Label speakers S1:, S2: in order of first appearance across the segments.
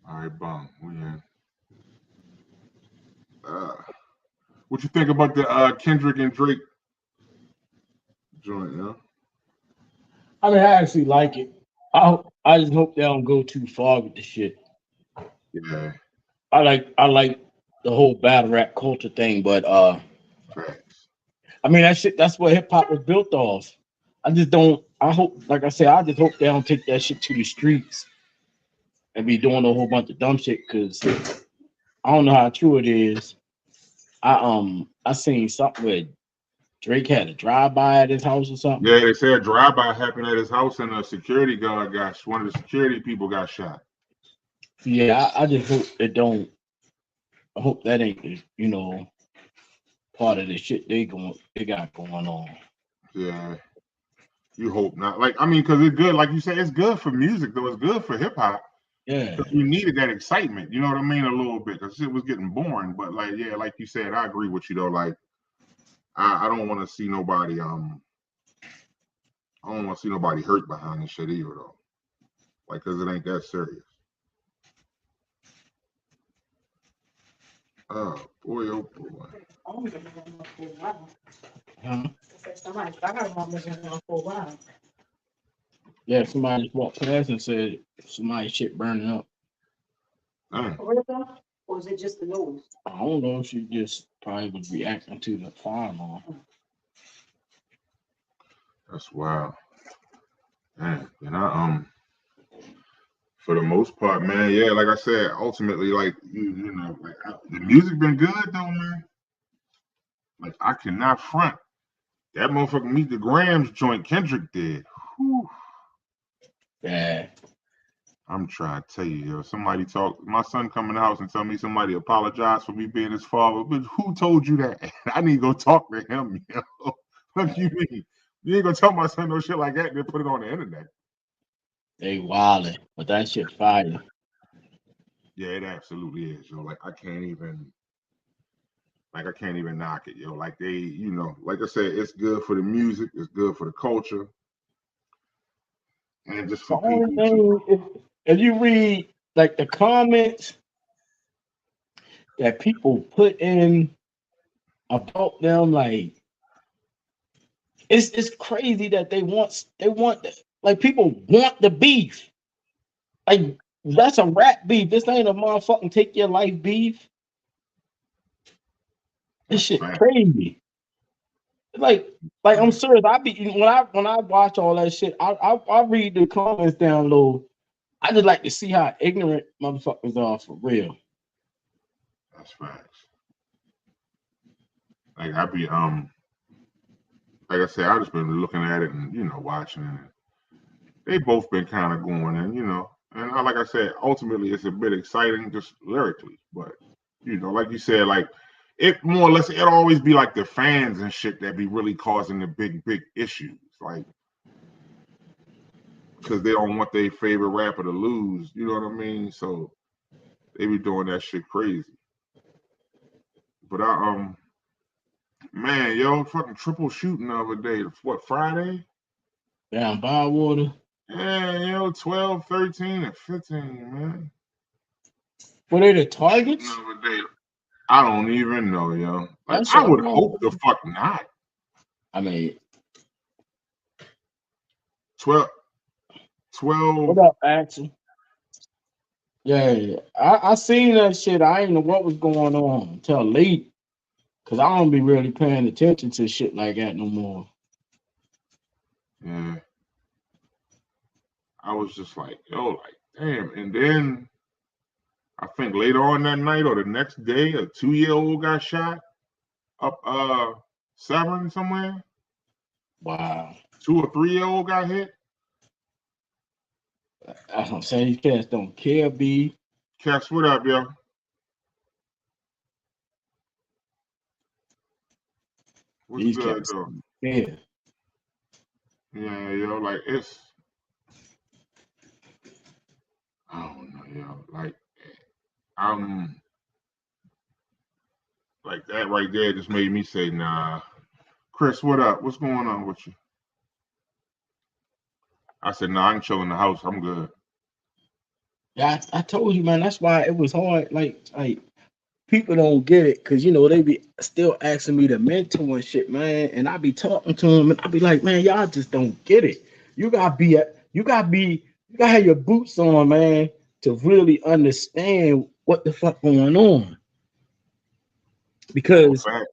S1: All right, bum. We in. Uh, what you think about the Kendrick and Drake joint? Yeah.
S2: I mean, I actually like it. I just hope they don't go too far with the shit.
S1: Yeah.
S2: I like the whole battle rap culture thing, but
S1: Facts.
S2: I mean that's what hip hop was built off. I just don't. I hope, like I said, I just hope they don't take that shit to the streets and be doing a whole bunch of dumb shit. Because I don't know how true it is. I seen something where Drake had a drive by at his house or something.
S1: Yeah, they said a drive-by happened at his house, and a security guard one of the security people got shot.
S2: Yeah, I just hope it don't. I hope that ain't part of the shit they got going on.
S1: Yeah. You hope not. Like, I mean, because it's good. Like you said, it's good for music, though. It's good for hip hop.
S2: Yeah,
S1: Because we needed that excitement. You know what I mean? A little bit. Because it was getting boring. But like, yeah, like you said, I agree with you though. Like, I don't want to see nobody. I don't want to see nobody hurt behind this shit either, though. Like, because it ain't that serious. Oh boy, oh boy.
S3: I only been going on for a while.
S2: huh?
S3: I said somebody firearm was going on for a while.
S2: Yeah. Somebody just walked past and said somebody shit burning up.
S1: Dang,
S3: For real though? Or is it just the noise?
S2: I don't know. She just probably was reacting to the fire alarm.
S1: that's wild. Man, and for the most part, man, yeah, like I said, ultimately, like you know, like the music been good though, man. Like I cannot front. That motherfucker Meet the Grams joint Kendrick did. Whew.
S2: Yeah.
S1: I'm trying to tell you, yo. Somebody talk. My son come in the house and tell me somebody apologized for me being his father. But who told you that? I need to go talk to him, yo. What do you mean? You ain't gonna tell my son no shit like that and then put it on the internet.
S2: They wildin', but that shit fire.
S1: Yeah, it absolutely is, yo. Like I can't even knock it, yo. Like they, like I said, it's good for the music, it's good for the culture, and just
S2: The
S1: for
S2: only
S1: people to.
S2: thing, if you read like the comments that people put in about them, like it's crazy that they want like people want the beef. Like that's a rap beef. This ain't a motherfucking take your life beef. This
S1: That's
S2: shit
S1: fact.
S2: crazy. Like like I'm serious. I be when I watch all that shit, I read the comments down low. I just like to see how ignorant motherfuckers are for real.
S1: That's facts. Like I be like I said, I just been looking at it and watching it. They both been kind of going and and like I said, ultimately it's a bit exciting just lyrically, but like you said, like it more or less it always be like the fans and shit that be really causing the big issues, like because they don't want their favorite rapper to lose. You know what I mean? So they be doing that shit crazy. But man, yo, fucking triple shooting the other day. What, Friday?
S2: Down Bywater.
S1: Yeah, 12, 13, and 15, man.
S2: Were they the
S1: Shooting
S2: targets?
S1: the other day. I don't even know, yo. Like,
S2: That's
S1: I would
S2: all.
S1: hope the fuck not.
S2: I mean,
S1: 12,
S2: what
S1: 12.
S2: up, Axel? Yeah, yeah. I seen that shit. I ain't know what was going on until late, cause I don't be really paying attention to shit like that no more.
S1: Yeah, I was just like, yo, like, damn. And then I think later on that night or the next day, a 2-year-old got shot up Severn somewhere.
S2: Wow.
S1: 2 or 3-year-old got hit.
S2: I'm saying these cats don't care, B.
S1: Cass, what up, yo? What's
S2: These
S1: good
S2: cats
S1: though?
S2: don't care.
S1: Yeah, yo, like it's I don't know, yo. Like I'm like that right there just made me say, nah. Chris, what up? What's going on with you? I said, nah, I can chill in the house. I'm good.
S2: Yeah, I told you, man. That's why it was hard. Like people don't get it because they be still asking me to mentor and shit, man. And I be talking to them, and I be like, man, y'all just don't get it. You gotta have your boots on, man, to really understand what the fuck going on
S1: No
S2: because
S1: fact.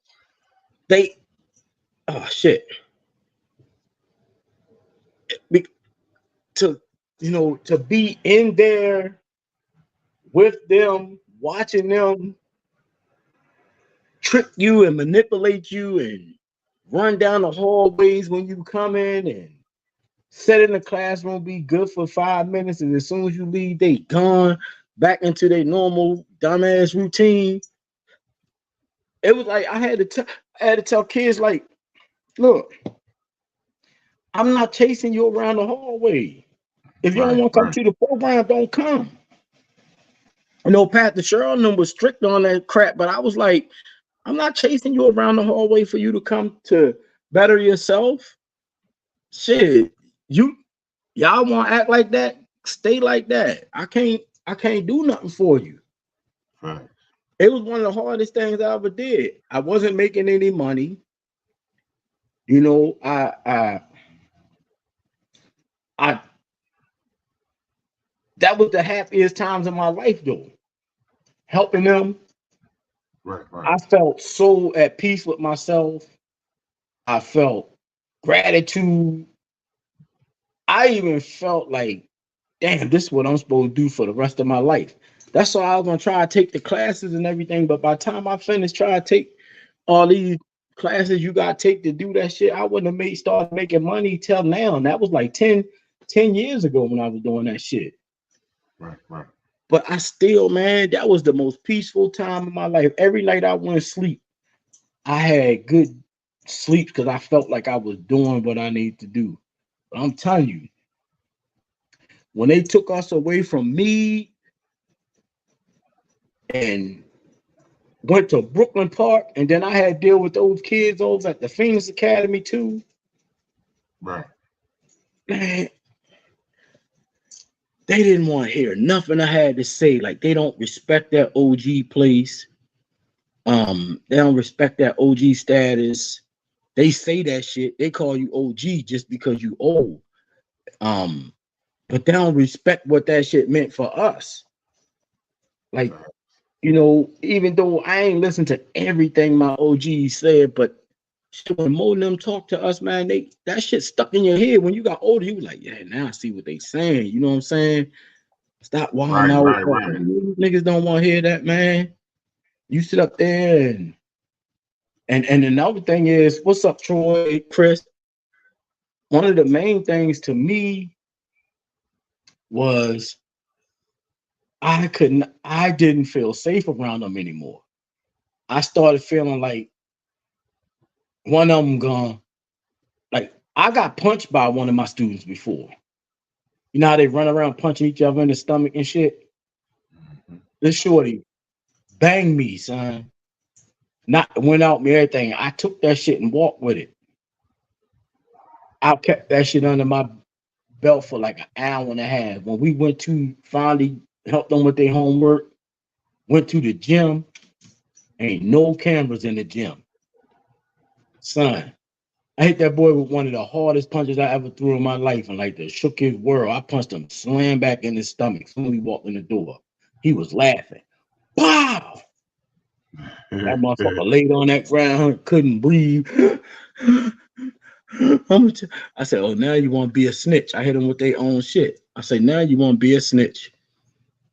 S2: they, oh shit, Be- to to be in there with them, watching them trick you and manipulate you and run down the hallways when you come in and sit in the classroom, be good for 5 minutes, and as soon as you leave, they gone back into their normal dumbass routine. It was like I had to tell kids like, look, I'm not chasing you around the hallway. If you don't
S1: Right,
S2: want to come
S1: right.
S2: to the program, don't come. Pat the Cheryl was strict on that crap, but I was like, I'm not chasing you around the hallway for you to come to better yourself. Shit, you y'all want to act like that? Stay like that. I can't do nothing for you.
S1: Fact.
S2: It was one of the hardest things I ever did. I wasn't making any money. You know, I that was the happiest times of my life though. Helping them,
S1: Right, right.
S2: I felt so at peace with myself. I felt gratitude. I even felt like, damn, this is what I'm supposed to do for the rest of my life. That's why I was gonna try to take the classes and everything. But by the time I finished trying to take all these classes you gotta take to do that shit, I wouldn't have started making money till now. And that was like 10 years ago when I was doing that shit.
S1: Right, right.
S2: But I still, man, that was the most peaceful time of my life. Every night I went to sleep, I had good sleep because I felt like I was doing what I needed to do. But I'm telling you, when they took us away from me and went to Brooklyn Park, and then I had to deal with those kids over at the Phoenix Academy too.
S1: Right.
S2: Man, they didn't want to hear nothing I had to say. Like they don't respect that OG place. They don't respect that OG status. They say that shit. They call you OG just because you old. Um, but they don't respect what that shit meant for us. Like,
S1: Fact.
S2: even though I ain't listened to everything my OG said, but shit, when more of them talk to us, man, that shit stuck in your head. When you got older, you was like, yeah, now I see what they saying. You know what I'm saying? Stop wilding
S1: Right,
S2: out.
S1: right,
S2: But
S1: right.
S2: niggas don't want to hear that, man. You sit up there and another thing is, what's up, Troy, Chris? One of the main things to me was I didn't feel safe around them anymore. I started feeling like one of them gone. Like I got punched by one of my students before. You know how they run around punching each other in the stomach and shit?
S1: Mhm.
S2: This shorty banged me, son. Not went out me everything. I took that shit and walked with it. I kept that shit under my belt for like an hour and a half. When we went to finally help them with their homework, went to the gym, ain't no cameras in the gym. Son, I hit that boy with one of the hardest punches I ever threw in my life and like that shook his world. I punched him slam back in his stomach soon as he walked in the door. He was laughing. Wow! That motherfucker laid on that ground, couldn't breathe. I said, oh, now you want to be a snitch. I hit him with their own shit. I said, now you want to be a snitch.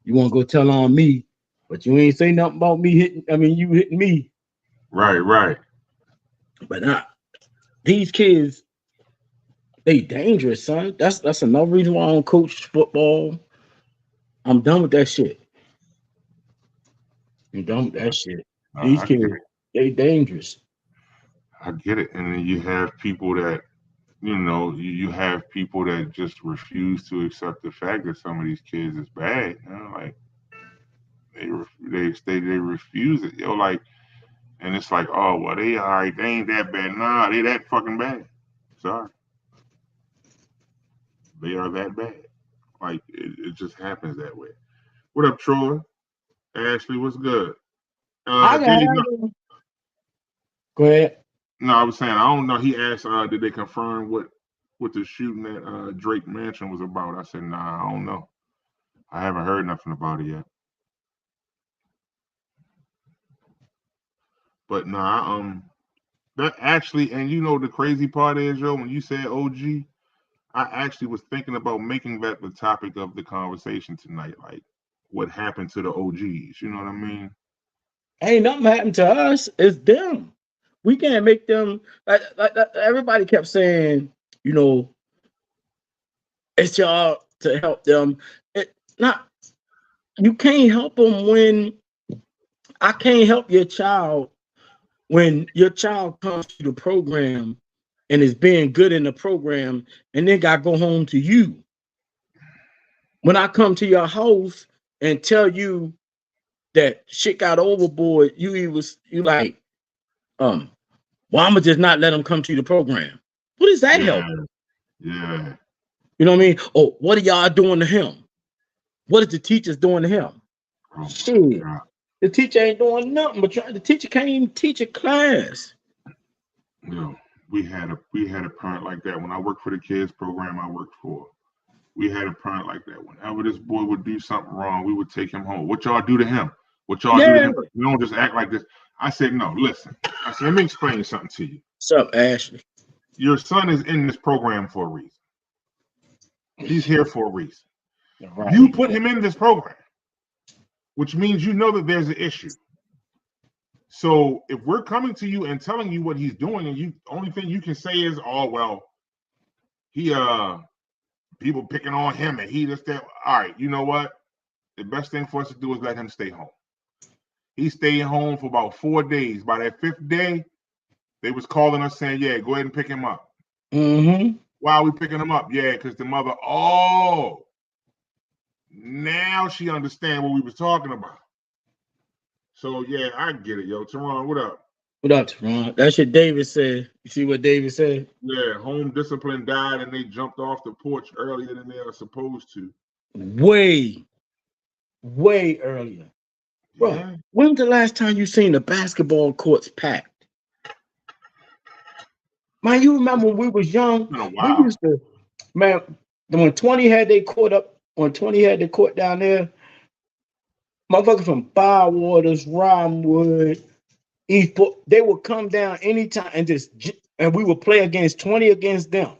S2: You want to go tell on me, but you ain't say nothing about me hitting. I mean, you hitting me.
S1: Right, right.
S2: But these kids, they dangerous, son. That's another reason why I don't coach football. I'm done with that shit. I'm done with that shit. These
S1: I get
S2: kids,
S1: it.
S2: they dangerous.
S1: I get it. And then you have people that, you have people that just refuse to accept the fact that some of these kids is bad. Like they refuse it. Like, and it's like, oh well, they all right. They ain't that bad. Nah, they that fucking bad. Sorry, they are that bad. Like it just happens that way. What up, Troy? Ashley, what's good?
S2: I got
S1: Dave, no,
S2: Go ahead.
S1: no, I was saying I don't know. He asked, did they confirm what the shooting at Drake Mansion was about? I said, nah, I don't know. I haven't heard nothing about it yet. But nah, that actually, and you know the crazy part is, yo, when you said OG, I actually was thinking about making that the topic of the conversation tonight, like what happened to the OGs. You know what I mean?
S2: Ain't nothing happened to us. It's them. We can't make them. Like everybody kept saying, you know, it's y'all to help them. It not. You can't help them when I can't help your child when your child comes to the program and is being good in the program, and then got to go home to you. When I come to your house and tell you that shit got overboard, you like, well, I'm gonna just not let him come to the program. What does that
S1: Yeah,
S2: help?
S1: yeah.
S2: You know what I mean? Oh, what are y'all doing to him? What is the teachers doing to him?
S1: Oh my
S2: Shit,
S1: God.
S2: the teacher ain't doing nothing. But the teacher can't even teach a class.
S1: You know, we had a parent like that when I worked for the kids program I worked for. We had a parent like that. Whenever this boy would do something wrong, we would take him home. What y'all do to him? What y'all do to
S2: Yeah.
S1: him? You don't just act like this. I said, no, listen. I said, let me explain something to you.
S2: What's up, Ashley?
S1: Your son is in this program for a reason. He's here for a reason. You
S2: Right.
S1: put him in this program, which means you know that there's an issue. So if we're coming to you and telling you what he's doing, and you only thing you can say is, oh well, he people picking on him and he just that. All right, you know what? The best thing for us to do is let him stay home. He stayed home for about 4 days. By that 5th day, they was calling us saying, yeah, go ahead and pick him up.
S2: Mm-hmm.
S1: Why are we picking him up? Yeah, because the mother, oh, now she understand what we was talking about. So yeah, I get it, yo. Teron, what up?
S2: What up, Teron? That's what David said. You see what David said?
S1: Yeah, home discipline died and they jumped off the porch earlier than they are supposed to.
S2: Way, way earlier. Bro,
S1: Yeah,
S2: when's the last time you seen the basketball courts packed? Man, you remember when we was
S1: it's
S2: young?
S1: been a
S2: We
S1: while.
S2: used to, man, when 20 had their court up, when 20 had the court down there, motherfuckers from Bywaters, Rhymewood, Eastport, they would come down anytime and we would play against 20 against them.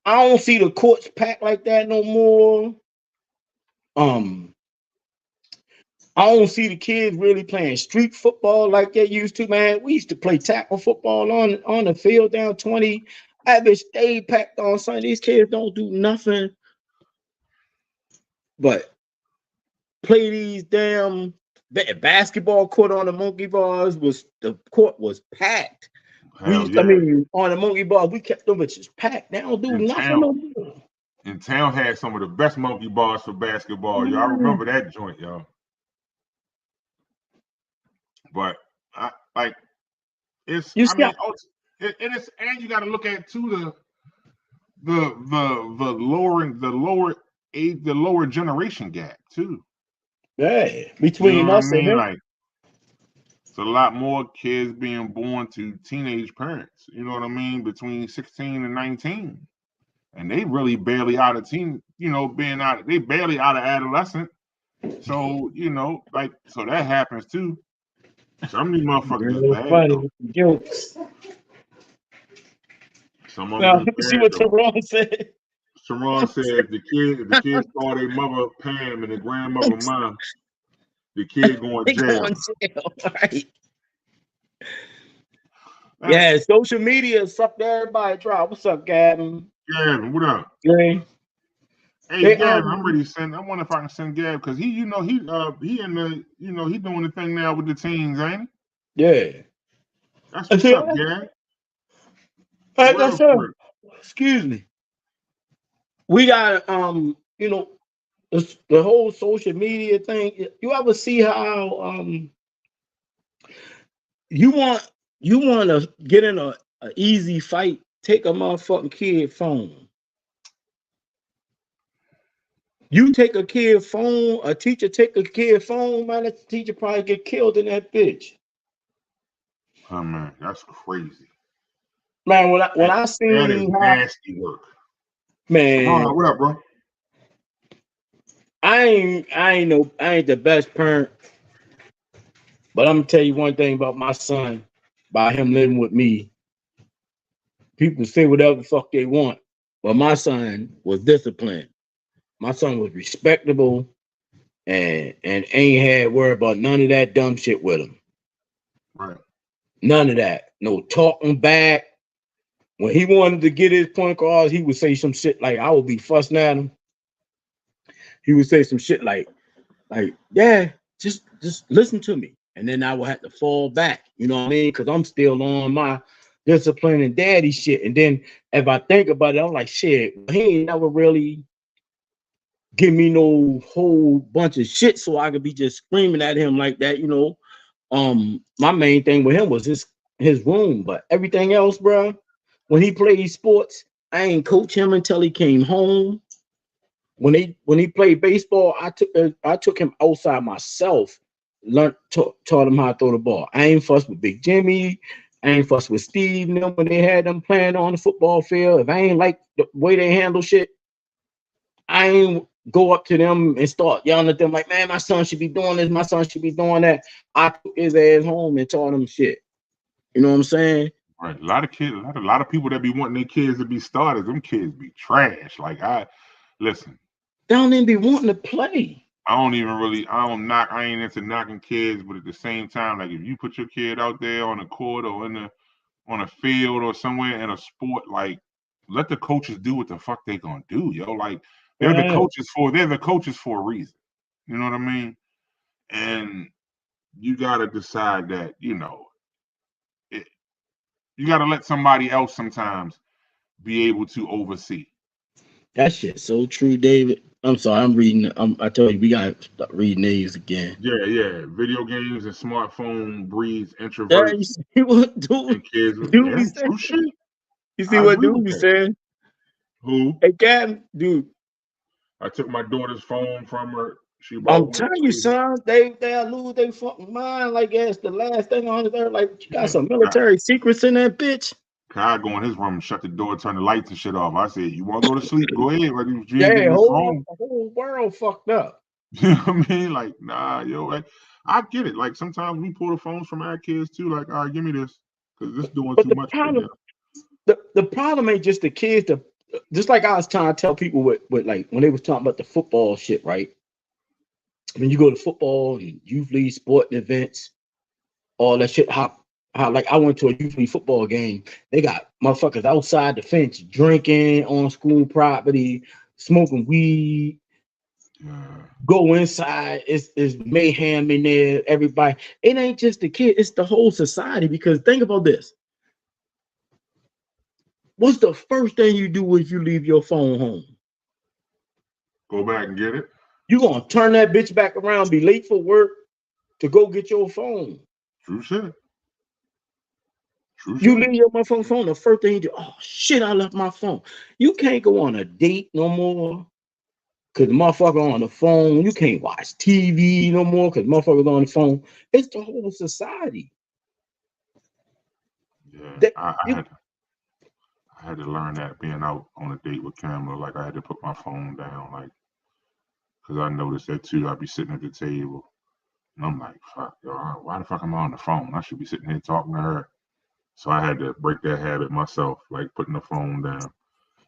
S2: I don't see the courts packed like that no more. Um, I don't see the kids really playing street football like they used to, man. We used to play tackle football on the field down 20. I bitch stayed packed on Sunday. These kids don't do nothing but play these damn basketball court on the monkey bars. The court was packed.
S1: Hell
S2: I
S1: yeah.
S2: mean, on the monkey bars, we kept them bitches packed. They don't do
S1: In
S2: nothing
S1: town.
S2: no more.
S1: In town had some of the best monkey bars for basketball. Y'all
S2: Mm.
S1: remember that joint, y'all. But I like it's
S2: You
S1: I
S2: see,
S1: mean, and you gotta look at too the lower generation gap too.
S2: yeah,
S1: You know
S2: between
S1: what I
S2: us and
S1: mean?
S2: them.
S1: Like it's a lot more kids being born to teenage parents. You know what I mean? Between 16 and 19. And they really barely out of teen, they barely out of adolescent. So, like so that happens too. Some of these motherfuckers is
S2: Real
S1: bad
S2: funny
S1: though.
S2: with the jokes.
S1: Some of
S2: Now,
S1: them
S2: let
S1: is
S2: me see
S1: bad
S2: what
S1: though.
S2: Teron said.
S1: Sharon said if the kids call their mother Pam and their grandmother Mom, the kid going
S2: They
S1: to jail.
S2: going to jail, right?
S1: Hey,
S2: Yeah, social media sucked everybody dry. What's up, Gavin?
S1: Gavin, what up?
S2: Yeah.
S1: Hey
S2: They
S1: Gavin, I'm ready to send. I wonder if I can send Gavin because he in the he doing the thing now with the teens, ain't he?
S2: yeah.
S1: That's
S2: I
S1: what's
S2: said,
S1: up, Gavin.
S2: like I
S1: Word
S2: said,
S1: for it.
S2: excuse me. We got the whole social media thing. You ever see how you want to get in a easy fight? Take a motherfucking kid phone. You take a kid phone, a teacher take a kid phone, man, that teacher probably get killed in that bitch.
S1: Oh man, that's crazy.
S2: Man, when I
S1: That is
S2: seen how,
S1: nasty work.
S2: man,
S1: Oh, what up, bro?
S2: I ain't the best parent, but I'm gonna tell you one thing about my son, by him living with me. People say whatever the fuck they want, but my son was disciplined. My son was respectable and ain't had worry about none of that dumb shit with him.
S1: Right.
S2: None of that. No talking back. When he wanted to get his point across, he would say some shit like I would be fussing at him. He would say some shit like, yeah, just listen to me. And then I would have to fall back, you know what I mean? Because I'm still on my discipline and daddy shit. And then if I think about it, I'm like, shit, he ain't never really give me no whole bunch of shit so I could be just screaming at him like that, you know. My main thing with him was his room, but everything else, bro, when he played sports, I ain't coach him until he came home. When he played baseball, I took him outside myself, taught him how to throw the ball. I ain't fussed with Big Jimmy. I ain't fussed with Steve. You know, when they had them playing on the football field, if I ain't like the way they handle shit, I ain't go up to them and start yelling at them like, man, my son should be doing this, my son should be doing that. I took his ass home and taught him shit. You know what I'm saying?
S1: Right. A lot of kids, a lot of people that be wanting their kids to be starters, them kids be trash. Like listen.
S2: They don't even be wanting to play.
S1: I ain't into knocking kids, but at the same time, like if you put your kid out there on the court or on a field or somewhere in a sport, like let the coaches do what the fuck they gonna do, yo. Like they're the coaches for a reason. You know what I mean? And you gotta decide that, you know, you gotta let somebody else sometimes be able to oversee.
S2: That shit's so true, David. I'm sorry, I'm reading. I told you we gotta start reading these again.
S1: Yeah. Video games and smartphone breeds
S2: Yeah, you
S1: introverts
S2: see what dude
S1: and kids.
S2: be
S1: Yeah,
S2: saying?
S1: true shit.
S2: You see
S1: I
S2: what
S1: agree
S2: dude
S1: with
S2: be
S1: that.
S2: saying?
S1: Who?
S2: Hey, Gavin, dude,
S1: I took my daughter's phone from her. She
S2: I'm
S1: about went
S2: telling you,
S1: crazy.
S2: son, they'll lose their fucking mind like it's the last thing on earth. Like you got
S1: Yeah.
S2: some military secrets in that bitch.
S1: I go in his room and shut the door, turn the lights and shit off. I said, "You want to go to sleep? Go ahead. But you ain't getting
S2: Yeah,
S1: this phone."
S2: the whole world fucked up.
S1: You know what I mean? Like, nah, yo. Like, I get it. Like sometimes we pull the phones from our kids too. Like, all right, give me this because this doing
S2: But
S1: too much for them.
S2: the problem ain't just the kids. Just like I was trying to tell people with like when they was talking about the football shit, right? When you go to football and youth league sporting events, all that shit. How like I went to a youth league football game. They got motherfuckers outside the fence drinking on school property, smoking weed.
S1: Yeah.
S2: Go inside, it's mayhem in there. Everybody, it ain't just the kid, it's the whole society. Because think about this: what's the first thing you do if you leave your phone home?
S1: Go back and get it.
S2: You gonna turn that bitch back around, be late for work to go get your phone.
S1: True shit. True
S2: You
S1: shit.
S2: leave your motherfucking phone, the first thing you do, oh shit, I left my phone. You can't go on a date no more because the motherfucker on the phone. You can't watch TV no more because motherfuckers on the phone. It's the whole society.
S1: Yeah.
S2: That
S1: I
S2: you,
S1: had I had to learn that being out on a date with Camera. Like I had to put my phone down. Like because I noticed that too. I'd be sitting at the table. And I'm like, fuck, yo, why the fuck am I on the phone? I should be sitting here talking to her. So I had to break that habit myself, like putting the phone down.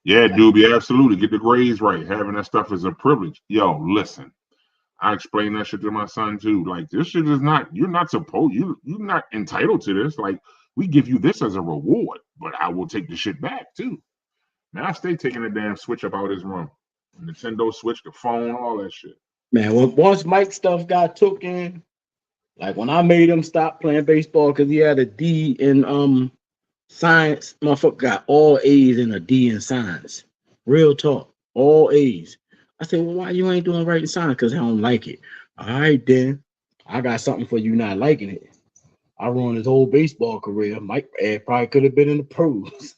S1: Yeah, Doobie, absolutely. Get the grades right. Having that stuff is a privilege. Yo, listen. I explain that shit to my son too. Like this shit is not, you're not supposed, you're not entitled to this. Like we give you this as a reward, but I will take the shit back too. Man, I stay taking the damn switch up out his room. Nintendo Switch, the phone, all that shit.
S2: man, once Mike stuff got took in, like when I made him stop playing baseball because he had a D in science, motherfucker got all A's and a D in science. Real talk, all A's. I said, well, why you ain't doing right in science? Because I don't like it. All right, then. I got something for you not liking it. I ruined his whole baseball career. Mike probably could have been in the pros.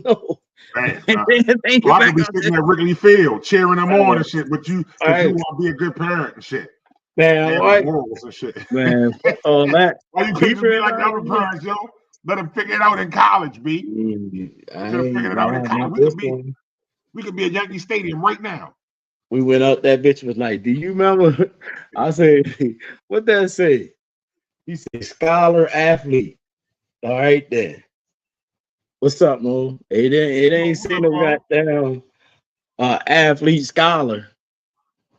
S2: No.
S1: Man,
S2: And then
S1: I
S2: get back
S1: could be
S2: out
S1: sitting
S2: there.
S1: at Wrigley Field cheering them on and shit, but you,
S2: All
S1: because you
S2: right,
S1: want to be a good parent and shit.
S2: man.
S1: Have
S2: What,
S1: morals and shit.
S2: man? Fuck all that.
S1: Why you couldn't
S2: Keep
S1: just be
S2: it
S1: like the other
S2: right.
S1: parents, yo? Let them figure it out in college, B.
S2: I
S1: Could have figured
S2: ain't
S1: it out in
S2: nah,
S1: college.
S2: not this one.
S1: We could be at Yankee Stadium right now.
S2: We went out. That bitch was like, "Do you remember?" I said, "What that say?" He said, "Scholar athlete." All right then. What's up, Mo? It ain't
S1: What
S2: saying
S1: up,
S2: no
S1: Mo?
S2: goddamn athlete scholar.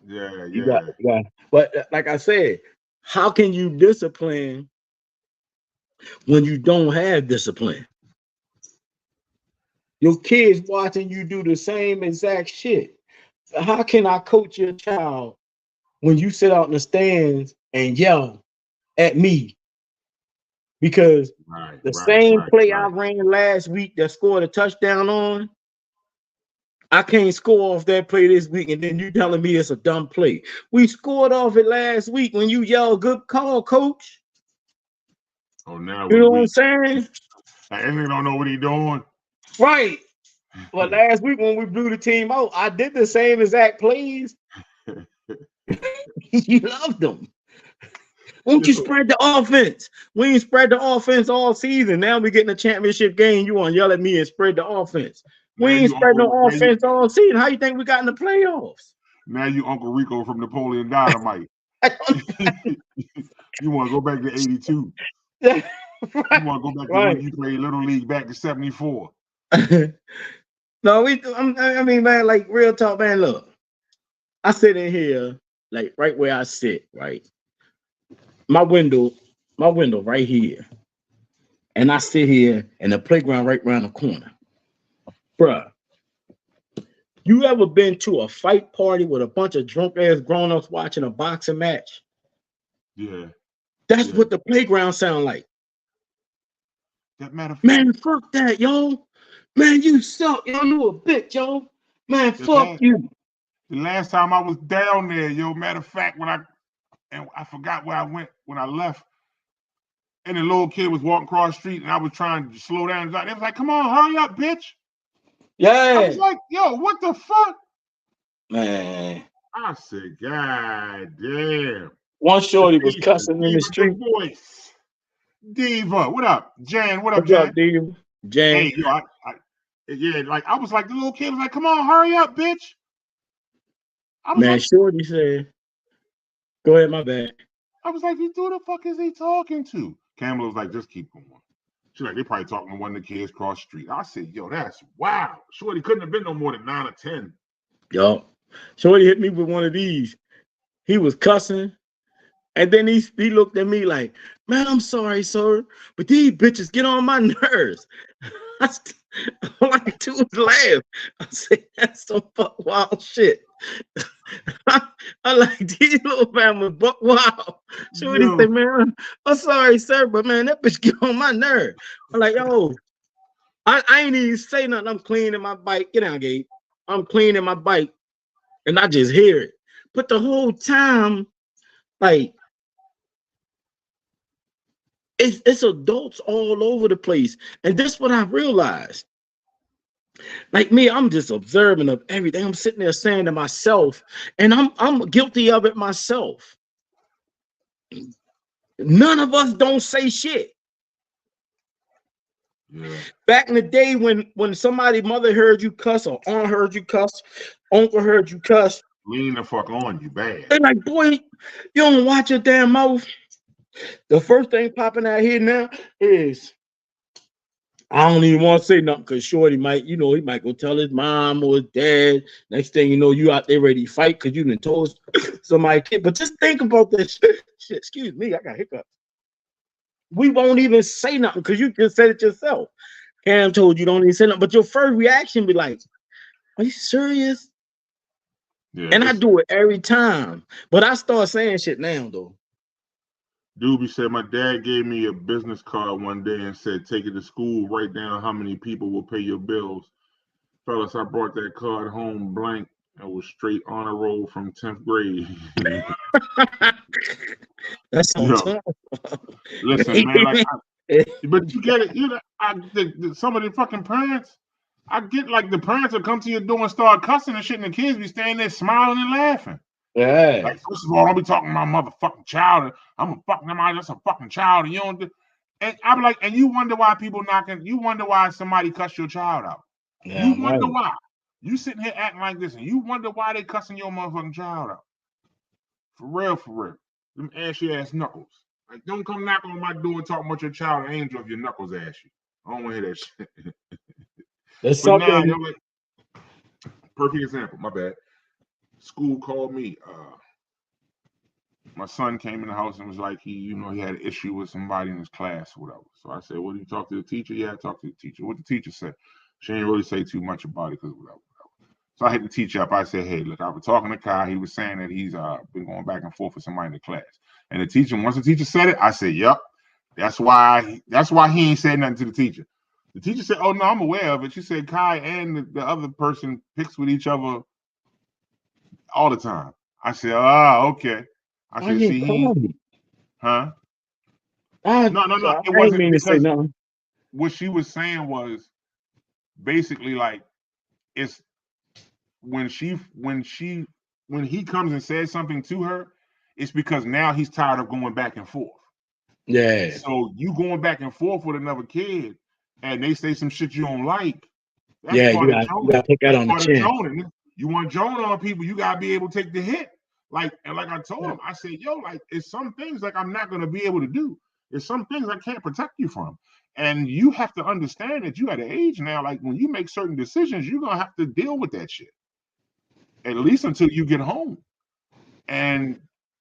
S1: Yeah,
S2: You got,
S1: yeah.
S2: but like I said, how can you discipline when you don't have discipline? Your kids watching you do the same exact shit. How can I coach your child when you sit out in the stands and yell at me? Because
S1: Right,
S2: the
S1: right,
S2: same
S1: right,
S2: play I
S1: right.
S2: ran last week that scored a touchdown on, I can't score off that play this week, and then you telling me it's a dumb play. We scored off it last week when you yelled, "Good call, coach."
S1: Oh, now
S2: You
S1: we
S2: know what I'm
S1: weak.
S2: saying?
S1: That nigga don't know what he doing.
S2: Right. But last week when we blew the team out, I did the same exact plays. You loved them. Won't you spread the offense? We ain't spread the offense all season. Now we getting a championship game. You want to yell at me and spread the offense? We
S1: Now
S2: ain't
S1: you
S2: spread
S1: Uncle,
S2: no offense all season. How you think we got in the playoffs?
S1: now you Uncle Rico from Napoleon Dynamite. You want to go back to '82?
S2: Right,
S1: You want to go back to when you played Little League back to '74?
S2: No, I mean, man, like real talk, man. Look, I sit in here, like right where I sit, right. My window right here, and I sit here, and the playground right around the corner, bruh. You ever been to a fight party with a bunch of drunk ass grown ups watching a boxing match?
S1: Yeah.
S2: That's
S1: Yeah.
S2: what the playground sound like.
S1: That matter of fact,
S2: Man, fuck that, yo. Man, you suck, yo. You a bitch, yo. Man, fuck you.
S1: the last time I was down there, yo, matter of fact, when I forgot where I went when I left, and the little kid was walking across the street, and I was trying to slow down. They was like, "Come on, hurry up, bitch!" I was
S2: Yeah,
S1: like, "Yo, what the fuck?"
S2: man.
S1: I said, "God damn!"
S2: One
S1: The
S2: shorty was
S1: diva,
S2: cussing in the
S1: diva,
S2: street.
S1: the voice, diva. What up, Jan? What up,
S2: What's
S1: Jan?
S2: up, dude? Jan?
S1: Hey, yo, yeah, like I was like the little kid was like, "Come on, hurry up, bitch!" I was
S2: Man,
S1: like,
S2: shorty said, go ahead, my bad.
S1: "Who the fuck is he talking to?" Kamala was like, "Just keep going." She's like, they probably talking to one of the kids across the street. I said, "Yo, that's wow." Shorty couldn't have been no more than 9 or 10.
S2: Yo, shorty hit me with one of these. He was cussing. And then he looked at me like, "Man, I'm sorry, sir, but these bitches get on my nerves." I like to laugh. I said, "That's some fuck wild shit." I like these little families, buck wild. Shorty
S1: Yo,
S2: said, "Man, I'm sorry, sir, but man, that bitch get on my nerve." I'm like, "Yo, I ain't even say nothing. I'm cleaning my bike. Get down, Gabe. I'm cleaning my bike, and I just hear it. But the whole time, like." It's adults all over the place. And this is what I realized. Like me, I'm just observing of everything. I'm sitting there saying to myself, and I'm guilty of it myself. None of us don't say shit.
S1: yeah.
S2: Back in the day when somebody mother heard you cuss or aunt heard you cuss, uncle heard you cuss,
S1: Lean the fuck on you bad.
S2: they're like, "Boy, you don't watch your damn mouth." The first thing popping out here now is I don't even want to say nothing because Shorty might, he might go tell his mom or his dad. Next thing you know, you out there ready to fight because you done told somebody kid. But just think about this shit. Excuse me, I got hiccups. We won't even say nothing because you just said it yourself. Cam told you don't even say nothing, but your first reaction be like, "Are you serious?"
S1: Yeah,
S2: And I do it every time. But I start saying shit now though.
S1: Doobie said my dad gave me a business card one day and said, "Take it to school, write down how many people will pay your bills." Fellas, I brought that card home blank and was straight honor roll from 10th grade.
S2: That's on
S1: Yo,
S2: time.
S1: listen, man, like But you get it. You know, some of the fucking parents. I get like the parents will come to your door and start cussing and shit, and the kids be standing there smiling and laughing.
S2: Yeah.
S1: Like, first of all, don't be talking to my motherfucking child. I'm a fucking somebody that's a fucking child, and you don't. And I'm like, and you wonder why people knocking. You wonder why somebody cuss your child out.
S2: Yeah,
S1: You wonder why. You sitting here acting like this, and you wonder why they cussing your motherfucking child out. For real, for real. Them ashy ass knuckles. Like, don't come knock on my door and talk about your child and angel if your knuckles ashy. I don't want to hear that shit.
S2: There's
S1: But
S2: something.
S1: nah, like, perfect example. My bad. School called me. My son came in the house and was like, he had an issue with somebody in his class or whatever. So I said, "What, did you talk to the teacher?" "Yeah, I talked to the teacher." "What the teacher said?" "She didn't really say too much about it because whatever." So I hit the teacher up. I said, "Hey, look, I was talking to Kai. He was saying that he's been going back and forth with somebody in the class." And once the teacher said it, I said, "Yep, that's why he ain't said nothing to the teacher." The teacher said, "Oh no, I'm aware of it." She said, "Kai and the other person picks with each other all the time." I said, okay." I said, "See, huh?" No. It
S2: I ain't
S1: wasn't
S2: mean to say
S1: because
S2: nothing.
S1: what she was saying was basically like it's when he comes and says something to her, it's because now he's tired of going back and forth.
S2: Yeah.
S1: So you going back and forth with another kid, and they say some shit you don't like. That's
S2: Yeah,
S1: part of
S2: you
S1: joning.
S2: gotta take that
S1: That's
S2: on the
S1: part of
S2: chin.
S1: joning. You want to join on people, you gotta be able to take the hit. Like I told him, I said, "Yo, like it's some things like I'm not gonna be able to do. There's some things I can't protect you from." And you have to understand that you at an age now, like when you make certain decisions, you're gonna have to deal with that shit. At least until you get home.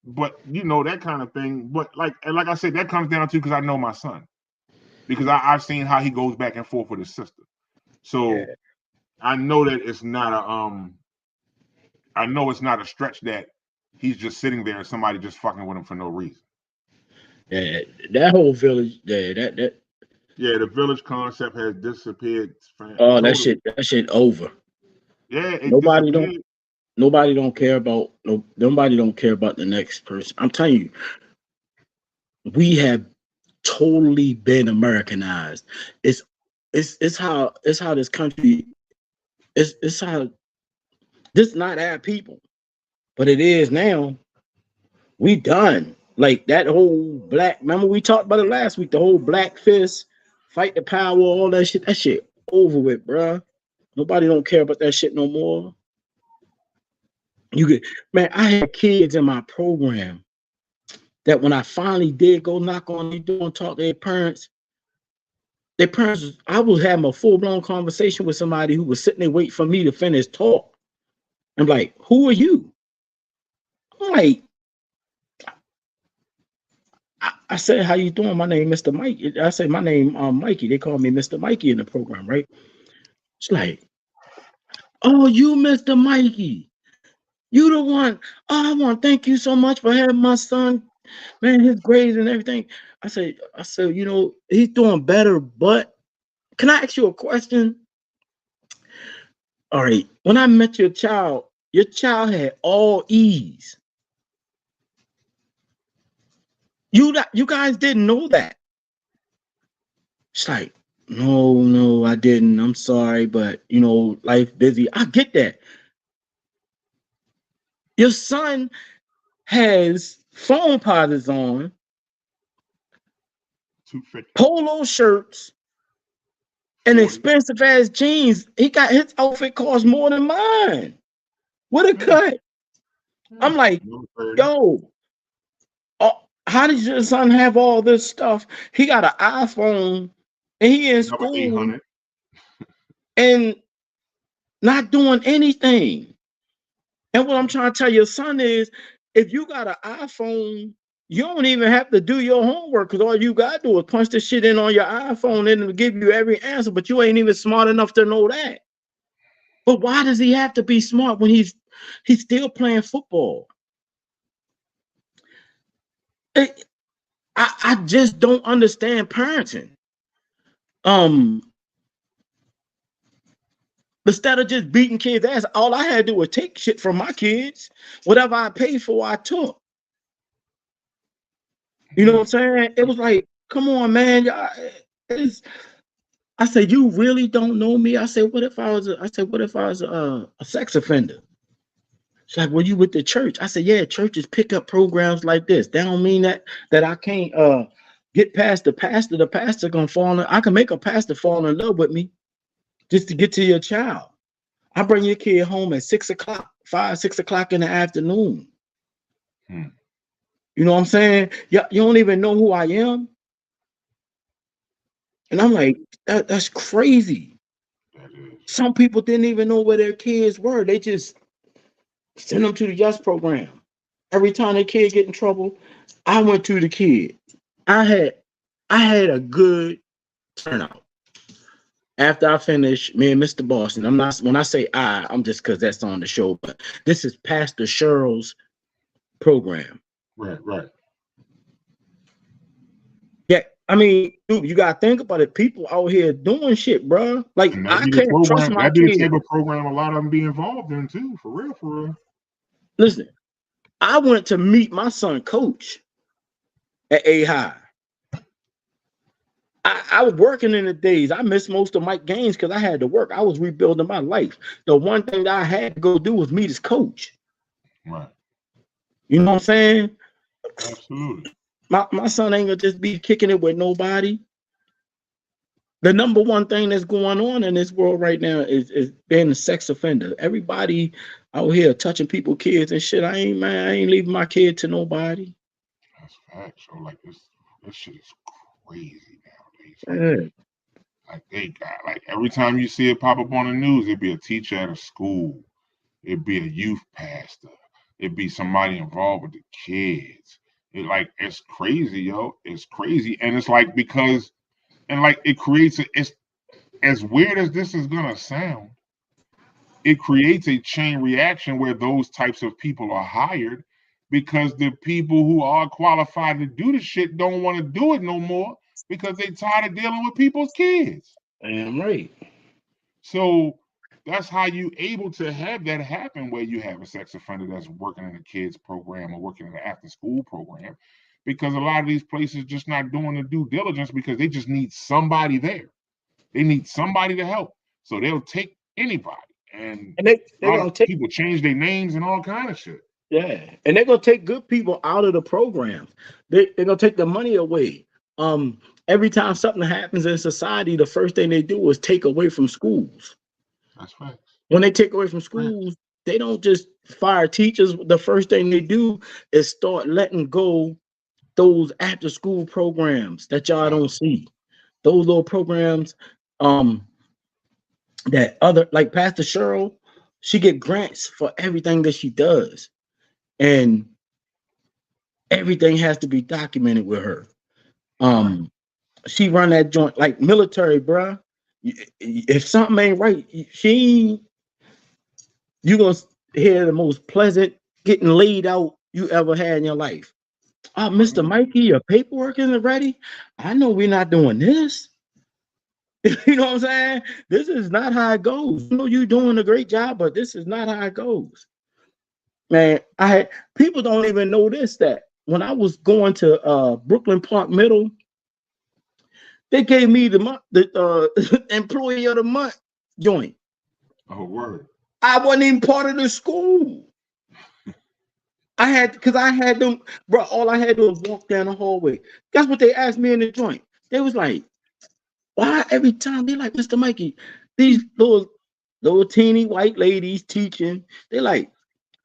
S1: But that kind of thing. But like I said, that comes down to because I know my son. Because I've seen how he goes back and forth with his sister. So I know that it's not a stretch that he's just sitting there and somebody just fucking with him for no reason.
S2: Yeah, that whole village. Yeah, that.
S1: Yeah, the village concept has disappeared.
S2: Oh,
S1: Totally.
S2: that shit over.
S1: Yeah, it
S2: Nobody don't.
S1: disappeared.
S2: Nobody don't care about nobody don't care about the next person. I'm telling you, we have totally been Americanized. It's it's how this country it's how this not our people, but it is now. We done like that whole black. Remember we talked about it last week. The whole black fist, fight the power, all that shit. That shit over with, bruh. Nobody don't care about that shit no more. You get man. I had kids in my program that when I finally did go knock on their door and talk to their parents, I was having a full blown conversation with somebody who was sitting there waiting for me to finish talk. I'm like, who are you? I'm like, I said, how you doing? My name, Mr. Mike. I said, my name, Mikey. They call me Mr. Mikey in the program, right? It's like, oh, you, Mr. Mikey. You the one. Oh, I want to thank you so much for having my son, man, his grades and everything. I said, he's doing better, but can I ask you a question? All right. When I met your child had all E's. You guys didn't know that. It's like, no, I didn't. I'm sorry, but life busy. I get that. Your son has phone posits on,
S1: 250.
S2: polo shirts, and
S1: 40.
S2: expensive ass jeans. He got his outfit cost more than mine. What a cut. I'm like, yo, how did your son have all this stuff? He got an iPhone and he in
S1: Another
S2: school
S1: 800.
S2: and not doing anything. And what I'm trying to tell your son is, if you got an iPhone, you don't even have to do your homework because all you got to do is punch the shit in on your iPhone and it'll give you every answer, but you ain't even smart enough to know that. But why does he have to be smart when he's still playing football? I just don't understand parenting. Instead of just beating kids' ass, all I had to do was take shit from my kids. Whatever I paid for, I took. You know what I'm saying? It was like, Come on, man. I said, you really don't know me. I said, what if I was? What if I was a sex offender? She's like, well, you with the church? I said, yeah, churches pick up programs like this. That don't mean that I can't get past the pastor. The pastor gonna fall in. I can make a pastor fall in love with me just to get to your child. I bring your kid home at 6 o'clock, 6 o'clock in the afternoon.
S1: Hmm.
S2: You know what I'm saying? Yeah, you don't even know who I am. And I'm like, that's crazy.
S1: That is.
S2: Some people didn't even know where their kids were. They just send them to the YES program. Every time their kid get in trouble, I went to the kid. I had a good turnout. After I finished, me and Mr. Boston, I'm not, when I say I'm just because that's on the show, but this is Pastor Cheryl's program.
S1: Right.
S2: Yeah, I mean, dude, you gotta think about it. People out here doing shit, bro. Like,
S1: And
S2: I can't trust my
S1: that'd be the
S2: kid.
S1: type of program a lot of them be involved in too, for real.
S2: Listen, I went to meet my son coach at A High. I was working in the days. I missed most of my games because I had to work. I was rebuilding my life. The one thing that I had to go do was meet his coach.
S1: Right.
S2: You know what I'm saying?
S1: Absolutely.
S2: My son ain't gonna just be kicking it with nobody. The number one thing that's going on in this world right now is being a sex offender. Everybody out here touching people, kids and shit. I ain't leaving my kid to nobody.
S1: That's facts. So like this shit is crazy nowadays.
S2: Yeah.
S1: Like they got like every time you see it pop up on the news, it'd be a teacher at a school, it'd be a youth pastor, it'd be somebody involved with the kids. It's crazy, yo. It's crazy. And it's like because and like it creates it's as weird as this is gonna sound, it creates a chain reaction where those types of people are hired because the people who are qualified to do the shit don't want to do it no more because they tired of dealing with people's kids.
S2: Damn right.
S1: So that's how you able to have that happen where you have a sex offender that's working in a kids program or working in an after school program because a lot of these places just not doing the due diligence because they just need somebody there. They need somebody to help. So they'll take anybody. And
S2: they're
S1: a lot of
S2: gonna take
S1: people change their names and all kind of shit.
S2: yeah, and they're gonna take good people out of the programs. They're gonna take the money away. Every time something happens in society, the first thing they do is take away from schools.
S1: That's facts.
S2: When they take away from schools, they don't just fire teachers. The first thing they do is start letting go those after school programs that y'all don't see. Those little programs, that other like Pastor Cheryl, she get grants for everything that she does, and everything has to be documented with her. She run that joint like military, bruh. If something ain't right, you gonna hear the most pleasant getting laid out you ever had in your life. Mr. Mikey, your paperwork isn't ready. I know we're not doing this. You know what I'm saying? This is not how it goes. You know you're doing a great job, but this is not how it goes. Man, people don't even know this, that when I was going to Brooklyn Park Middle, they gave me the employee of the month joint.
S1: Oh, word.
S2: I wasn't even part of the school. I had them, bro. All I had to do was walk down the hallway. That's what they asked me in the joint. They was like, why every time they like, Mr. Mikey, these little teeny white ladies teaching, they like,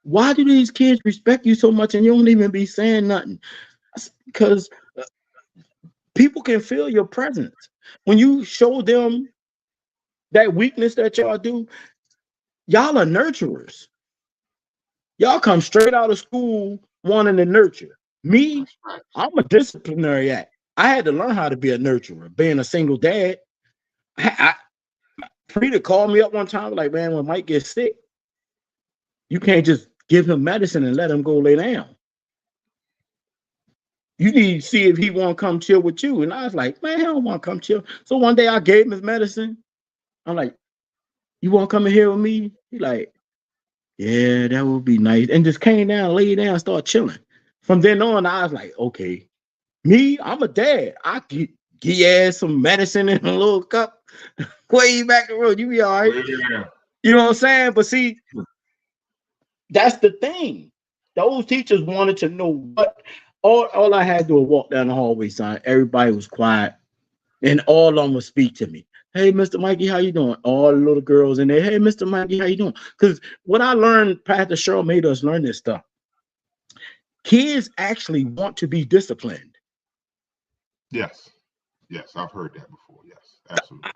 S2: why do these kids respect you so much and you don't even be saying nothing? Because people can feel your presence. When you show them that weakness that y'all do, y'all are nurturers. Y'all come straight out of school wanting to nurture. Me, I'm a disciplinary act. I had to learn how to be a nurturer, being a single dad. Preeta called me up one time, like, man, when Mike gets sick, you can't just give him medicine and let him go lay down. You need to see if he want to come chill with you. And I was like, man, I don't want to come chill. So one day I gave him his medicine. I'm like, you want to come in here with me? He like, yeah, that would be nice. And just came down, laid down, started chilling. From then on, I was like, okay, Me, I'm a dad. I give your ass some medicine in a little cup. Way back the road, you be all right.
S1: Yeah.
S2: You know what I'm saying? But see, that's the thing. Those teachers wanted to know what. All I had to do was walk down the hallway, son. Everybody was quiet, and all of them would speak to me. Hey, Mr. Mikey, how you doing? All the little girls in there. Hey, Mr. Mikey, how you doing? Because what I learned, Pastor Cheryl made us learn this stuff. Kids actually want to be disciplined.
S1: Yes. Yes, I've heard that before. Yes, absolutely.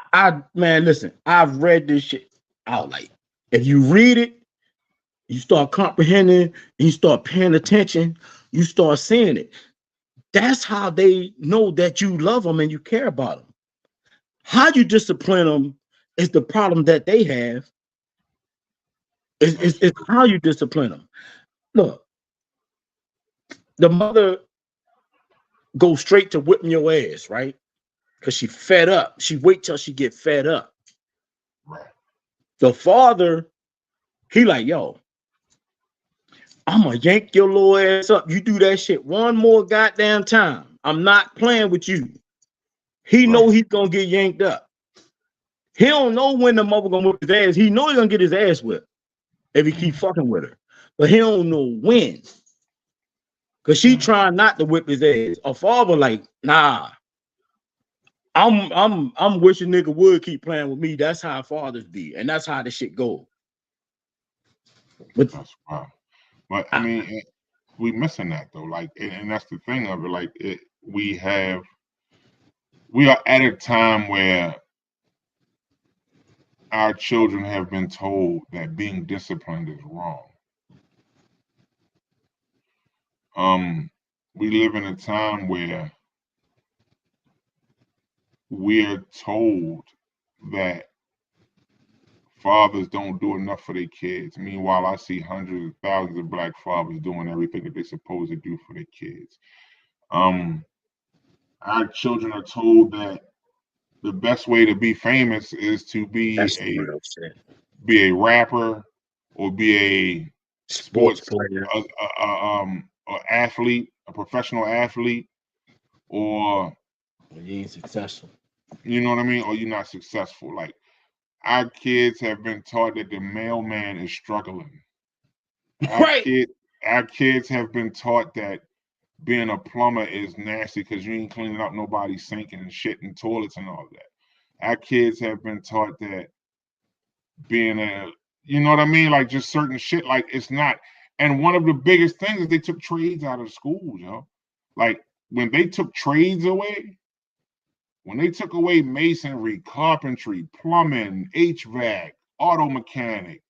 S2: Man, listen, I've read this shit out. Like, if you read it, you start comprehending, you start paying attention, you start seeing it. That's how they know that you love them and you care about them. How you discipline them is the problem that they have. It's how you discipline them. Look, the mother goes straight to whipping your ass, right? Because she fed up. She wait till she get fed up.
S1: Right.
S2: The father, he like, yo, I'm gonna yank your little ass up. You do that shit one more goddamn time. I'm not playing with you. He know he's gonna get yanked up. He don't know when the mother gonna whip his ass. He know he's gonna get his ass whipped if he keep fucking with her. But he don't know when. Cause she trying not to whip his ass. A father like, nah. I'm wishing nigga would keep playing with me. That's how fathers be, and that's how the shit go. But
S1: that's wow. But I mean, we missing that though. Like, and that's the thing of it. Like, we are at a time where our children have been told that being disciplined is wrong. We live in a time where we're told that fathers don't do enough for their kids. Meanwhile, I see hundreds of thousands of black fathers doing everything that they're supposed to do for their kids. Our children are told that the best way to be famous is to be a rapper or be a sports
S2: player,
S1: athlete, a professional athlete, or
S2: you ain't successful.
S1: You know what I mean? Or you're not successful. Like, our kids have been taught that the mailman is struggling. Our kids have been taught that being a plumber is nasty because you ain't cleaning up nobody's sink and shit and toilets and all that. Our kids have been taught that being you know what I mean? Like, just certain shit, like, it's not. And one of the biggest things is they took trades out of schools, yo. Like, when they took trades away, when they took away masonry, carpentry, plumbing, HVAC, auto mechanic,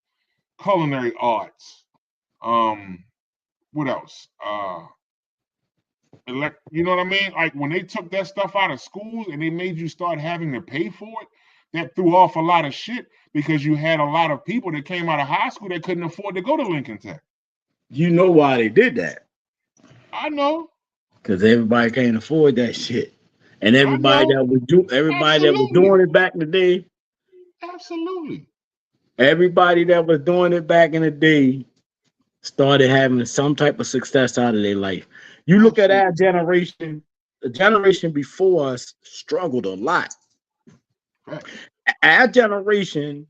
S1: culinary arts, what else? You know what I mean? Like, when they took that stuff out of schools and they made you start having to pay for it, that threw off a lot of shit because you had a lot of people that came out of high school that couldn't afford to go to Lincoln Tech.
S2: You know why they did that?
S1: I know.
S2: Because everybody can't afford that shit. And everybody that was doing it back in the day.
S1: Absolutely.
S2: Everybody that was doing it back in the day started having some type of success out of their life. You look at our generation, the generation before us struggled a lot.
S1: Right.
S2: Our generation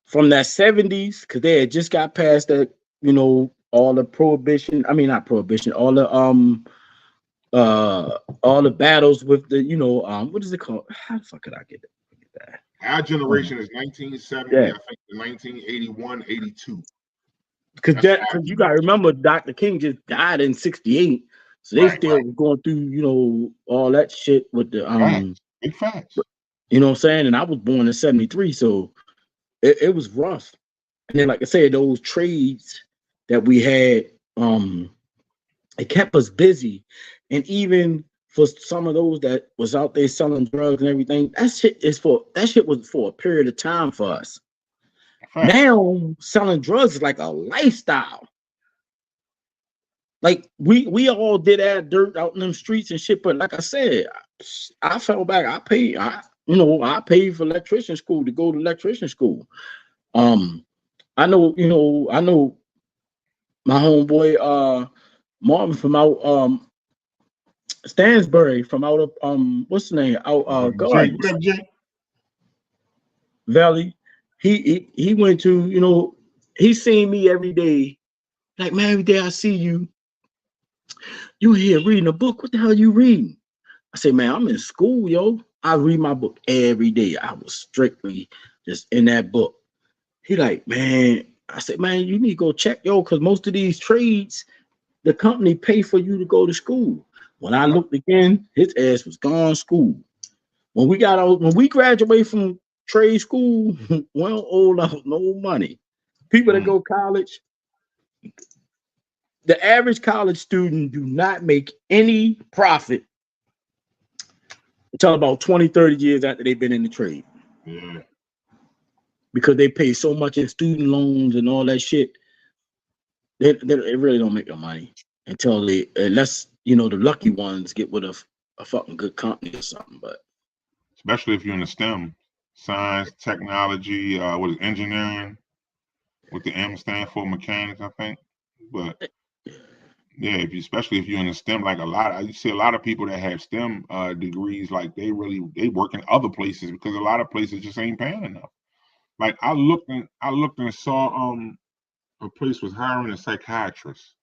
S2: from that 70s, because they had just got past that, you know, all the prohibition, I mean not prohibition, all the battles with the, you know, what is it called? How the fuck could I get that?
S1: Our generation is 1970, I think, to 1981, 82.
S2: Because you gotta remember Dr. King just died in 68. So they still going through, you know, all that shit with the
S1: big facts.
S2: You know what I'm saying? And I was born in 73, so it was rough. And then, like I said, those trades that we had, it kept us busy. And even for some of those that was out there selling drugs and everything, that shit was for a period of time for us. Now selling drugs is like a lifestyle. Like we all did our dirt out in them streets and shit, but like I said, I fell back. I paid for electrician school to go to electrician school. I know my homeboy Marvin from out Stansbury from out of what's the name? Out
S1: Jake,
S2: Gardens
S1: what up, Jake?
S2: Valley. He went to, he seen me every day. Like, man, every day I see you, you here reading a book. What the hell you reading? I say, man, I'm in school, yo. I read my book every day. I was strictly just in that book. He like, man, I said, man, you need to go check, yo, because most of these trades, the company pay for you to go to school. When I looked again, his ass was gone school. When we graduate from trade school, we don't owe no money. People that
S1: Mm.
S2: go college, the average college student do not make any profit until about 20, 30 years after they've been in the trade.
S1: Yeah.
S2: Because they pay so much in student loans and all that shit. They really don't make no money until unless, the lucky ones get with a fucking good company or something. But
S1: Especially if you're in the STEM, science, technology, what is engineering, what the M stand for, mechanics, I think. But yeah, especially if you're in the STEM, like you see a lot of people that have STEM degrees, like they work in other places because a lot of places just ain't paying enough. Like I looked and saw a place was hiring a psychiatrist.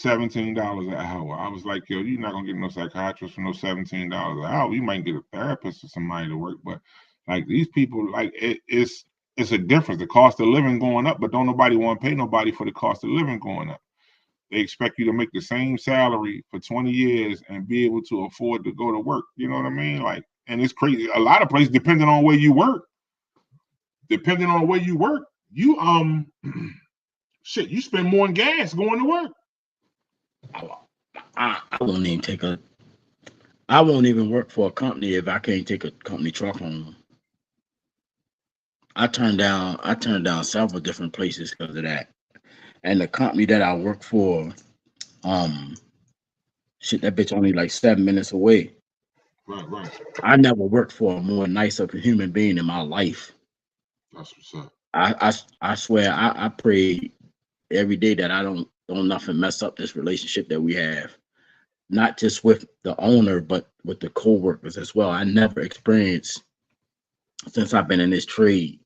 S1: $17 an hour. I was like, yo, you're not gonna get no psychiatrist for no $17 an hour. You might get a therapist or somebody to work, but like these people, like it's a difference. The cost of living going up, but don't nobody want to pay nobody for the cost of living going up. They expect you to make the same salary for 20 years and be able to afford to go to work. You know what I mean? Like, and it's crazy. A lot of places, depending on where you work, you shit, you spend more on gas going to work.
S2: I won't even I won't even work for a company if I can't take a company truck home. I turned down several different places because of that. And the company that I work for, shit, that bitch only like 7 minutes away.
S1: Right.
S2: I never worked for a more nicer human being in my life.
S1: That's what's up.
S2: I swear I pray every day that I don't nothing mess up this relationship that we have. Not just with the owner, but with the co-workers as well. I never experienced, since I've been in this trade,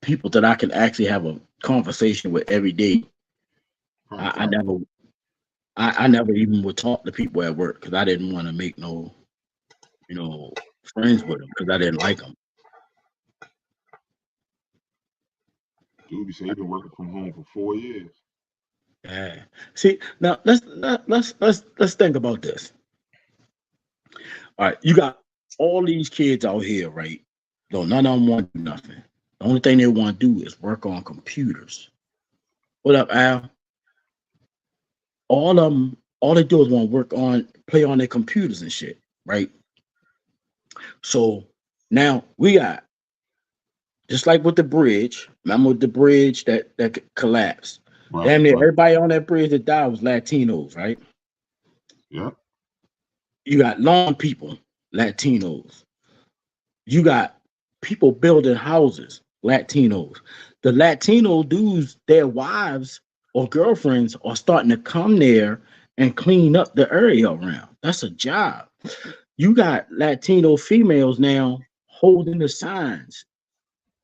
S2: people that I can actually have a conversation with every day. I never even would talk to people at work because I didn't want to make no, friends with them because I didn't like them.
S1: Dude, you say you've been working from home for 4 years.
S2: Yeah. See, now let's think about this. All right, you got all these kids out here, right? No, none of them want to do nothing. The only thing they want to do is work on computers. What up, Al? All they do is want to play on their computers and shit, right? So now we got, just like with the bridge. Remember the bridge that collapsed?
S1: Right,
S2: Damn near
S1: right.
S2: everybody on that bridge that died was Latinos, right?
S1: Yeah.
S2: You got lawn people, Latinos. You got people building houses, Latinos. The Latino dudes, their wives or girlfriends are starting to come there and clean up the area around. That's a job. You got Latino females now holding the signs.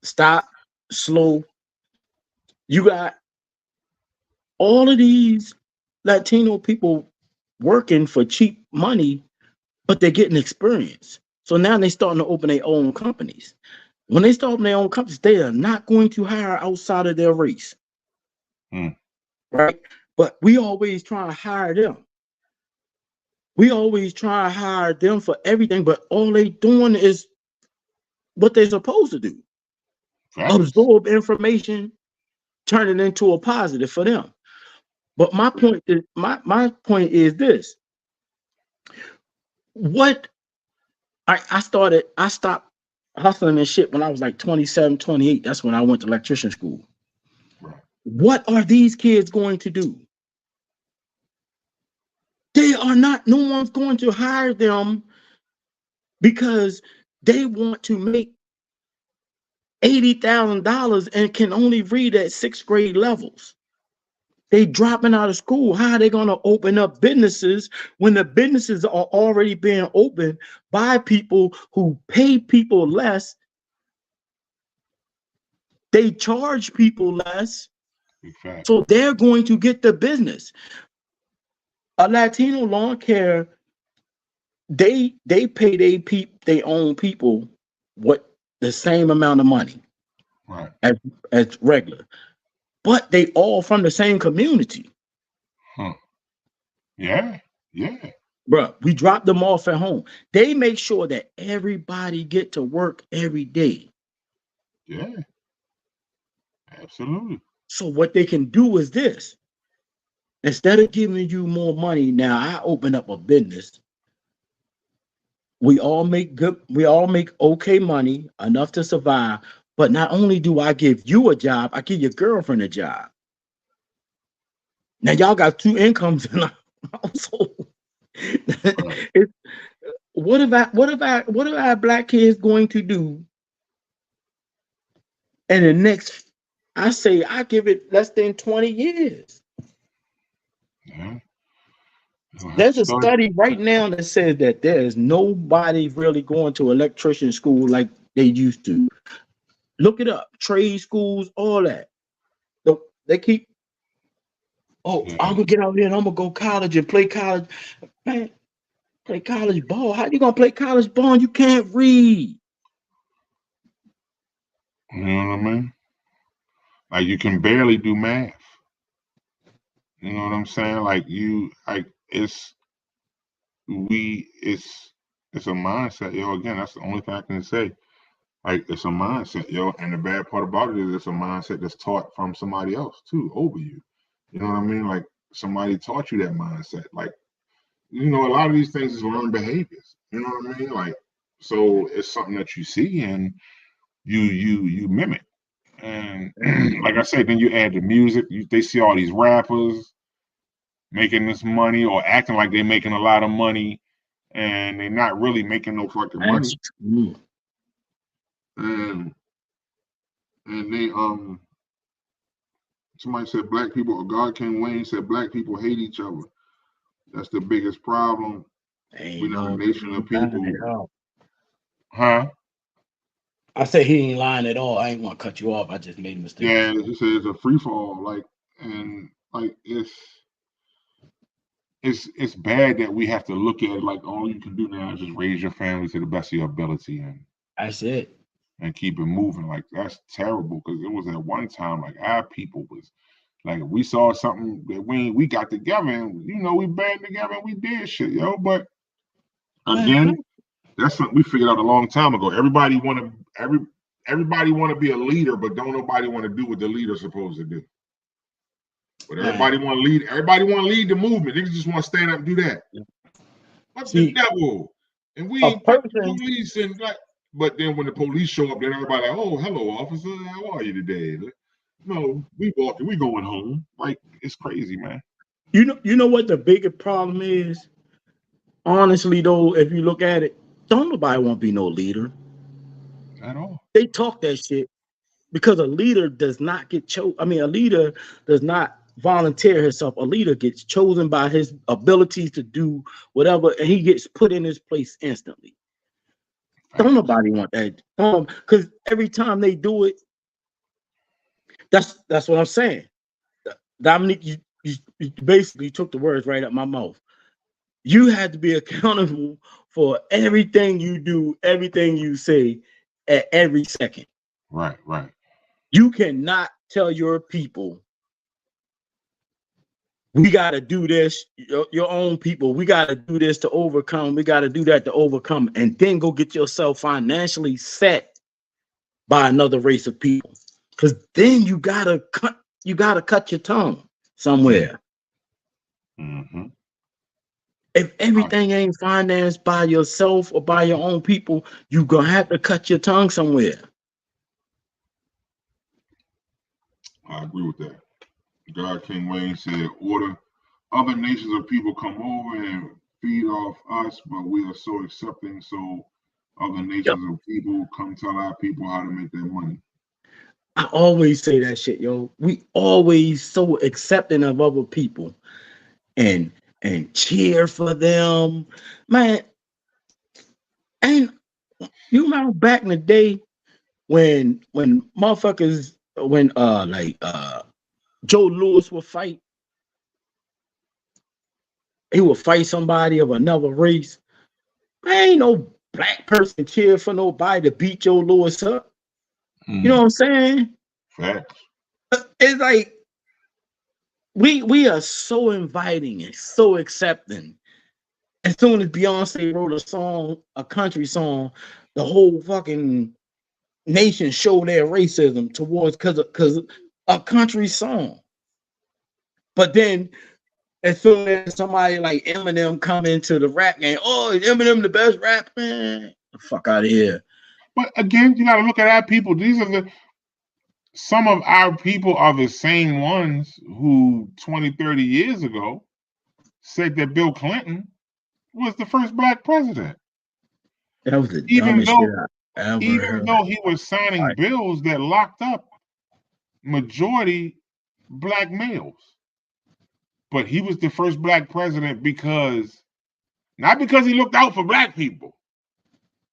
S2: Stop, slow. You got all of these Latino people working for cheap money, but they're getting experience. So now they're starting to open their own companies. When they start their own companies, they are not going to hire outside of their race. Right? But we always try to hire them. We always try to hire them for everything, but all they doing is what they're supposed to do.
S1: Facts.
S2: Absorb information, turn it into a positive for them. But my point is this. What I stopped hustling and shit when I was like 27, 28. That's when I went to electrician school.
S1: Right.
S2: What are these kids going to do? They are not, no one's going to hire them because they want to make $80,000 and can only read at 6th grade levels. They dropping out of school. How are they going to open up businesses when the businesses are already being opened by people who pay people less? They charge people less, so they're going to get the business. A Latino lawn care, they pay they own people what the same amount of money,
S1: right,
S2: as regular, but they all from the same community.
S1: huh? Yeah, yeah,
S2: Bruh, we drop them off at home. They make sure that everybody get to work every day.
S1: yeah, absolutely.
S2: So what they can do is this. Instead of giving you more money, now I open up a business. We all make okay money, enough to survive. But not only do I give you a job, I give your girlfriend a job. Now y'all got two incomes in the household.
S1: Right.
S2: It, what are our black kids going to do in the next, I say I give it less than 20 years.
S1: Yeah. You'll have to
S2: There's a
S1: start.
S2: study right now that says that there is nobody really going to electrician school like they used to. Look it up. Trade schools, all that. They keep, oh,
S1: Yeah.
S2: I'm gonna get out here and I'm gonna go college and play college. Man, play college ball. How you gonna play college ball and you can't read?
S1: You know what I mean? Like you can barely do math. You know what I'm saying? Like it's it's a mindset, yo. Again, that's the only thing I can say. Like it's a mindset, yo. And the bad part about it is it's a mindset that's taught from somebody else too, over you. You know what I mean? Like somebody taught you that mindset. Like, you know, a lot of these things is learned behaviors. You know what I mean? Like, so it's something that you see and you mimic. And like I said, then you add the music. They see all these rappers making this money or acting like they're making a lot of money, and they're not really making no fucking money. And they somebody said black people, or God King Wayne said black people hate each other. That's the biggest problem. We're not a nation of people. Huh?
S2: I said he ain't lying at all. I ain't want to cut you off. I just made a mistake.
S1: Yeah, he said it's a free fall. Like, and like it's bad that we have to look at it like all you can do now is just raise your family to the best of your ability and
S2: That's it.
S1: and keep it moving. Like that's terrible because it was at one time like our people was like if we saw something that we got together and you know we band together and we did shit, yo. But again, that's something we figured out a long time ago. Everybody want to be a leader, but don't nobody want to do what the leader's supposed to do. But everybody want to lead. Everybody want to lead the movement. Niggas just want to stand up and do that. What's the devil? And we ain't police and like. But then when the police show up, then everybody like, oh, hello, officer. How are you today? No, we walking. We going home. Like it's crazy, man.
S2: You know what the bigger problem is? Honestly, though, if you look at it, don't nobody want to be no leader
S1: at all.
S2: They talk that shit because a leader does not get chosen. I mean, a leader does not volunteer himself. A leader gets chosen by his abilities to do whatever, and he gets put in his place instantly. Don't nobody want that. Because every time they do it, that's what I'm saying. Dominique, you basically took the words right out my mouth. You had to be accountable for everything you do, everything you say at every second.
S1: Right.
S2: You cannot tell your people, we got to do this, your own people, we got to do this to overcome, we got to do that to overcome, and then go get yourself financially set by another race of people. Because then you gotta cut your tongue somewhere.
S1: Mm-hmm.
S2: If everything ain't financed by yourself or by your own people, you gonna have to cut your tongue somewhere.
S1: I agree with that. God King Wayne said, order other nations of people come over and feed off us, but we are so accepting, so other nations of people come tell our people how to make their money.
S2: I always say that shit, yo. We always so accepting of other people and cheer for them, man. And you remember back in the day when motherfuckers when Joe Lewis would fight, he would fight somebody of another race. Man, ain't no black person cheer for nobody to beat Joe Lewis up. You know what I'm saying?
S1: Facts.
S2: It's like we are so inviting and so accepting. As soon as Beyonce wrote a song, a country song, the whole fucking nation showed their racism towards because a country song. But then as soon as somebody like Eminem come into the rap game, oh, is Eminem the best rap man? The fuck out of here.
S1: But again, you got to look at our people. These are some of our people are the same ones who 20, 30 years ago said that Bill Clinton was the first black president.
S2: That was the
S1: Even
S2: dumbest shit
S1: though,
S2: I ever
S1: even
S2: heard.
S1: though he was signing bills that locked up majority black males. But he was the first black president because, not because he looked out for black people,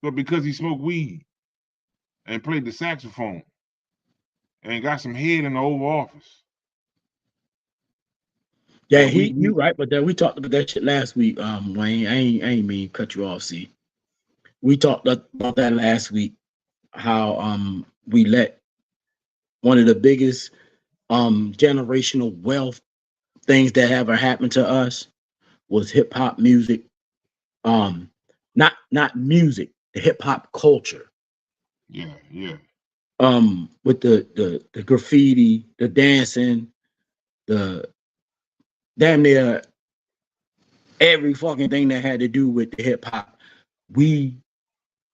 S1: but because he smoked weed and played the saxophone and got some head in the Oval Office.
S2: Yeah,
S1: And
S2: you right, but then we talked about that shit last week, Wayne. I ain't mean cut you off, see. We talked about that last week, how we let one of the biggest generational wealth things that ever happened to us was hip hop music. Not music, the hip hop culture.
S1: yeah, yeah.
S2: With the graffiti, the dancing, the damn near every fucking thing that had to do with the hip hop. We,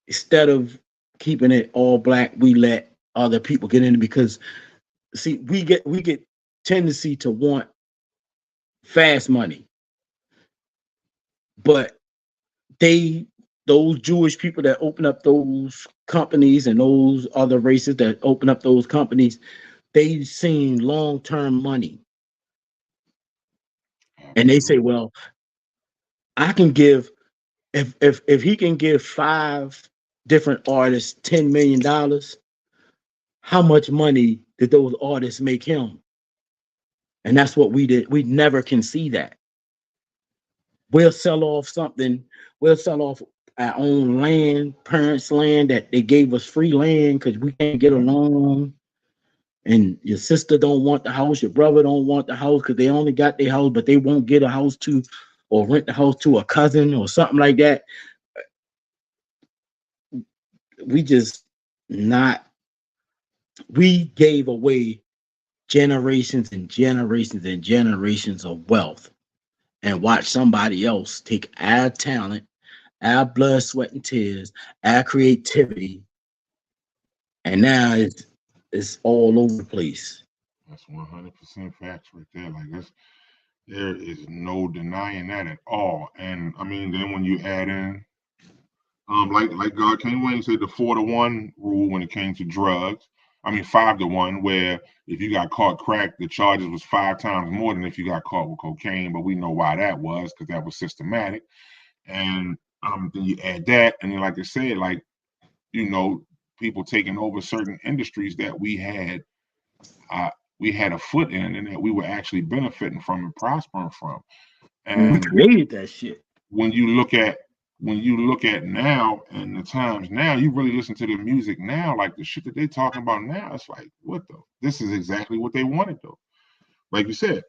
S2: instead of keeping it all black, we let other people get in it because see, we get tendency to want fast money. But those Jewish people that open up those companies and those other races that open up those companies, they've seen long-term money. And they say, well, I can give if he can give 5 different artists $10 million, how much money did those artists make him? And that's what we did. We never can see that. We'll sell off something, we'll sell off our own land, parents' land that they gave us free land because we can't get along. And your sister don't want the house, your brother don't want the house because they only got their house, but they won't get a house to or rent the house to a cousin or something like that. We just not we gave away generations and generations and generations of wealth and watch somebody else take our talent, our blood, sweat, and tears, our creativity, and now it's all over the place.
S1: That's 100% facts right there. Like there is no denying that at all. And I mean, then when you add in, like God King Wayne said, the 4-to-1 rule when it came to drugs. I mean, 5-to-1, where if you got caught crack, the charges was 5 times more than if you got caught with cocaine. But we know why that was, because that was systematic. And then you add that, and then like I said, like people taking over certain industries that we had a foot in, and that we were actually benefiting from and prospering from.
S2: We
S1: And
S2: created that shit.
S1: when you look at now and the times now, you really listen to the music now, like the shit that they talking about now, it's like, what though? This is exactly what they wanted though. Like you said,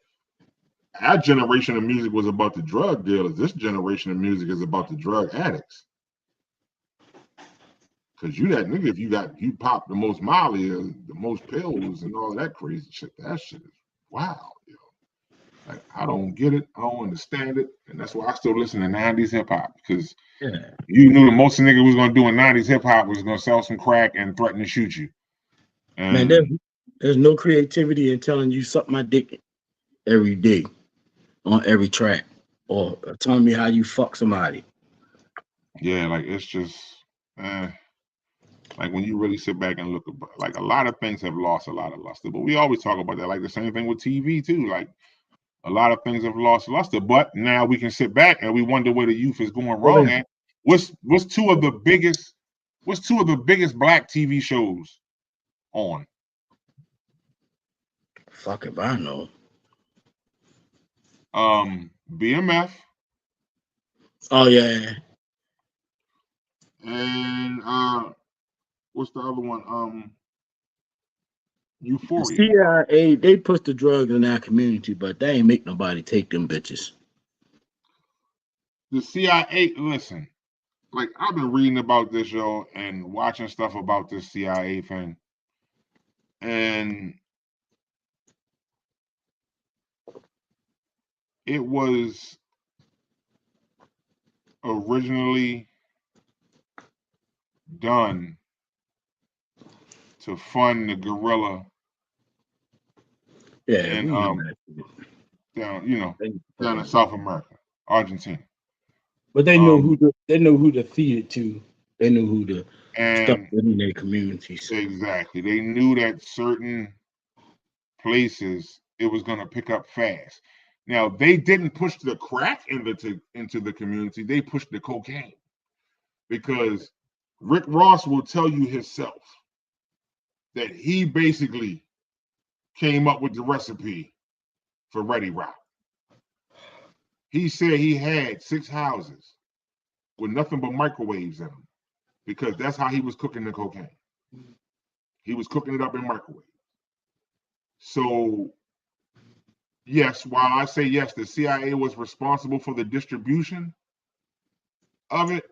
S1: our generation of music was about the drug dealers. This generation of music is about the drug addicts. Cause you that nigga, if you pop the most Molly or the most pills and all that crazy shit, that shit is wow. Like, I don't get it. I don't understand it. And that's why I still listen to 90s hip hop. Because you knew the most nigga was going to do in 90s hip hop was going to sell some crack and threaten to shoot you. And
S2: Man, there's no creativity in telling you suck my dick every day on every track or telling me how you fuck somebody.
S1: yeah, like it's just, Like when you really sit back and look, like a lot of things have lost a lot of luster. But we always talk about that. Like the same thing with TV too. Like a lot of things have lost luster. But now we can sit back and we wonder where the youth is going wrong at. What's two of the biggest black TV shows on?
S2: Fuck if I know.
S1: BMF.
S2: Oh yeah.
S1: And what's the other one? Euphoria.
S2: CIA, they push the drugs in our community, but they ain't make nobody take them bitches.
S1: The CIA, listen, like I've been reading about this, yo, and watching stuff about this CIA thing. And it was originally done to fund the guerrilla.
S2: Yeah,
S1: and
S2: we know that.
S1: down in South America, Argentina.
S2: But they know who to feed it to. They knew who to stuff
S1: And
S2: in their communities.
S1: exactly, they knew that certain places it was going to pick up fast. Now they didn't push the crack into the community; they pushed the cocaine, because Rick Ross will tell you himself that he basically came up with the recipe for Ready Rock. He said he had 6 houses with nothing but microwaves in them, because that's how he was cooking the cocaine. He was cooking it up in microwaves. So, yes, while I say yes, the CIA was responsible for the distribution of it.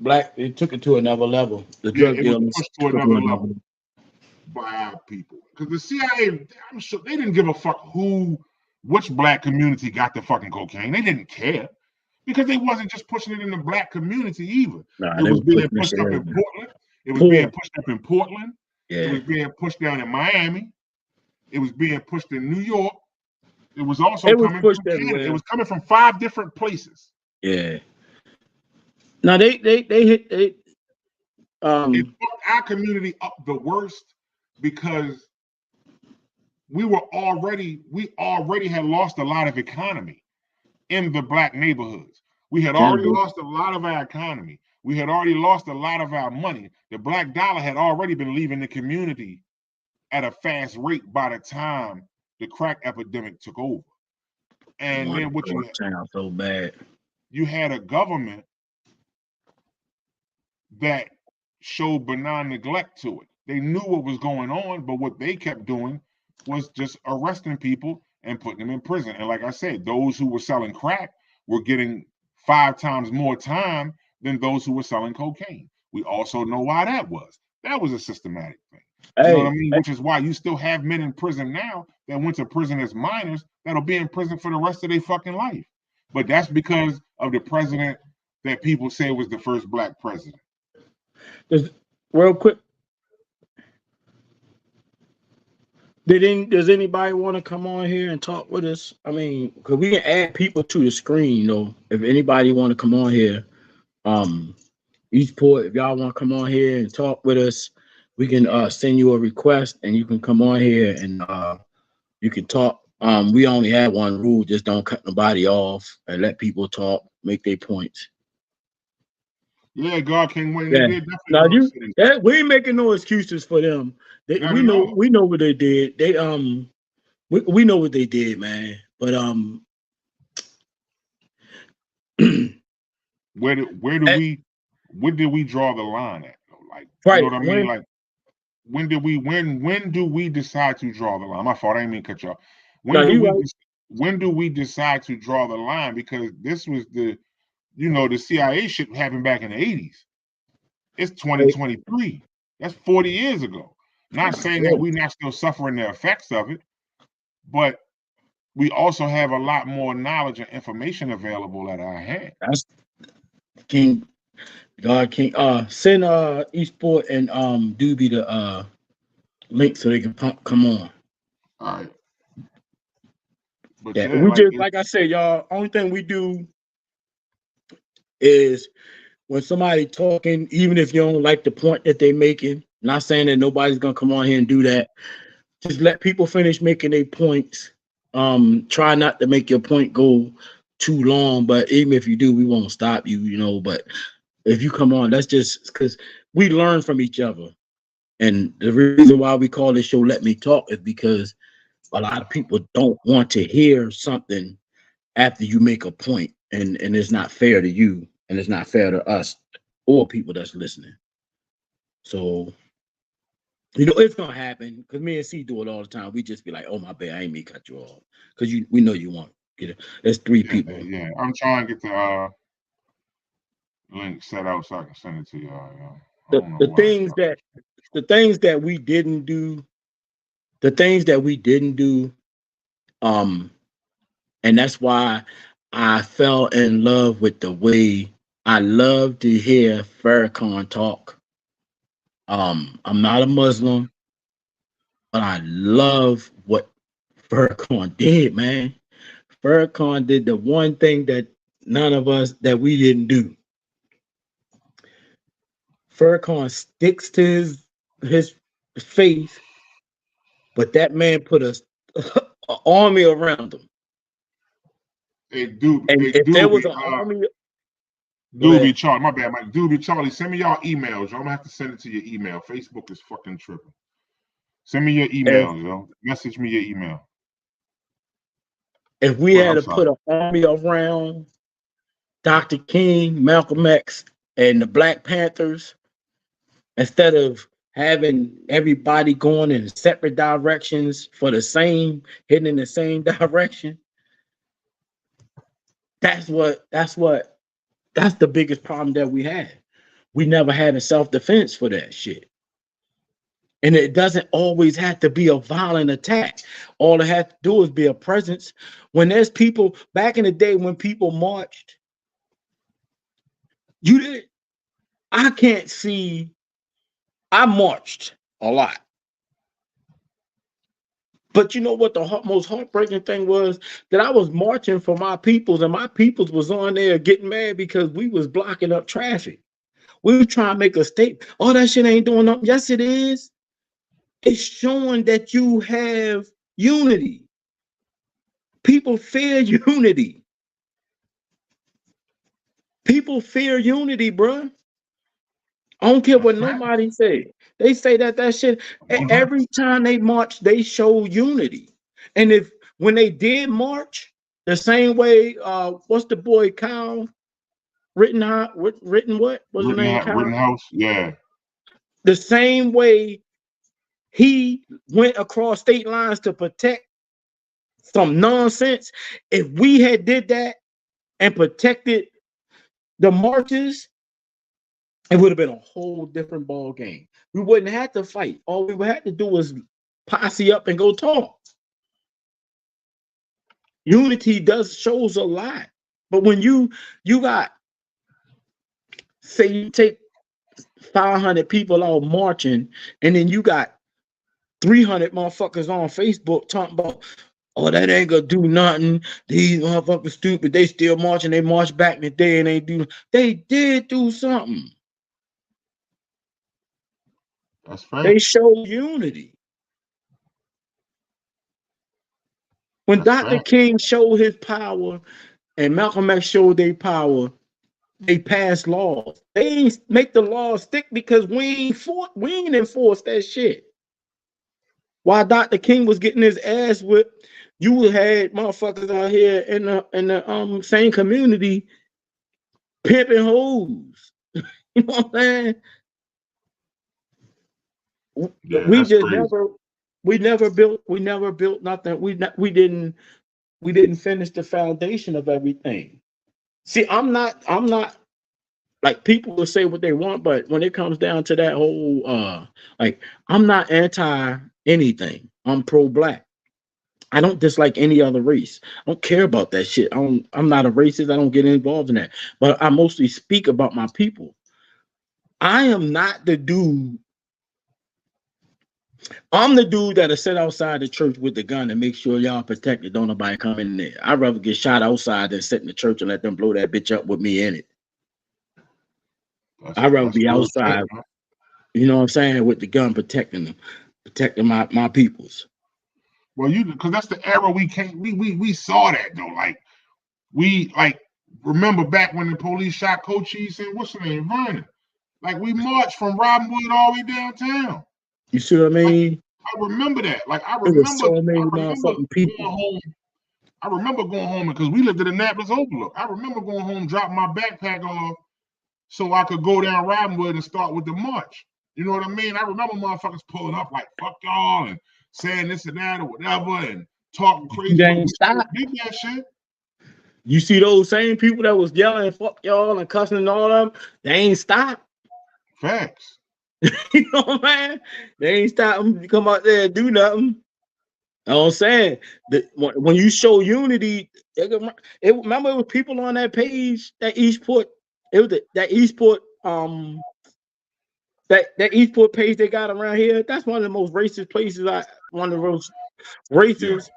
S2: Black, it took it to another level. The
S1: Yeah,
S2: drug
S1: it was
S2: dealers
S1: pushed to
S2: took it
S1: another level by our people. Because the CIA, I'm sure they didn't give a fuck which black community got the fucking cocaine. They didn't care, because they wasn't just pushing it in the black community either.
S2: Nah,
S1: It was being pushed up in Portland. It was being pushed up in Portland.
S2: Yeah.
S1: It was being pushed down in Miami. It was being pushed in New York. It was also coming from Canada. Everywhere. It was coming from 5 different places.
S2: Yeah. Now they hit
S1: it fucked our community up the worst, because we already had lost a lot of economy in the black neighborhoods. We had already lost a lot of our economy. We had already lost a lot of our money. The black dollar had already been leaving the community at a fast rate by the time the crack epidemic took over. And then what you
S2: sound so bad.
S1: You had a government that showed benign neglect to it. They knew what was going on, but what they kept doing was just arresting people and putting them in prison. And like I said, those who were selling crack were getting 5 times more time than those who were selling cocaine. We also know why that was. That was a systematic thing. You know what I mean? Which is why you still have men in prison now that went to prison as minors that'll be in prison for the rest of their fucking life. But that's because of the president that people say was the first black president.
S2: Real quick, does anybody want to come on here and talk with us? I mean, because we can add people to the screen, though. If anybody want to come on here, Eastport, if y'all want to come on here and talk with us, we can send you a request and you can come on here and you can talk. We only have one rule: just don't cut nobody off and let people talk, make their points.
S1: Yeah, God can't wait.
S2: Yeah. Now we ain't making no excuses for them. We know what they did. They we know what they did, man. But
S1: where did we draw the line at? Like,
S2: right,
S1: you know what I mean? Like, when do we decide to draw the line? My fault, I didn't mean to cut you off. When do we decide to draw the line? Because this was the CIA shit happened back in the 80s. It's 2023. That's 40 years ago. Not saying that we're not still suffering the effects of it, but we also have a lot more knowledge and information available at our hand.
S2: That's King. God King. Send Eastport and Doobie the link so they can come on.
S1: All right. But
S2: we just like I said, y'all. Only thing we do is when somebody talking, even if you don't like the point that they're making, not saying that nobody's gonna come on here and do that. Just let people finish making their points. Try not to make your point go too long, but even if you do, we won't stop you, you know. But if you come on, that's just because we learn from each other. And the reason why we call this show Let Me Talk is because a lot of people don't want to hear something after you make a point, and it's not fair to you, and it's not fair to us or people that's listening. So you know it's gonna happen because me and C do it all the time. We just be like, "Oh my bad, I ain't mean to cut you off," because we know you want to get it. There's three people.
S1: Yeah. I'm trying to get the link set out so I can send it to y'all. I
S2: The
S1: don't know
S2: the
S1: why.
S2: things that the things that we didn't do, the things that we didn't do, um, and that's why I fell in love with the way I love to hear Farrakhan talk. I'm not a Muslim, but I love what Farrakhan did, man. Farrakhan did the one thing that none of us that we didn't do. Farrakhan sticks to his faith, but that man put a army around him. And
S1: Hey,
S2: if there was an army, go ahead.
S1: Doobie Charlie, my bad, Mike. Doobie Charlie, send me y'all emails. Yo. I'm gonna have to send it to your email. Facebook is fucking tripping. Send me your
S2: If
S1: email, yo. Message me your email.
S2: if we
S1: Well,
S2: had
S1: I'm
S2: to
S1: sorry.
S2: put an army around Dr. King, Malcolm X, and the Black Panthers, instead of having everybody going in separate directions for the same, heading in the same direction, that's the biggest problem that we had. We never had a self-defense for that shit. And it doesn't always have to be a violent attack. All it has to do is be a presence. When there's people back in the day when people marched, you did I can't see. I marched a lot. But you know what the most heartbreaking thing was? That I was marching for my peoples, and my peoples was on there getting mad because we was blocking up traffic. We were trying to make a statement. Oh, that shit ain't doing nothing. Yes, it is. It's showing that you have unity. People fear unity. People fear unity, bruh. I don't care
S1: That's
S2: what
S1: fact.
S2: nobody say. They say that shit every time they march, they show unity. And if when they did march, the same way, what's the boy Kyle written what was his name Kyle?
S1: Rittenhouse, yeah.
S2: The same way he went across state lines to protect some nonsense. If we had did that and protected the marches, it would have been a whole different ball game. We wouldn't have to fight. All we would have to do was posse up and go talk. Unity does shows a lot. But when you got, say you take 500 people out marching, and then you got 300 motherfuckers on Facebook talking about, oh, that ain't gonna do nothing. These motherfuckers stupid. They still marching. They marched back in the day and they did do something.
S1: That's fact.
S2: They showed unity. When
S1: That's
S2: Dr.
S1: fact.
S2: King showed his power and Malcolm X showed their power, they passed laws. They ain't make the laws stick because we ain't enforce that shit. While Dr. King was getting his ass whipped, you had motherfuckers out here in the same community pimping hoes. You know what I'm saying?
S1: Yeah,
S2: We
S1: that's
S2: just
S1: crazy.
S2: never we never built nothing. We didn't finish the foundation of everything. See, I'm not like people will say what they want, but when it comes down to that whole like I'm not anti anything. I'm pro black. I don't dislike any other race. I don't care about that shit. I'm not a racist. I don't get involved in that. But I mostly speak about my people. I am not the dude. I'm the dude that'll sit outside the church with the gun and make sure y'all protected. Don't nobody come in there. I'd rather get shot outside than sit in the church and let them blow that bitch up with me in it. I'd rather
S1: That's
S2: be
S1: real shit,
S2: outside,
S1: man.
S2: you know what I'm saying, with the gun protecting them, protecting my peoples.
S1: Well, because that's the era we saw that though. Like we remember back when the police shot Cochise and what's her name, Vernon. Like we marched from Robinwood all the way downtown.
S2: You see what I
S1: Like,
S2: mean?
S1: I remember that. Like I
S2: It was
S1: remember
S2: so many
S1: going
S2: motherfucking people.
S1: home. I remember going home because we lived at Annapolis Overlook. I remember going home, dropping my backpack off so I could go down Robinwood and start with the march. You know what I mean? I remember motherfuckers pulling up like fuck y'all and saying this and that or whatever and talking crazy,
S2: They
S1: but
S2: ain't
S1: we still
S2: stop.
S1: did that shit.
S2: You see those same people that was yelling fuck y'all and cussing and all them, they ain't stop.
S1: Facts.
S2: You know what I'm saying? They ain't stop them to come out there and do nothing. You know what I'm saying? When you show unity, remember it was people on that page that Eastport, it was that Eastport that Eastport page they got around here. That's one of the most racist places one of the most racist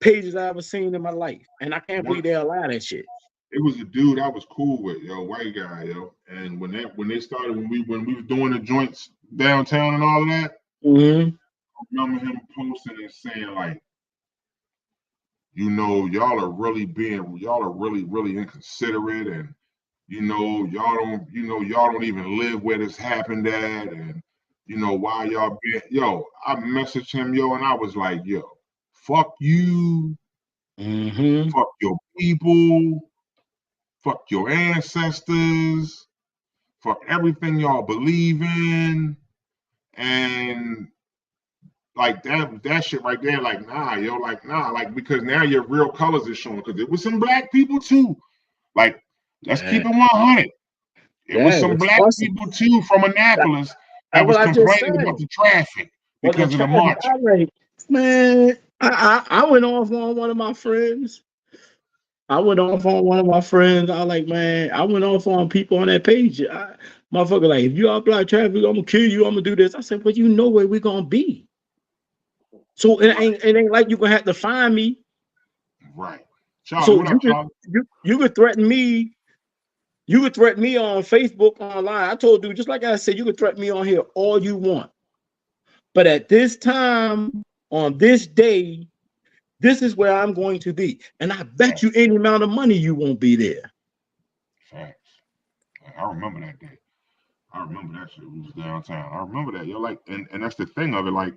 S2: pages I ever seen in my life. And I can't believe they allow that shit.
S1: It was a dude I was cool with, white guy, And when they started when we was doing the joints downtown and all of that,
S2: Mm-hmm.
S1: I remember him posting and saying like, y'all are really really inconsiderate, and y'all don't even live where this happened at, and why y'all being I messaged him, and I was like, fuck you, fuck your people, fuck your ancestors, fuck everything y'all believe in, and like that shit right there, like nah, because now your real colors is showing. Because it was some black people too. Like, let's keep it 100. It was some black people too from Annapolis that was complaining about the traffic because of the march.
S2: Man, I went off on one of my friends. I went off like, man, I went off on people on that page. Motherfucker, like, if you all block traffic, I'm gonna kill you. I'm gonna do this. I said, well, you know where we're gonna be. So it ain't like you gonna have to find me.
S1: Right. Charlie,
S2: so
S1: what up, Charlie?
S2: You could threaten me. You could threaten me on Facebook, online. I told you, just like I said, you could threaten me on here all you want. But at this time, on this day, this is where I'm going to be. And I bet you any amount of money you won't be there.
S1: Facts. I remember that day. I remember that shit. We was downtown. I remember that. Like, and that's the thing of it. Like,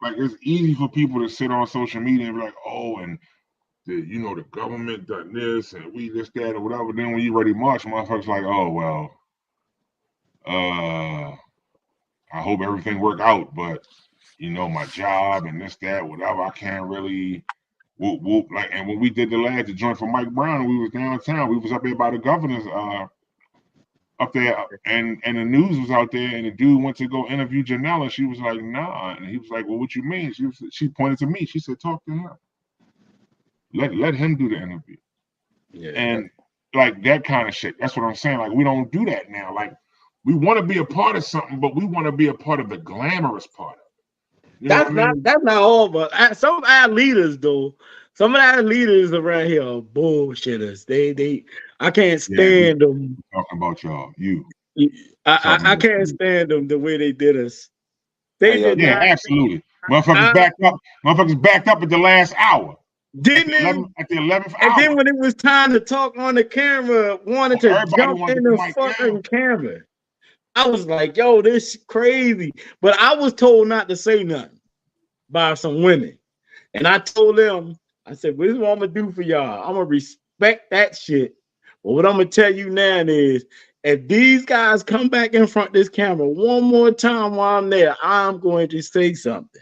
S1: it's easy for people to sit on social media and be like, oh, and the government done this and we this, that, or whatever. Then when you ready to march, motherfuckers like, oh, well, I hope everything work out, but my job and this, that, whatever, I can't really whoop whoop. Like, and when we did the joint for Mike Brown, and we was downtown, we was up there by the governor's up there, and the news was out there, and the dude went to go interview Janella. She was like, nah, and he was like, well, what you mean? She pointed to me. She said, talk to him. Let him do the interview. Yeah. And like that kind of shit. That's what I'm saying. Like, we don't do that now. Like, we want to be a part of something, but we want to be a part of the glamorous part of it.
S2: That's not all, but some of our leaders though. Some of our leaders around here are bullshitters. They I can't stand them.
S1: Talking about y'all,
S2: I can't stand them the way they did us. They did
S1: absolutely. Motherfuckers backed up at the last hour.
S2: Didn't
S1: at the 11th hour.
S2: And then when it was time to talk on the camera, wanted to jump in the fucking camera. I was like, yo, this is crazy. But I was told not to say nothing by some women. And I told them, I said, well, this is what I'm going to do for y'all. I'm going to respect that shit. But what I'm going to tell you now is, if these guys come back in front of this camera one more time while I'm there, I'm going to say something.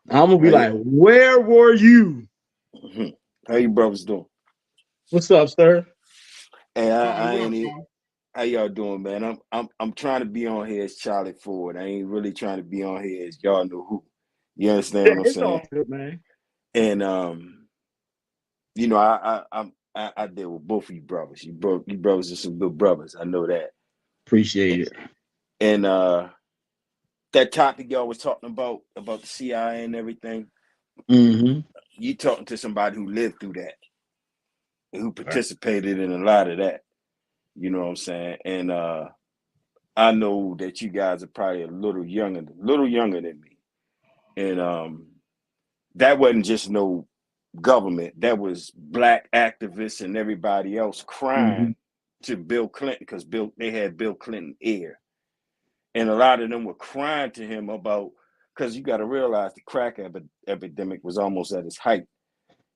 S2: I'm going to be like, where were you?
S4: How you brothers doing?
S2: What's up, sir?
S4: Hey, how y'all doing, man? I'm trying to be on here as Charlie Ford. I ain't really trying to be on here as y'all know who. You understand what I'm saying?
S2: All good, man.
S4: And I deal with both of you brothers. You brothers are some good brothers. I know that.
S2: Appreciate it.
S4: And that topic y'all was talking about the CIA and everything.
S2: Mm-hmm.
S4: You talking to somebody who lived through that, who participated in a lot of that. You know what I'm saying? And I know that you guys are probably a little younger than me. And that wasn't just no government. That was black activists and everybody else crying to Bill Clinton because they had Bill Clinton ear. And a lot of them were crying to him about, because you got to realize the crack epidemic was almost at its height.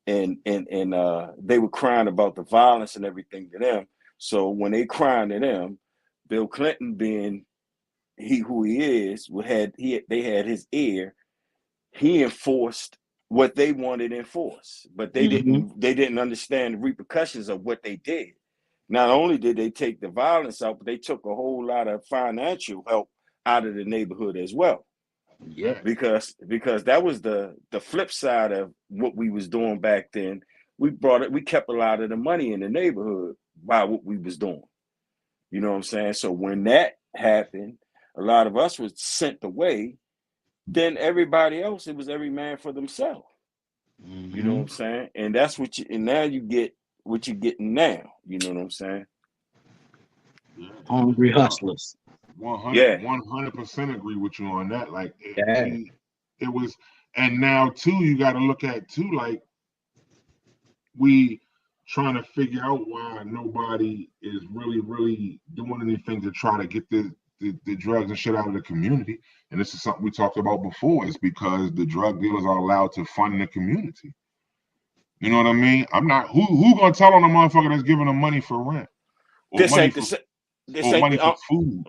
S4: And they were crying about the violence and everything to them. So when they crying to them, Bill Clinton, being who he is, they had his ear. He enforced what they wanted enforced, but they didn't understand the repercussions of what they did. Not only did they take the violence out, but they took a whole lot of financial help out of the neighborhood as well.
S2: Yeah.
S4: Because that was the flip side of what we was doing back then. We kept a lot of the money in the neighborhood by what we was doing. You know what I'm saying? So when that happened, a lot of us was sent away. Then everybody else, it was every man for themselves. You know what I'm saying? And that's and now you get what you're getting now. You know what I'm saying?
S2: Hungry hustlers.
S1: 100% agree with you on that. Like it was, and now too, you got to look at too, like we trying to figure out why nobody is really doing anything to try to get the drugs and shit out of the community. And this is something we talked about before. It's because the drug dealers are allowed to fund the community. You know what I mean? I'm not who gonna tell on a motherfucker that's giving them money for rent or money for food.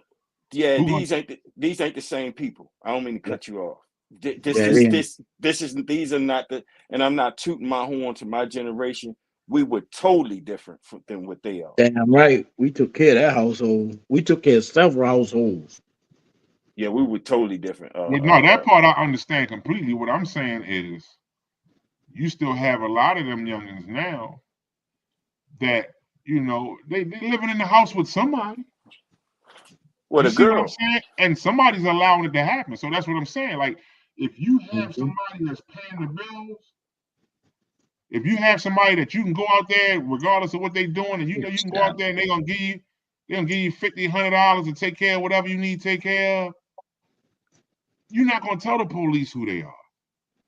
S4: Yeah, these ain't the same people. I don't mean to cut you off. These are not the, and I'm not tooting my horn to my generation. We were totally different than what they are.
S2: Damn right. We took care of that household. We took care of several households.
S4: Yeah, we were totally different.
S1: No, that part I understand completely. What I'm saying is, you still have a lot of them youngins now that, you know, they living in the house with somebody.
S4: What,
S1: you
S4: a
S1: see
S4: girl?
S1: What I'm saying? And somebody's allowing it to happen. So that's what I'm saying. Like, if you have somebody that's paying the bills, if you have somebody that you can go out there, regardless of what they're doing, and you know you can go out there and they're gonna give you $50, $100 to take care of whatever you need to take care of, you're not gonna tell the police who they are.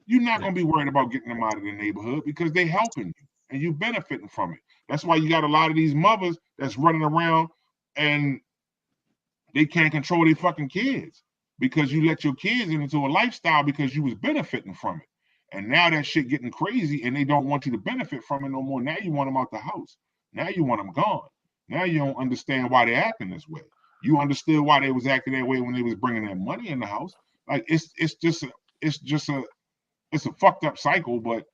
S1: You're not gonna be worried about getting them out of the neighborhood because they're helping you and you're benefiting from it. That's why you got a lot of these mothers that's running around and they can't control their fucking kids because you let your kids into a lifestyle because you was benefiting from it. And now that shit getting crazy and they don't want you to benefit from it no more. Now you want them out the house. Now you want them gone. Now you don't understand why they're acting this way. You understood why they was acting that way when they was bringing that money in the house. Like it's just a fucked up cycle, but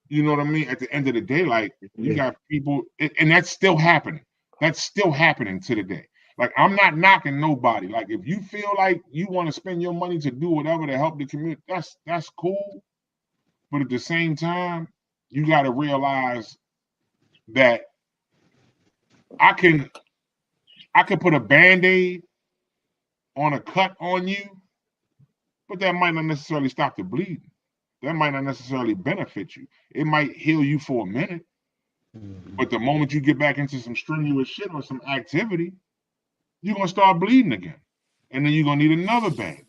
S1: you know what I mean? At the end of the day, like you got people, and that's still happening. That's still happening to the day. Like, I'm not knocking nobody. Like, if you feel like you want to spend your money to do whatever to help the community, that's cool. But at the same time, you got to realize that I can put a Band-Aid on a cut on you, but that might not necessarily stop the bleeding. That might not necessarily benefit you. It might heal you for a minute, but the moment you get back into some strenuous shit or some activity, you're going to start bleeding again. And then you're going to need another bandage.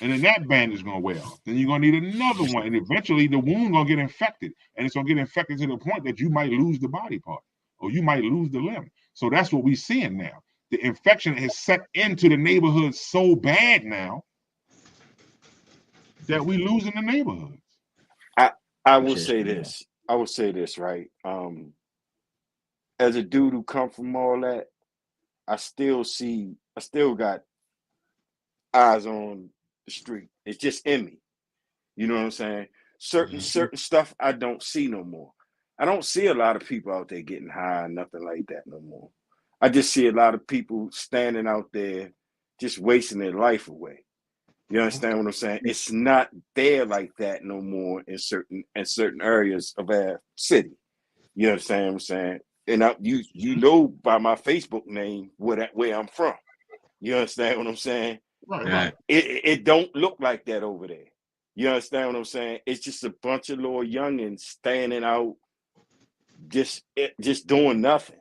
S1: And then that bandage is going to wear off. Then you're going to need another one. And eventually the wound going to get infected. And it's going to get infected to the point that you might lose the body part or you might lose the limb. So that's what we're seeing now. The infection has set into the neighborhood so bad now that we losing the neighborhoods.
S4: I will say this. I will say this, right? As a dude who come from all that, I still got eyes on the street. It's just in me. You know what I'm saying? Certain stuff I don't see no more. I don't see a lot of people out there getting high, nothing like that no more. I just see a lot of people standing out there just wasting their life away. You understand what I'm saying? It's not there like that no more in certain areas of our city. You understand what I'm saying? And you know by my Facebook name where I'm from. You understand what I'm saying?
S1: Right.
S4: It don't look like that over there. You understand what I'm saying? It's just a bunch of little youngins standing out, just doing nothing.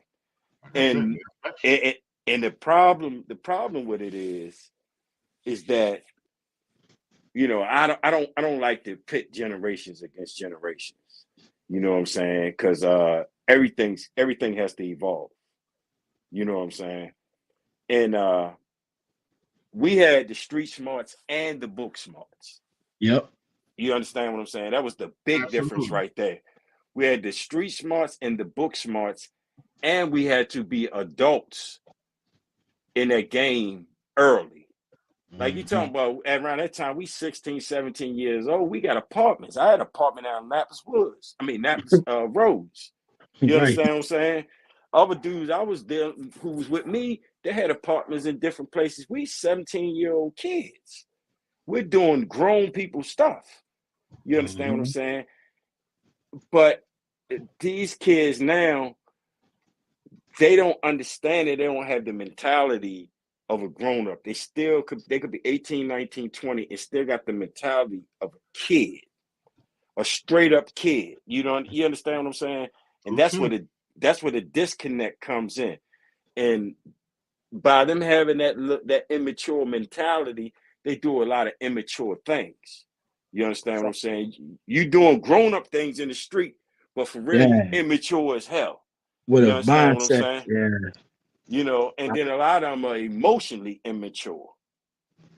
S1: That's it.
S4: And and the problem with it is that, you know, I don't like to pit generations against generations. You know what I'm saying? Because everything has to evolve. You know what I'm saying? And we had the street smarts and the book smarts.
S2: Yep.
S4: You understand what I'm saying? That was the big difference
S1: Absolutely.
S4: right there. We had the street smarts and the book smarts, and we had to be adults in that game early. Like you talking about around that time, we 16, 17 years old. We got apartments. I had an apartment out in Napas Roads. You
S2: Right.
S4: understand what I'm saying? Other dudes I was there who was with me, they had apartments in different places. We 17-year-old kids. We're doing grown people stuff. You understand what I'm saying? But these kids now, they don't understand it. They don't have the mentality of a grown-up. They could be 18, 19, 20 and still got the mentality of a kid, a straight up kid. You understand what I'm saying? And that's where the disconnect comes in. And by them having that immature mentality, they do a lot of immature things. You understand what I'm saying? You doing grown-up things in the street, but for real, you
S2: Yeah.
S4: immature as hell.
S2: With
S4: You
S2: a
S4: understand what I'm
S2: mindset.
S4: saying?
S2: Yeah.
S4: You know, and then a lot of them are emotionally immature.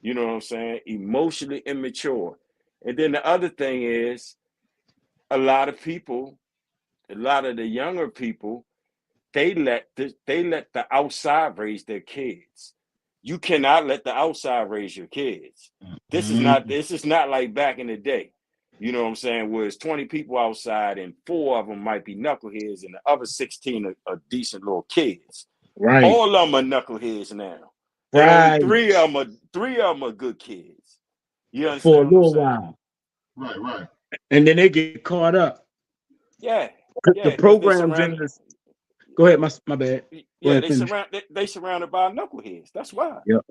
S4: You know what I'm saying? Emotionally immature. And then the other thing is, a lot of the younger people, they let the outside raise their kids. You cannot let the outside raise your kids. This is not like back in the day. You know what I'm saying? Where it's 20 people outside and 4 of them might be knuckleheads and the other 16 are decent little kids.
S2: Right.
S4: All of them are knuckleheads now. And only
S2: Right.
S4: 3 of them are good kids. You
S2: For a
S4: understand what I'm
S2: little
S4: saying?
S2: while.
S1: Right.
S2: And then they get caught up.
S4: Yeah.
S2: The
S4: Yeah, because they
S2: programs in
S4: surrounded.
S2: this. Go ahead, my bad. Go
S4: Yeah,
S2: ahead, finish.
S4: they surrounded by knuckleheads. That's why.
S2: Yep.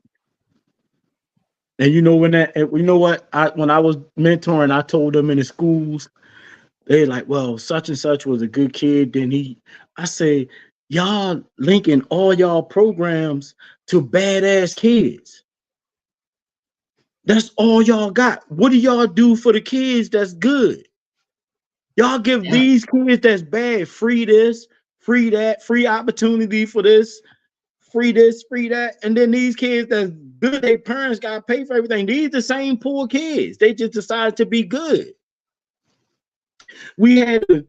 S2: And you know what? When I was mentoring, I told them in the schools, they like, well, such and such was a good kid. I say, y'all linking all y'all programs to badass kids. That's all y'all got. What do y'all do for the kids that's good? Y'all give these kids that's bad free this, free that, free opportunity for this, free that. And then these kids that's good, their parents got to pay for everything. These the same poor kids. They just decided to be good. We had to,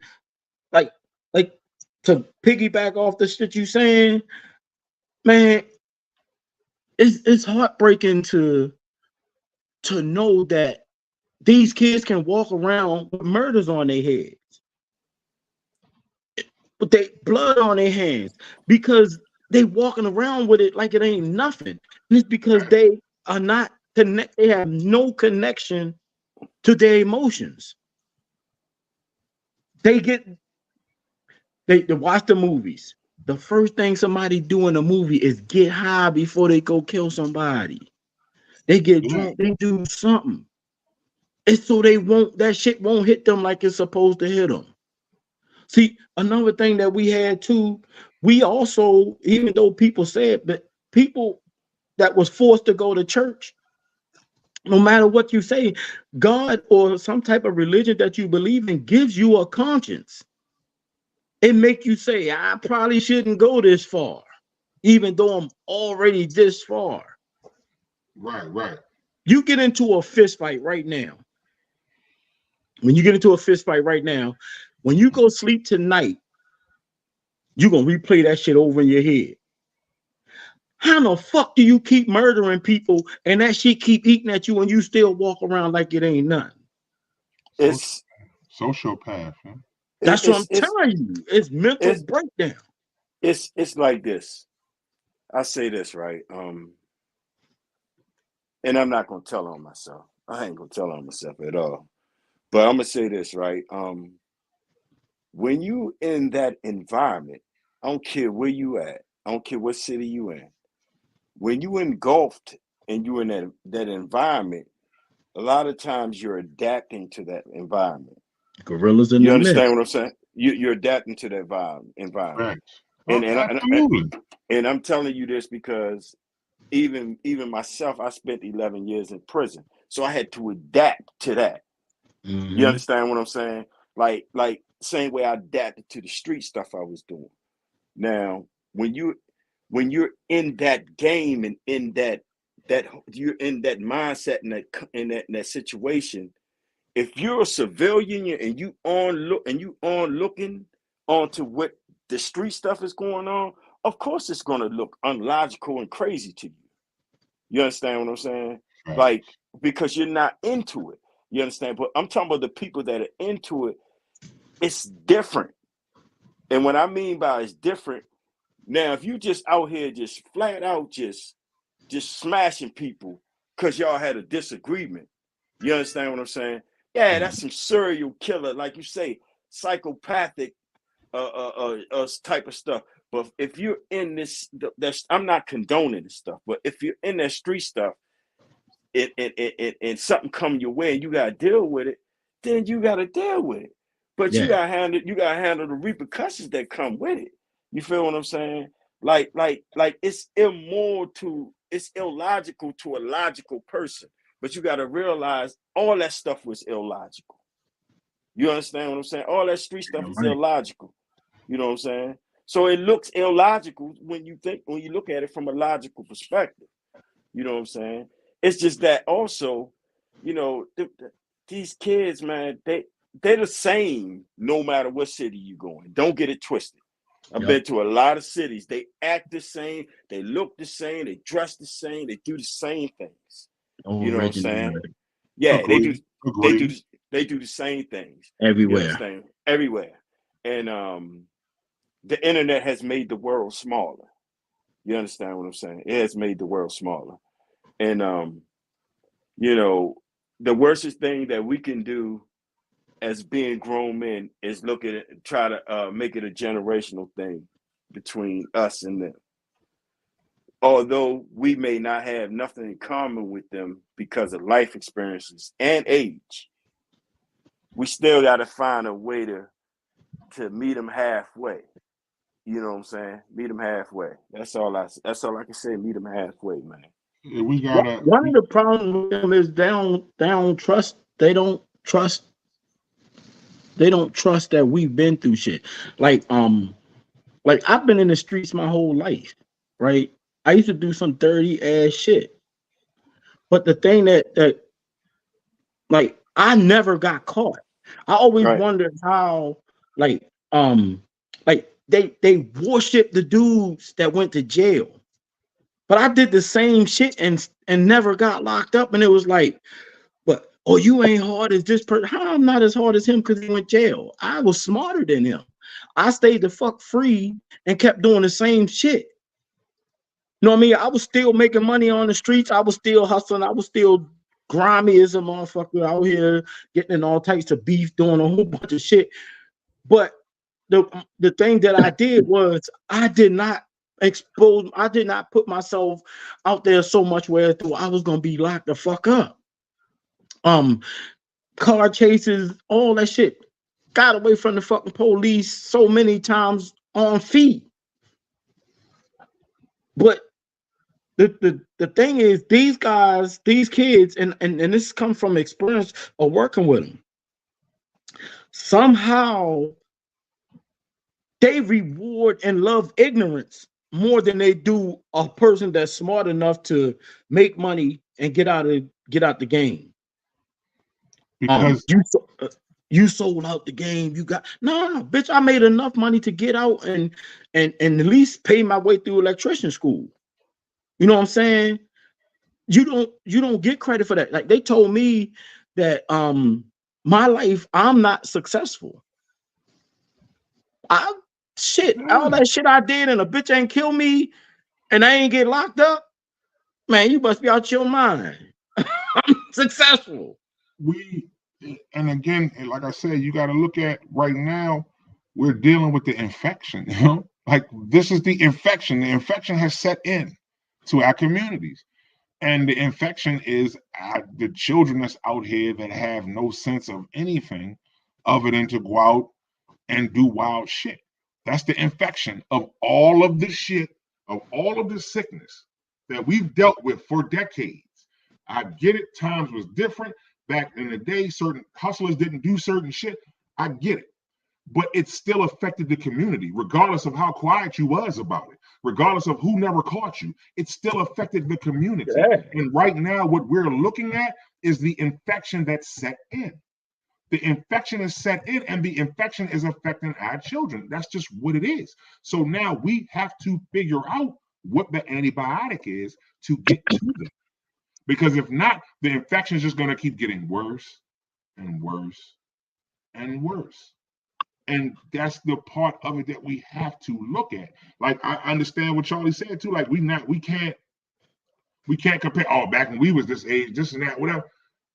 S2: like to piggyback off the shit you saying, man, it's heartbreaking to know that these kids can walk around with murders on their heads, with their blood on their hands, because they walking around with it like it ain't nothing. And it's because they are not connect. They have no connection to their emotions. They watch the movies. The first thing somebody do in a movie is get high before they go kill somebody. They get drunk. They do something. It's so that shit won't hit them like it's supposed to hit them. See, another thing that we had too, we also, even though people said, but people that was forced to go to church, no matter what you say, God or some type of religion that you believe in gives you a conscience. It make you say, I probably shouldn't go this far, even though I'm already this far.
S1: Right.
S2: You get into a fist fight right now. When you get into a fist fight right now, when you go sleep tonight, you're going to replay that shit over in your head. How the fuck do you keep murdering people and that shit keep eating at you and you still walk around like it ain't nothing?
S4: It's
S1: Sociopath. Huh?
S2: That's what I'm
S4: it's
S2: telling you. It's mental
S4: it's
S2: breakdown.
S4: it's like this. I say this, right? And I'm not gonna tell on myself. I ain't gonna tell on myself at all. But I'm gonna say this, right? When you in that environment, I don't care where you at, I don't care what city you in. When you engulfed and you in that environment, a lot of times you're adapting to that environment.
S2: Gorillas in
S4: You
S2: the
S4: understand
S2: mist.
S4: what I'm saying? You're adapting to that environment.
S1: Facts.
S4: And
S1: absolutely.
S4: And I'm telling you this because even myself, I spent 11 years in prison, so I had to adapt to that.
S2: Mm-hmm.
S4: You understand what I'm saying? Like same way I adapted to the street stuff I was doing. Now, when you're in that game and in that you're in that mindset and that situation, if you're a civilian and you on looking onto what the street stuff is going on, of course it's going to look unlogical and crazy to you. You understand what I'm saying?
S1: Right.
S4: Like, because you're not into it. You understand? But I'm talking about the people that are into it. It's different. And what I mean by it's different, now if you just out here just flat out just smashing people because y'all had a disagreement, you understand what I'm saying? Yeah, that's some serial killer, like you say, psychopathic type of stuff. But if you're in this, I'm not condoning this stuff, but if you're in that street stuff, and something come your way and you gotta deal with it, then you gotta deal with it. But
S2: Yeah.
S4: you gotta handle the repercussions that come with it. You feel what I'm saying? Like it's it's illogical to a logical person. But you gotta realize all that stuff was illogical. You understand what I'm saying? All that street stuff is illogical. You know what I'm saying? So it looks illogical when you look at it from a logical perspective. You know what I'm saying? It's just that also, you know, these kids, man, they're the same no matter what city you go in. Don't get it twisted. I've been to a lot of cities. They act the same, they look the same, they dress the same, they do the same things. You know what I'm saying? Yeah,
S1: Agreed.
S4: they do the same things.
S2: Everywhere.
S4: You understand? Everywhere. And the internet has made the world smaller. You understand what I'm saying? It has made the world smaller. And you know, the worstest thing that we can do as being grown men is look at it, try to make it a generational thing between us and them. Although we may not have nothing in common with them because of life experiences and age, we still got to find a way to meet them halfway. You know what I'm saying? Meet them halfway. That's all I can say. Meet them halfway, man.
S1: Yeah, we gotta.
S2: One of the problems with them is they don't trust. They don't trust that we've been through shit. Like I've been in the streets my whole life, right? I used to do some dirty ass shit, but the thing that like I never got caught. I always wondered how like they worship the dudes that went to jail. But I did the same shit and never got locked up. And it was like, but oh, you ain't hard as this person. How I'm not as hard as him because he went jail. I was smarter than him. I stayed the fuck free and kept doing the same shit. You know what I mean? I was still making money on the streets. I was still hustling. I was still grimy as a motherfucker out here getting in all types of beef, doing a whole bunch of shit. But the thing that I did was I did not put myself out there so much where I was gonna be locked the fuck up. Car chases, all that shit. Got away from the fucking police so many times on feet. But the thing is, these guys, these kids, and this comes from experience of working with them. Somehow they reward and love ignorance more than they do a person that's smart enough to make money and get out the game.
S1: Because
S2: you sold out the game. You got no, bitch. I made enough money to get out and at least pay my way through electrician school. You know what I'm saying? You don't get credit for that. Like they told me that my life, I'm not successful. All that shit I did and a bitch ain't kill me and I ain't get locked up. Man, you must be out your mind. I'm successful.
S1: And again, like I said, you got to look at right now, we're dealing with the infection, you know? Like this is the infection. The infection has set in to our communities. And the infection is the children that's out here that have no sense of anything other than to go out and do wild shit. That's the infection of all of this shit, of all of this sickness that we've dealt with for decades. I get it. Times was different. Back in the day, certain hustlers didn't do certain shit. I get it. But it still affected the community, regardless of how quiet you was about it, regardless of who never caught you. It still affected the community.
S2: Yeah.
S1: And right now, what we're looking at is the infection that's set in. The infection is set in, and the infection is affecting our children. That's just what it is. So now we have to figure out what the antibiotic is to get to them. Because if not, the infection is just going to keep getting worse and worse and worse. And that's the part of it that we have to look at. Like, I understand what Charlie said too. Like, we can't compare. Oh, back when we was this age, this and that, whatever.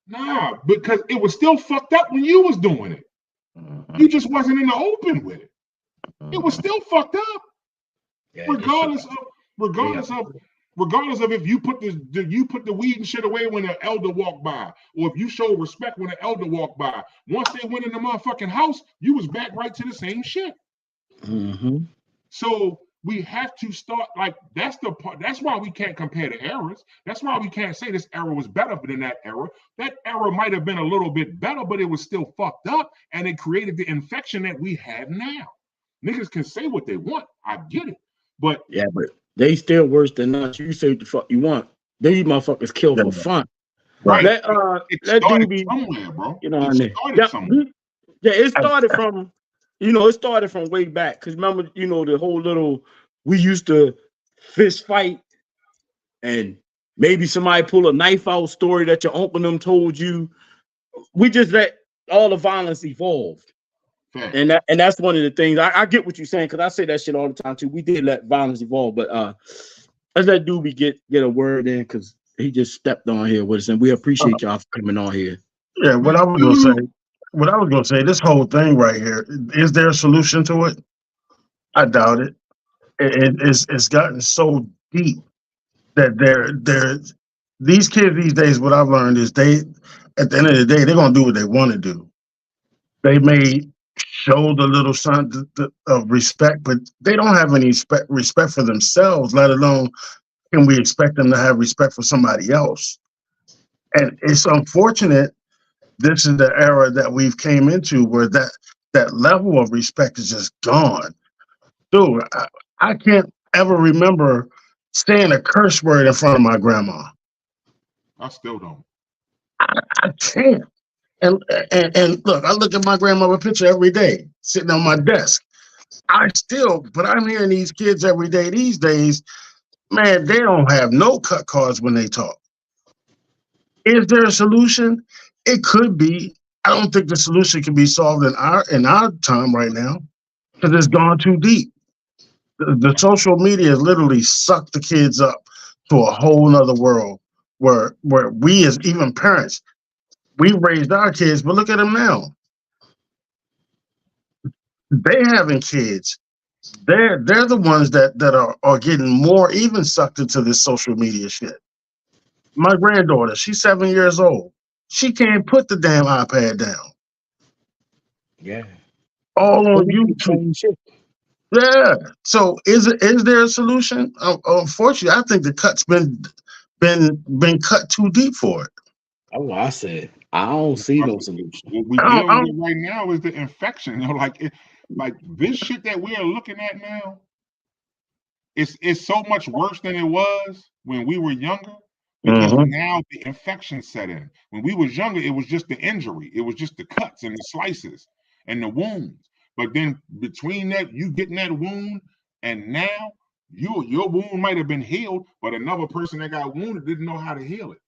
S1: Nah, because it was still fucked up when you was doing it. You just wasn't in the open with it. It was still fucked up.
S2: Yeah,
S1: regardless of if you put the weed and shit away when an elder walked by, or if you show respect when an elder walked by. Once they went in the motherfucking house, you was back right to the same shit.
S2: Mm-hmm.
S1: So we have to start, like, that's the part. That's why we can't compare the eras. That's why we can't say this era was better than that era. That era might have been a little bit better, but it was still fucked up, and it created the infection that we have now. Niggas can say what they want. I get it. But
S2: yeah, but they still worse than us. You say what the fuck you want. These motherfuckers kill for fun.
S1: right,
S2: Let
S1: it
S2: let
S1: started
S2: dude be
S1: somewhere, bro.
S2: You know,
S1: It started
S2: yeah,
S1: somewhere.
S2: yeah, it started from, it started from way back. Because remember, the whole little, we used to fist fight, and maybe somebody pull a knife out story that your uncle them told you. We just let all the violence evolve.
S1: Fact.
S2: And that's one of the things. I get what you're saying, because I say that shit all the time too. We did let violence evolve, but let's let Doobie get a word in, because he just stepped on here with us, and we appreciate y'all for coming on here.
S5: Yeah, what I was gonna say, this whole thing right here, is there a solution to it? I doubt it. It's gotten so deep that these kids these days, what I've learned is they, at the end of the day, they're gonna do what they want to do. They may show the little sign of respect, but they don't have any respect for themselves, let alone can we expect them to have respect for somebody else. And it's unfortunate this is the era that we've came into where that level of respect is just gone. Dude, I can't ever remember saying a curse word in front of my grandma.
S1: I still don't.
S5: I can't. And look, I look at my grandmother picture every day, sitting on my desk. But I'm hearing these kids every day these days, man, they don't have no cut cards when they talk. Is there a solution? It could be. I don't think the solution can be solved in our time right now, because it's gone too deep. The social media has literally sucked the kids up to a whole nother world where we, as even parents, we raised our kids, but look at them now. They having kids. They're the ones that are getting more even sucked into this social media shit. My granddaughter, she's 7 years old. She can't put the damn iPad down.
S2: Yeah.
S5: All on YouTube. Yeah. So is there a solution? Unfortunately, I think the cut's been cut too deep for it.
S2: That's what I said. I don't see no solution.
S1: What we're dealing with right now is the infection. Like this shit that we are looking at now, it's so much worse than it was when we were younger, because now the infection set in. When we was younger, it was just the injury. It was just the cuts and the slices and the wounds. But then between that, you getting that wound, and now your wound might have been healed, but another person that got wounded didn't know how to heal it.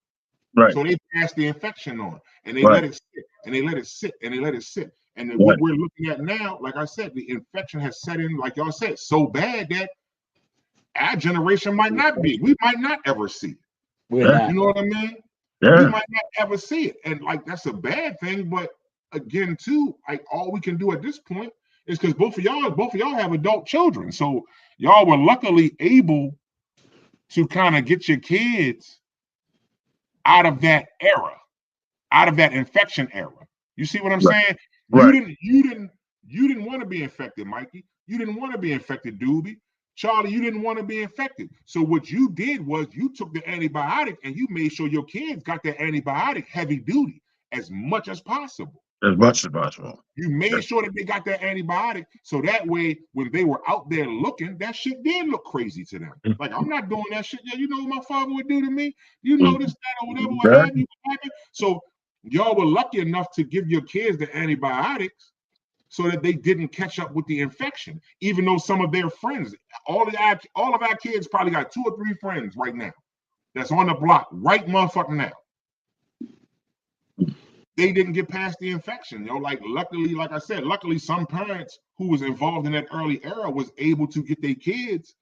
S5: Right.
S1: So they passed the infection on, and they let it sit, and they let it sit, and they let it sit. And then what we're looking at now, like I said, the infection has set in, like y'all said, so bad that our generation might not be. We might not ever see it. You know what I mean?
S5: Yeah.
S1: We might not ever see it. And like that's a bad thing. But again, too, like all we can do at this point is, because both of y'all have adult children. So y'all were luckily able to kind of get your kids out of that era, out of that infection era. You see what I'm saying?
S5: Right.
S1: You didn't want to be infected, Mikey. You didn't want to be infected, Doobie. Charlie, you didn't want to be infected. So what you did was you took the antibiotic and you made sure your kids got that antibiotic heavy duty as much as possible.
S5: As much as possible.
S1: You made sure that they got that antibiotic so that way when they were out there looking, that shit did look crazy to them. Like, I'm not doing that shit. Yeah, you know what my father would do to me? You know this, that, or whatever would have you happen. So y'all were lucky enough to give your kids the antibiotics so that they didn't catch up with the infection, even though some of their friends, all of our kids probably got 2 or 3 friends right now that's on the block right motherfucking now. They didn't get past the infection. Like luckily, like I said, luckily some parents who was involved in that early era was able to get their kids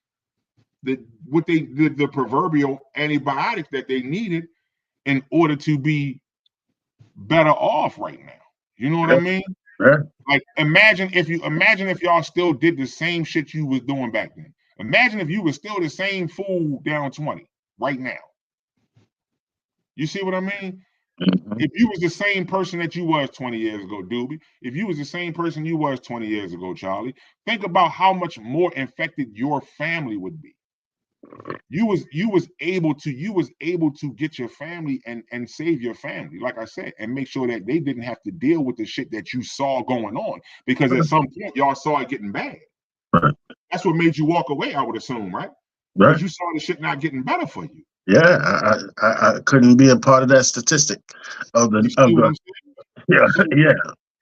S1: the proverbial antibiotics that they needed in order to be better off right now. You know what I mean?
S5: Yeah.
S1: Like imagine if y'all still did the same shit you was doing back then. Imagine if you was still the same fool down 20 right now. You see what I mean? If you was the same person that you was 20 years ago, Doobie, if you was the same person you was 20 years ago, Charlie, think about how much more infected your family would be. You was able to get your family and save your family, like I said, and make sure that they didn't have to deal with the shit that you saw going on, because at some point y'all saw it getting bad.
S5: Right.
S1: That's what made you walk away, I would assume, right?
S5: Right.
S1: Because you saw the shit not getting better for you.
S5: Yeah, I couldn't be a part of that statistic of the
S1: You see what I'm saying?
S5: yeah,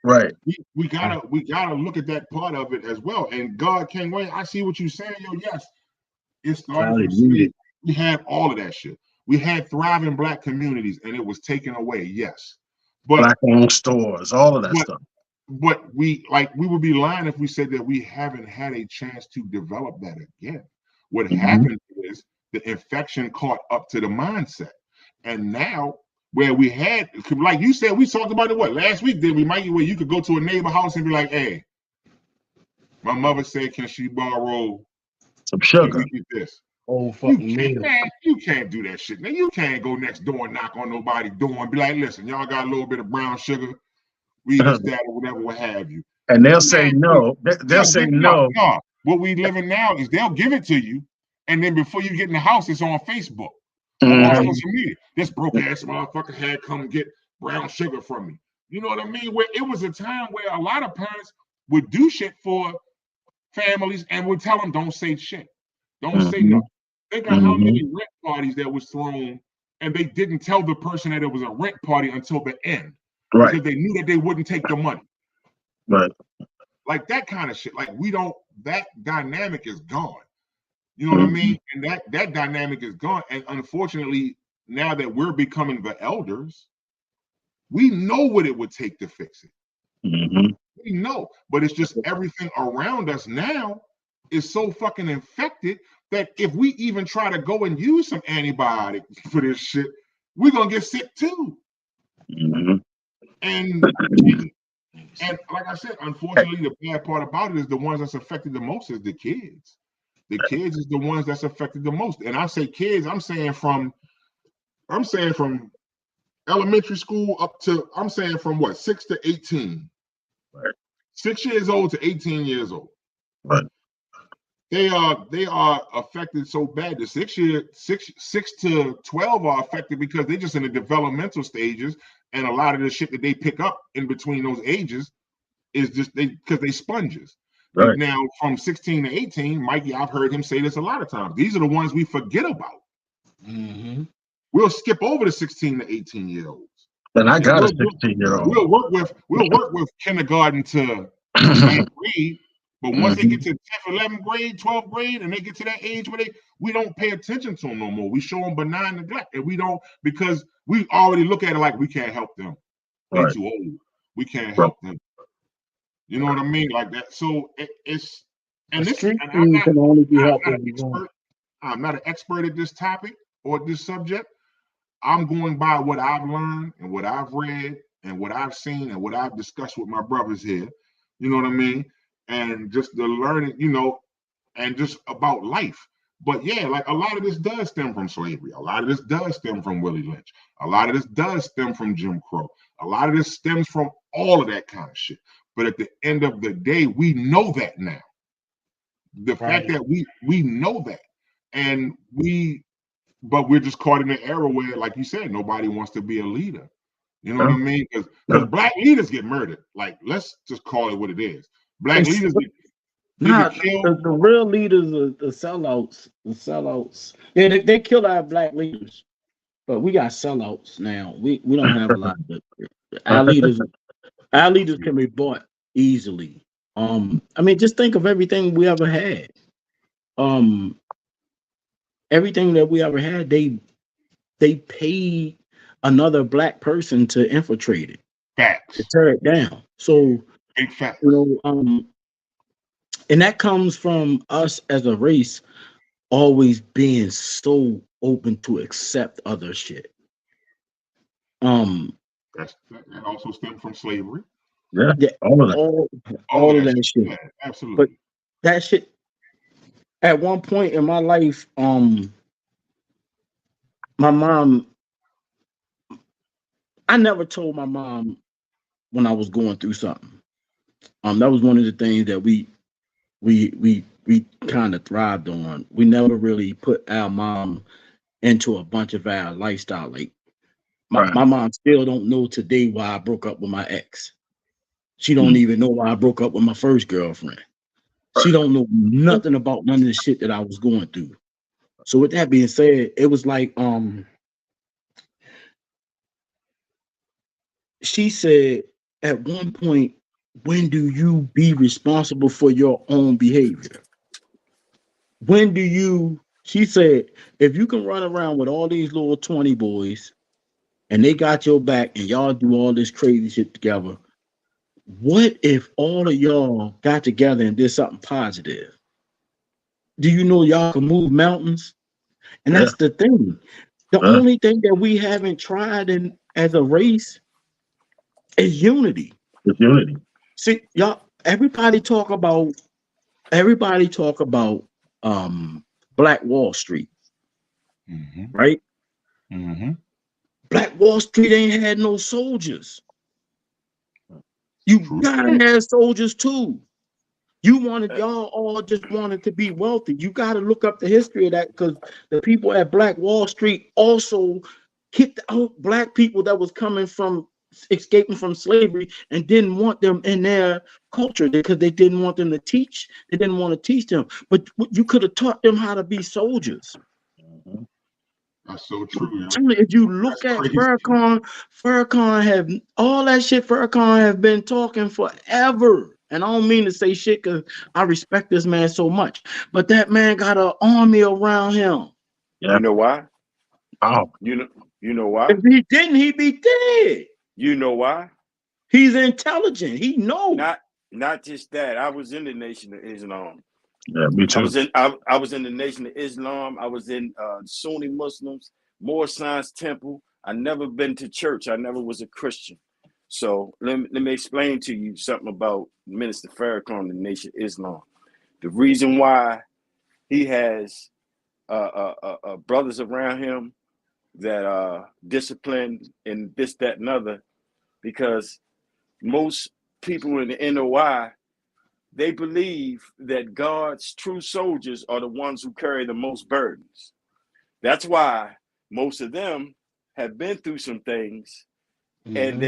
S5: right.
S1: We gotta look at that part of it as well. And God can't wait. I see what you're saying, yo. Yes, it started from slavery. We had all of that shit. We had thriving Black communities, and it was taken away. Yes, but
S5: Black-owned stores, all of that stuff.
S1: But we would be lying if we said that we haven't had a chance to develop that again. What happened is the infection caught up to the mindset, and now where we had, like you said, we talked about it last week. Did we? Where you could go to a neighbor house and be like, "Hey, my mother said, can she borrow
S5: some sugar?"
S1: Can we get this?
S2: Oh, fucking
S1: man, you can't do that shit. Now you can't go next door and knock on nobody's door and be like, "Listen, y'all got a little bit of brown sugar, we this, that, or whatever, what have you."
S5: And they'll say no. They'll say no.
S1: No. What we living now is they'll give it to you, and then before you get in the house, it's on Facebook or on social media. This broke ass motherfucker had come get brown sugar from me. You know what I mean? Where it was a time where a lot of parents would do shit for families and would tell them, "Don't say shit, don't say nothing." Think of how many rent parties that was thrown, and they didn't tell the person that it was a rent party until the end, because they knew that they wouldn't take the money.
S5: Right.
S1: Like that kind of shit. Like that dynamic is gone. You know what I mean? And that dynamic is gone. And unfortunately, now that we're becoming the elders, we know what it would take to fix it. We know, but it's just everything around us now is so fucking infected that if we even try to go and use some antibiotic for this shit, we're gonna get sick too. And like I said, unfortunately, the bad part about it is the ones that's affected the most is the kids. The kids is the ones that's affected the most. And I say kids, I'm saying from elementary school up to, I'm saying from what, 6 to 18.
S5: Right.
S1: 6 years old to 18 years old.
S5: Right.
S1: They are affected so bad. The 6 to 12 are affected because they're just in the developmental stages, and a lot of the shit that they pick up in between those ages is just because they sponges. Right. Now, from 16 to 18, Mikey, I've heard him say this a lot of times. These are the ones we forget about. We'll skip over the 16 to 18 year olds.
S5: And I got a 16-year-old.
S1: We'll work with kindergarten to 9th grade. But once they get to 10th, 11th grade, 12th grade, and they get to that age where we don't pay attention to them no more. We show them benign neglect, and we don't, because we already look at it like we can't help them. They're too old. We can't help them. You know what I mean? Like that. So it's, and this and
S2: can only be helped.
S1: I'm not an expert at this topic or this subject. I'm going by what I've learned and what I've read and what I've seen and what I've discussed with my brothers here. You know what I mean? And just the learning, and just about life. But yeah, like a lot of this does stem from slavery. A lot of this does stem from Willie Lynch. A lot of this does stem from Jim Crow. A lot of this stems from all of that kind of shit. But at the end of the day, we know that now. The fact
S2: Right.
S1: that we know that, and but we're just caught in an era where, like you said, nobody wants to be a leader. You know what I mean? Because black leaders get murdered. Like, let's just call it what it is. Black leaders they
S2: Nah,
S1: get killed.
S2: the real leaders are the sellouts. The sellouts. Yeah, they kill our black leaders, but we got sellouts now. We don't have a lot of our leaders. Our leaders can be bought easily. I mean, just think of everything we ever had. Um, Everything that we ever had, they paid another black person to infiltrate it,
S1: Facts.
S2: to tear it down. So
S1: Big facts.
S2: and that comes from us as a race always being so open to accept other shit.
S1: That also stemmed from slavery.
S5: Yeah,
S2: Yeah,
S5: all of that.
S2: all of that shit.
S1: Yeah, absolutely.
S2: But that shit, at one point in my life, my mom, I never told my mom when I was going through something. That was one of the things that we kind of thrived on. We never really put our mom into a bunch of our lifestyle. Like my mom still don't know today why I broke up with my ex. She don't even know why I broke up with my first girlfriend. She don't know nothing about none of the shit that I was going through. So with that being said, it was like she said at one point, when do you be responsible for your own behavior? When do you, she said, if you can run around with all these little 20 boys and they got your back and y'all do all this crazy shit together, what if all of y'all got together and did something positive? Do you know y'all can move mountains? And that's the thing. The only thing that we haven't tried in as a race is unity.
S5: It's unity.
S2: See, y'all, everybody talk about Black Wall Street, right? Black Wall Street ain't had no soldiers. You gotta have soldiers too. Y'all all just wanted to be wealthy. You got to look up the history of that, because the people at Black Wall Street also kicked out black people that was coming from escaping from slavery and didn't want them in their culture because they didn't want them to teach. They didn't want to teach them. But you could have taught them how to be soldiers.
S1: That's so true.
S2: If you look at Farrakhan have all that shit. Farrakhan have been talking forever. And I don't mean to say shit because I respect this man so much, but that man got an army around him.
S5: Yeah.
S4: You know why?
S5: Oh,
S4: you know why?
S2: If he didn't, he'd be dead.
S4: You know why?
S2: He's intelligent. He knows.
S4: Not just that. I was in the Nation of Islam.
S5: yeah, me too.
S4: I was in the Nation of Islam. I was in Sunni Muslims, Moor Science Temple. I never been to church. I never was a Christian. So let me explain to you something about Minister Farrakhan, the Nation of Islam. The reason why he has brothers around him that are disciplined and this, that, and other, because most people in the NOI, they believe that God's true soldiers are the ones who carry the most burdens. That's why most of them have been through some things, and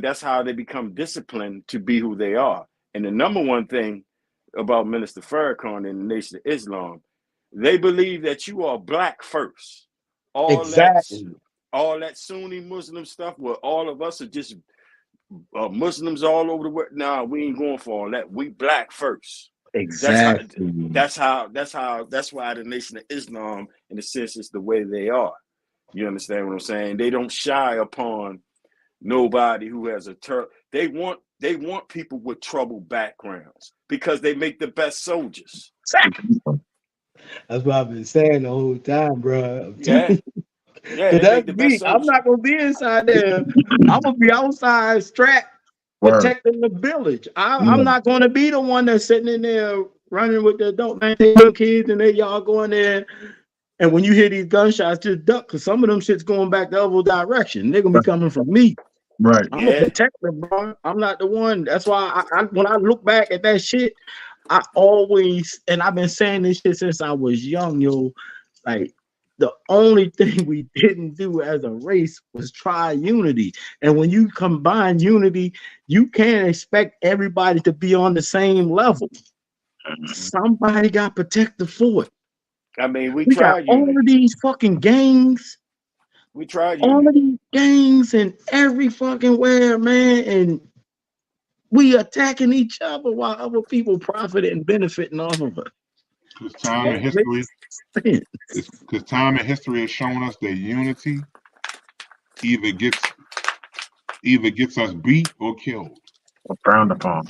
S4: that's how they become disciplined to be who they are. And the number one thing about Minister Farrakhan and the Nation of Islam, they believe that you are black first. All that Sunni Muslim stuff where all of us are just Muslims all over the world. Nah, we ain't going for all that. We black first.
S2: Exactly.
S4: That's why the Nation of Islam, in a sense, is the way they are. You understand what I'm saying? They don't shy upon nobody who has they want people with troubled backgrounds because they make the best soldiers.
S2: That's what I've been saying the whole time, bro.
S4: Yeah.
S2: Yeah, that's me. I'm not gonna be inside there. I'm gonna be outside, strapped, protecting the village. I'm not gonna be the one that's sitting in there running with the adult man, taking kids, and they y'all going there. And when you hear these gunshots, just duck, because some of them shit's going back the other direction. They're gonna be coming from me.
S5: Right.
S2: I'm a protector, bro. I'm not the one. That's why I when I look back at that shit, I always, and I've been saying this shit since I was young, yo. Like the only thing we didn't do as a race was try unity. And when you combine unity, you can't expect everybody to be on the same level. Somebody got protected for it.
S4: I mean, we
S2: We got
S4: tried
S2: all of
S4: unity.
S2: these fucking gangs,
S4: We tried
S2: all of
S4: unity.
S2: these gangs and every fucking where, man. And we attacking each other while other people profiting and benefiting off of it.
S1: Because time and
S2: That
S1: history,
S2: makes sense.
S1: because time and history has shown us that unity either gets us beat or killed.
S5: Or frowned upon.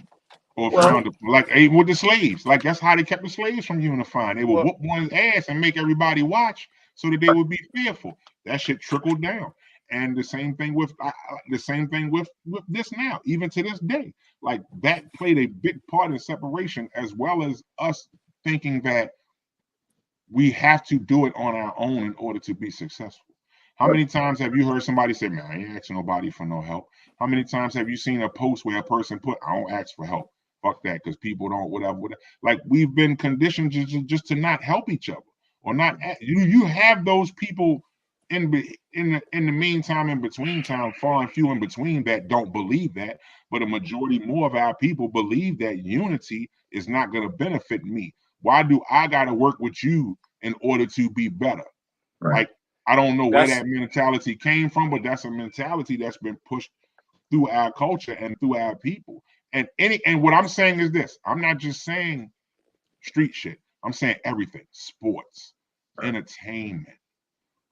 S1: Or
S2: Well,
S1: frowned upon. Like with the slaves. Like that's how they kept the slaves from unifying. They would
S4: Well,
S1: whoop one's ass and make everybody watch so that they would be fearful. That shit trickled down. And the same thing with this now, even to this day. Like that played a big part in separation, as well as us thinking that we have to do it on our own in order to be successful. How many times have you heard somebody say, "Man, I ain't asking nobody for no help"? How many times have you seen a post where a person put, "I don't ask for help"? Fuck that, because people don't whatever, whatever. Like we've been conditioned just to not help each other or not. You have those people in the meantime, in between time, far and few in between that don't believe that, but a majority more of our people believe that unity is not going to benefit me. Why do I got to work with you in order to be better?
S5: Right.
S1: Like I don't know where
S4: that's
S1: that mentality came from, but that's a mentality that's been pushed through our culture and through our people. And what I'm saying is this: I'm not just saying street shit. I'm saying everything: sports, entertainment,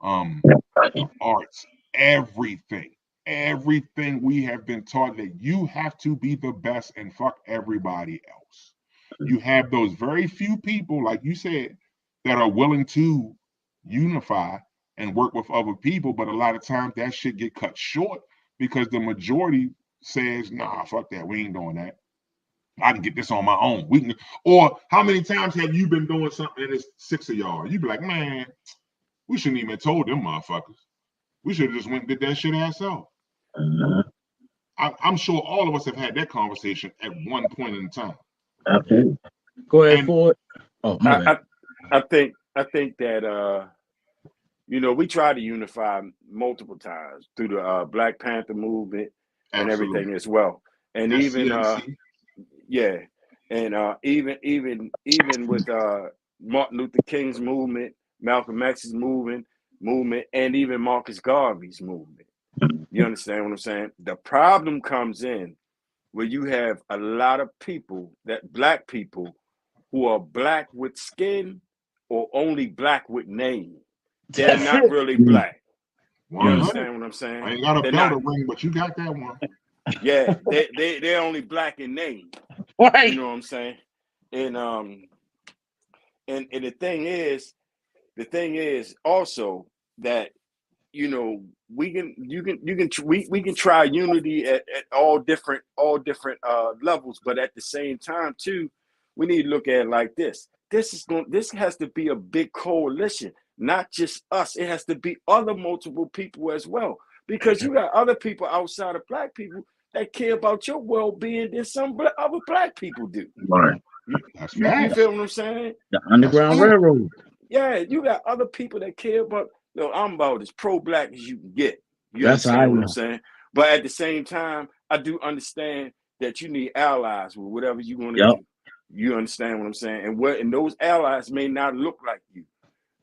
S1: the arts, everything. Everything we have been taught that you have to be the best and fuck everybody else. You have those very few people, like you said, that are willing to unify and work with other people, but a lot of times that shit get cut short because the majority says, "Nah, fuck that. We ain't doing that. I can get this on my own. We can." Or how many times have you been doing something and it's six of y'all? You be like, "Man, we shouldn't even told them motherfuckers. We should have just went and did that shit ourselves."
S5: Mhm.
S1: I'm sure all of us have had that conversation at one point in time.
S5: Absolutely.
S2: go ahead
S1: And
S2: for it. Oh, my
S4: I,
S2: bad.
S4: I think that we tried to unify multiple times through the Black Panther movement and
S1: absolutely,
S4: everything as well, and even
S1: SCLC,
S4: yeah, and even with Martin Luther King's movement, Malcolm X's movement, and even Marcus Garvey's movement. You understand what I'm saying? The problem comes in where you have a lot of people, that black people, who are black with skin or only black with name. They're
S2: That's
S4: not
S2: it.
S4: really
S5: Mm,
S4: black. You
S5: mm,
S1: 100.
S4: understand what I'm saying?
S1: I ain't got a
S4: They're
S1: bell to
S4: not.
S1: ring, but you got that one.
S4: Yeah, they're only black in name. You
S2: Right.
S4: know what I'm saying? And and the thing is also that we can try unity at all different levels, but at the same time too, we need to look at it like this. This has to be a big coalition, not just us. It has to be other multiple people as well, because you got other people outside of black people that care about your well-being than some other black people do.
S5: right.
S4: You,
S1: That's
S4: you
S1: facts.
S4: feel what I'm saying?
S2: The
S1: That's
S2: Underground
S1: facts.
S2: Railroad.
S4: Yeah, you got other people that care about. No, I'm about as pro-black as you can get. You
S2: That's how I
S4: understand what I'm
S2: am.
S4: saying? But at the same time, I do understand that you need allies with whatever you want to
S2: Yep.
S4: do. You understand what I'm saying? And those allies may not look like you.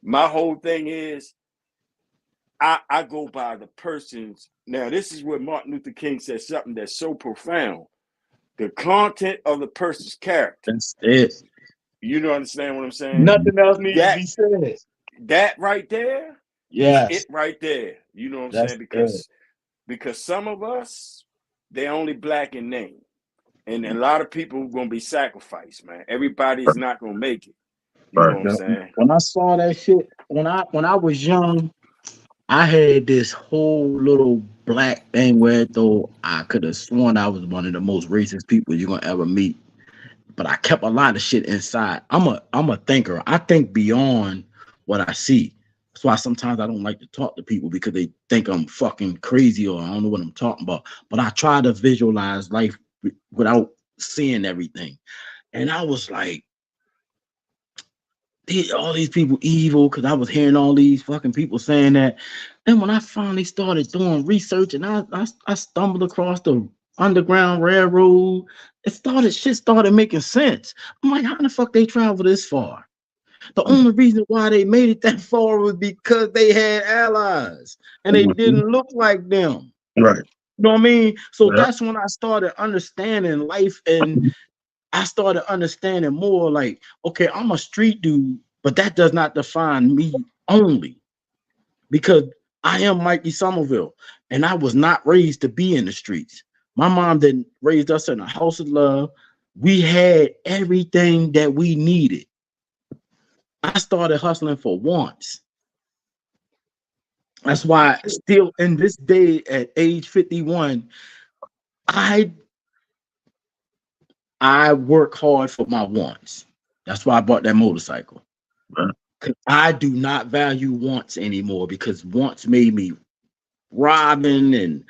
S4: My whole thing is, I go by the person's. Now, this is where Martin Luther King said something that's so profound. The content of the person's character.
S2: That's it.
S4: You don't understand what I'm saying?
S5: Mhm.
S2: Nothing else needs to
S4: That
S2: be said.
S4: that right there is
S2: Yes,
S4: it right there. You know what I'm
S2: that's
S4: saying?
S2: it.
S4: Because some of us, they're only black in name. And a lot of people are gonna be sacrificed, man. Everybody's not gonna make it. You know
S5: Right.
S4: what I'm
S2: Yep.
S4: saying?
S2: When I saw that shit, when I was young, I had this whole little black thing where though I could have sworn I was one of the most racist people you're gonna ever meet. But I kept a lot of shit inside. I'm a thinker. I think beyond what I see. That's why sometimes I don't like to talk to people because they think I'm fucking crazy or I don't know what I'm talking about. But I try to visualize life without seeing everything. And I was like, all these people evil, because I was hearing all these fucking people saying that. And when I finally started doing research and I stumbled across the Underground Railroad, shit started making sense. I'm like, how the fuck they travel this far? The only reason why they made it that far was because they had allies and they didn't look like them.
S5: Right.
S2: You know what I mean? So
S5: Yeah.
S2: that's when I started understanding life, and I started understanding more like, okay, I'm a street dude, but that does not define me only, because I am Mikey Somerville and I was not raised to be in the streets. My mom didn't raise us in a house of love. We had everything that we needed. I started hustling for once. That's why still in this day at age 51, I work hard for my wants. That's why I bought that motorcycle.
S5: Right.
S2: I do not value wants anymore, because wants made me robbing and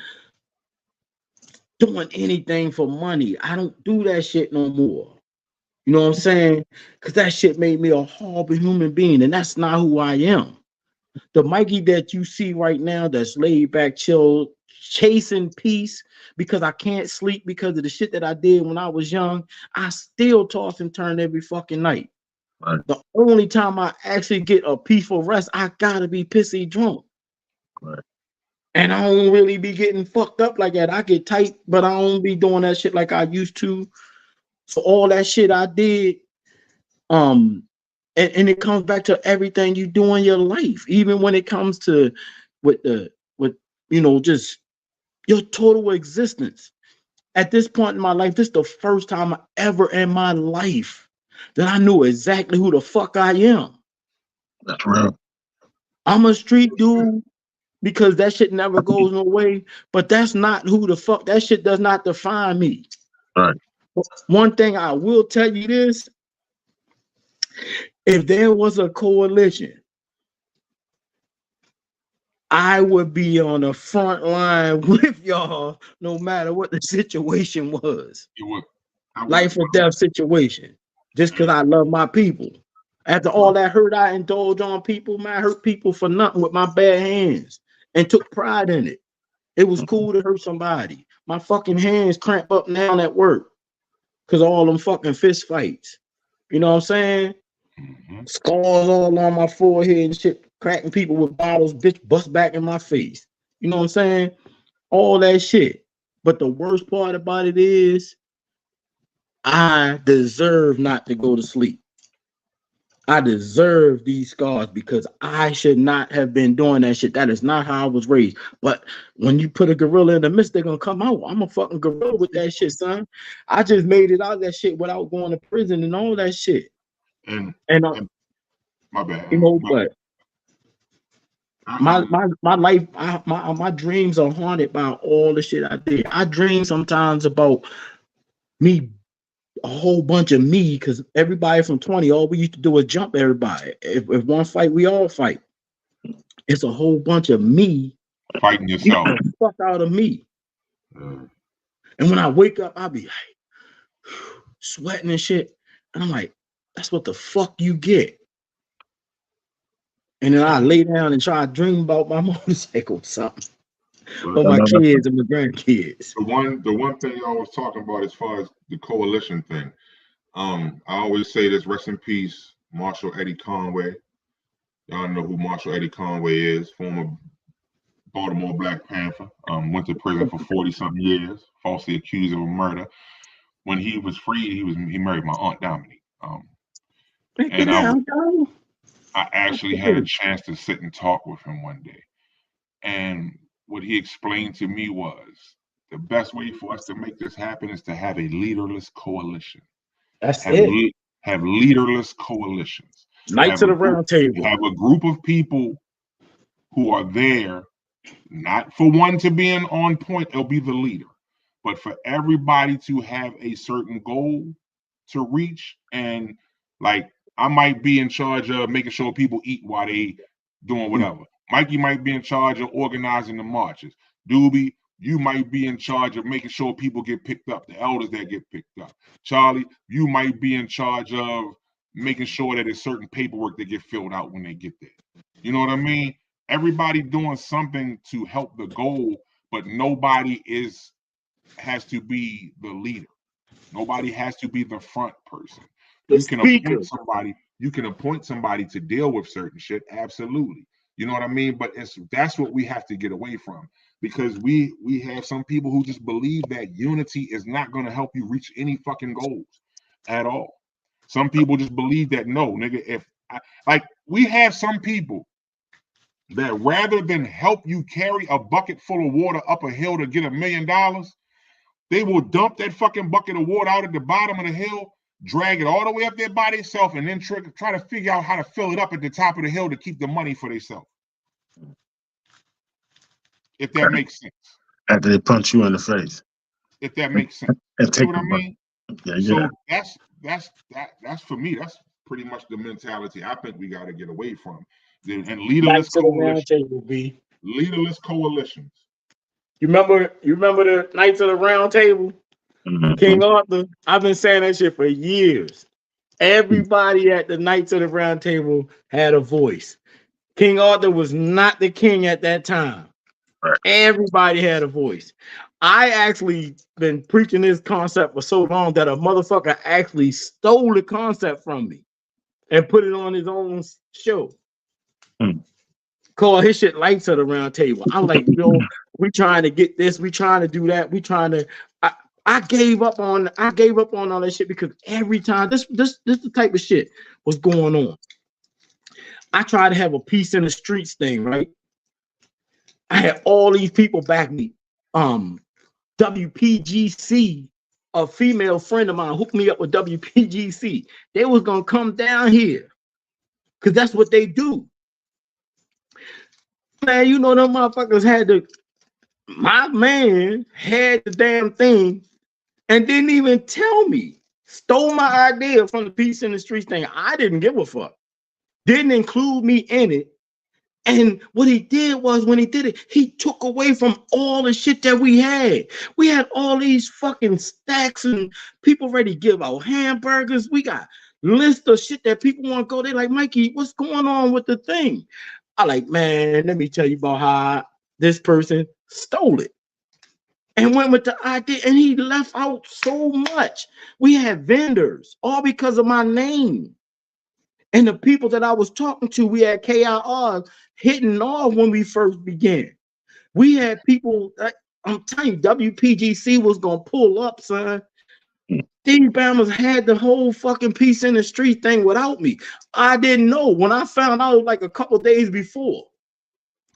S2: doing anything for money. I don't do that shit no more. You know what I'm saying? Because that shit made me a horrible human being, and that's not who I am. The Mikey that you see right now, that's laid back, chill, chasing peace, because I can't sleep because of the shit that I did when I was young. I still toss and turn every fucking night.
S5: Right.
S2: The only time I actually get a peaceful rest, I gotta be pissy drunk.
S5: Right.
S2: And I don't really be getting fucked up like that. I get tight, but I don't be doing that shit like I used to. So all that shit I did, and it comes back to everything you do in your life, even when it comes to with just your total existence. At this point in my life, this is the first time ever in my life that I knew exactly who the fuck I am.
S5: That's real.
S2: I'm a street dude because that shit never goes away, but that's not who the fuck, that shit does not define me.
S5: Right.
S2: One thing I will tell you this, if there was a coalition, I would be on the front line with y'all no matter what the situation was.
S1: You would.
S2: Life or death situation. Just because I love my people. After all that hurt I indulged on people, man, I hurt people for nothing with my bad hands and took pride in it. It was cool to hurt somebody. My fucking hands cramp up now at work because all them fucking fist fights. You know what I'm saying?
S1: Mm-hmm.
S2: Scars all on my forehead and shit, cracking people with bottles, bitch, bust back in my face. You know what I'm saying? All that shit. But the worst part about it is I deserve not to go to sleep. I deserve these scars because I should not have been doing that shit. That is not how I was raised. But when you put a gorilla in the mist, they're gonna come out. I'm a fucking gorilla with that shit, son. I just made it out of that shit without going to prison and all that shit.
S1: And my bad.
S2: But my life, my dreams are haunted by all the shit I did. I dream sometimes about me, a whole bunch of me, because everybody from 20, all we used to do was jump everybody. If one fight, we all fight. It's a whole bunch of me
S1: fighting yourself.
S2: The fuck out of me. And when I wake up, I'll be like sweating and shit. And I'm like, that's what the fuck you get. And then I lay down and try to dream about my motorcycle or something. Or my kids and my grandkids.
S1: The one thing I was talking about as far as the coalition thing, I always say this, rest in peace, Marshall Eddie Conway. Y'all know who Marshall Eddie Conway is, former Baltimore Black Panther. Went to prison for 40-something years, falsely accused of a murder. When he was freed, he married my Aunt Dominique. And I actually had a chance to sit and talk with him one day. And what he explained to me was the best way for us to make this happen is to have a leaderless coalition.
S2: That's it.
S1: Have leaderless coalitions.
S2: Knights of the Round Table.
S1: Have a group of people who are there, not for one to be on point, they'll be the leader, but for everybody to have a certain goal to reach. And like, I might be in charge of making sure people eat while they doing whatever. Mikey might be in charge of organizing the marches. Doobie you might be in charge of making sure people get picked up, the elders that get picked up. Charlie, you might be in charge of making sure that there's certain paperwork that get filled out when they get there. You know what I mean? Everybody doing something to help the goal, but nobody has to be the leader. Nobody has to be the front person. You can appoint somebody to deal with certain shit, absolutely. You know what I mean? But that's what we have to get away from, because we have some people who just believe that unity is not going to help you reach any fucking goals at all. Some people just believe that, no, nigga, we have some people that rather than help you carry a bucket full of water up a hill to get $1 million, they will dump that fucking bucket of water out at the bottom of the hill, drag it all the way up there by themselves, and then try to figure out how to fill it up at the top of the hill to keep the money for themselves. If that makes sense.
S5: After they punch you in the face.
S1: If that makes sense.
S5: And
S1: You know what I mean?
S5: Yeah,
S1: so that's for me, that's pretty much the mentality I think we got to get away from. And leaderless coalitions.
S2: You remember the Knights of the Round Table?
S5: Mm-hmm.
S2: King Arthur? I've been saying that shit for years. Everybody at the Knights of the Round Table had a voice. King Arthur was not the king at that time.
S5: Right.
S2: Everybody had a voice. I actually been preaching this concept for so long that a motherfucker actually stole the concept from me and put it on his own show. Call his shit Lights of the Round Table. I'm like, yo, we trying to get this, we trying to do that, we trying to. I gave up on all that shit because every time this the type of shit was going on. I tried to have a peace in the streets thing, right? I had all these people back me. WPGC, a female friend of mine hooked me up with WPGC. They was gonna come down here because that's what they do. Man, you know them motherfuckers my man had the damn thing and didn't even tell me. Stole my idea from the Peace in the Streets thing. I didn't give a fuck. Didn't include me in it. And what he did was, when he did it, he took away from all the shit that we had. We had all these fucking stacks and people ready to give out hamburgers. We got lists of shit that people want to go. They're like, Mikey, what's going on with the thing? I like, man, let me tell you about how this person stole it and went with the idea, and he left out so much. We had vendors, all because of my name. And the people that I was talking to, we had KIR hitting off when we first began. We had people, I'm telling you, WPGC was going to pull up, son. These Bammers had the whole fucking Peace in the Street thing without me. I didn't know. When I found out like a couple days before,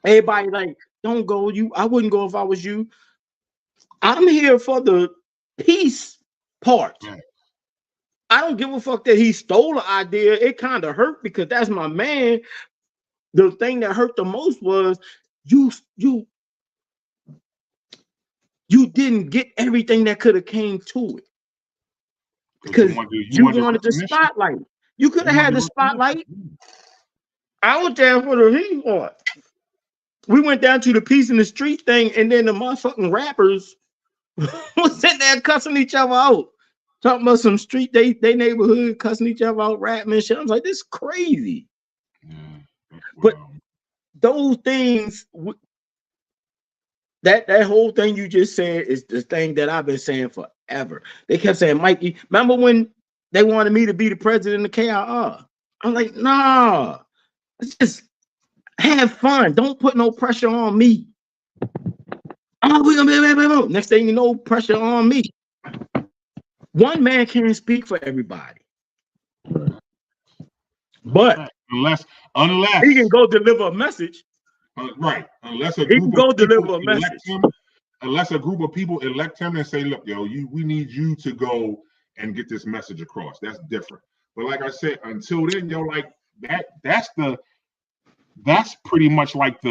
S2: everybody like, don't go. I wouldn't go if I was you. I'm here for the peace part. I don't give a fuck that he stole the idea. It kind of hurt because that's my man. The thing that hurt the most was you didn't get everything that could have came to it. Because you wanted the spotlight. You could have had the spotlight. I was there for the heat part. We went down to the Peace in the Street thing, and then the motherfucking rappers was sitting there cussing each other out. Talking about some street, they neighborhood, cussing each other out, rapping and shit. I was like, this is crazy. But those things, that whole thing you just said is the thing that I've been saying forever. They kept saying, Mikey, remember when they wanted me to be the president of KIR? I'm like, nah, let's just have fun. Don't put no pressure on me. Oh, we're gonna be next thing you know, pressure on me. One man can't speak for everybody. But
S1: unless
S2: he can go deliver a message.
S1: Right. Unless a
S2: group of people elect
S1: him, unless a group of people elect him and say, look, yo, we need you to go and get this message across. That's different. But like I said, until then, yo, like that's pretty much like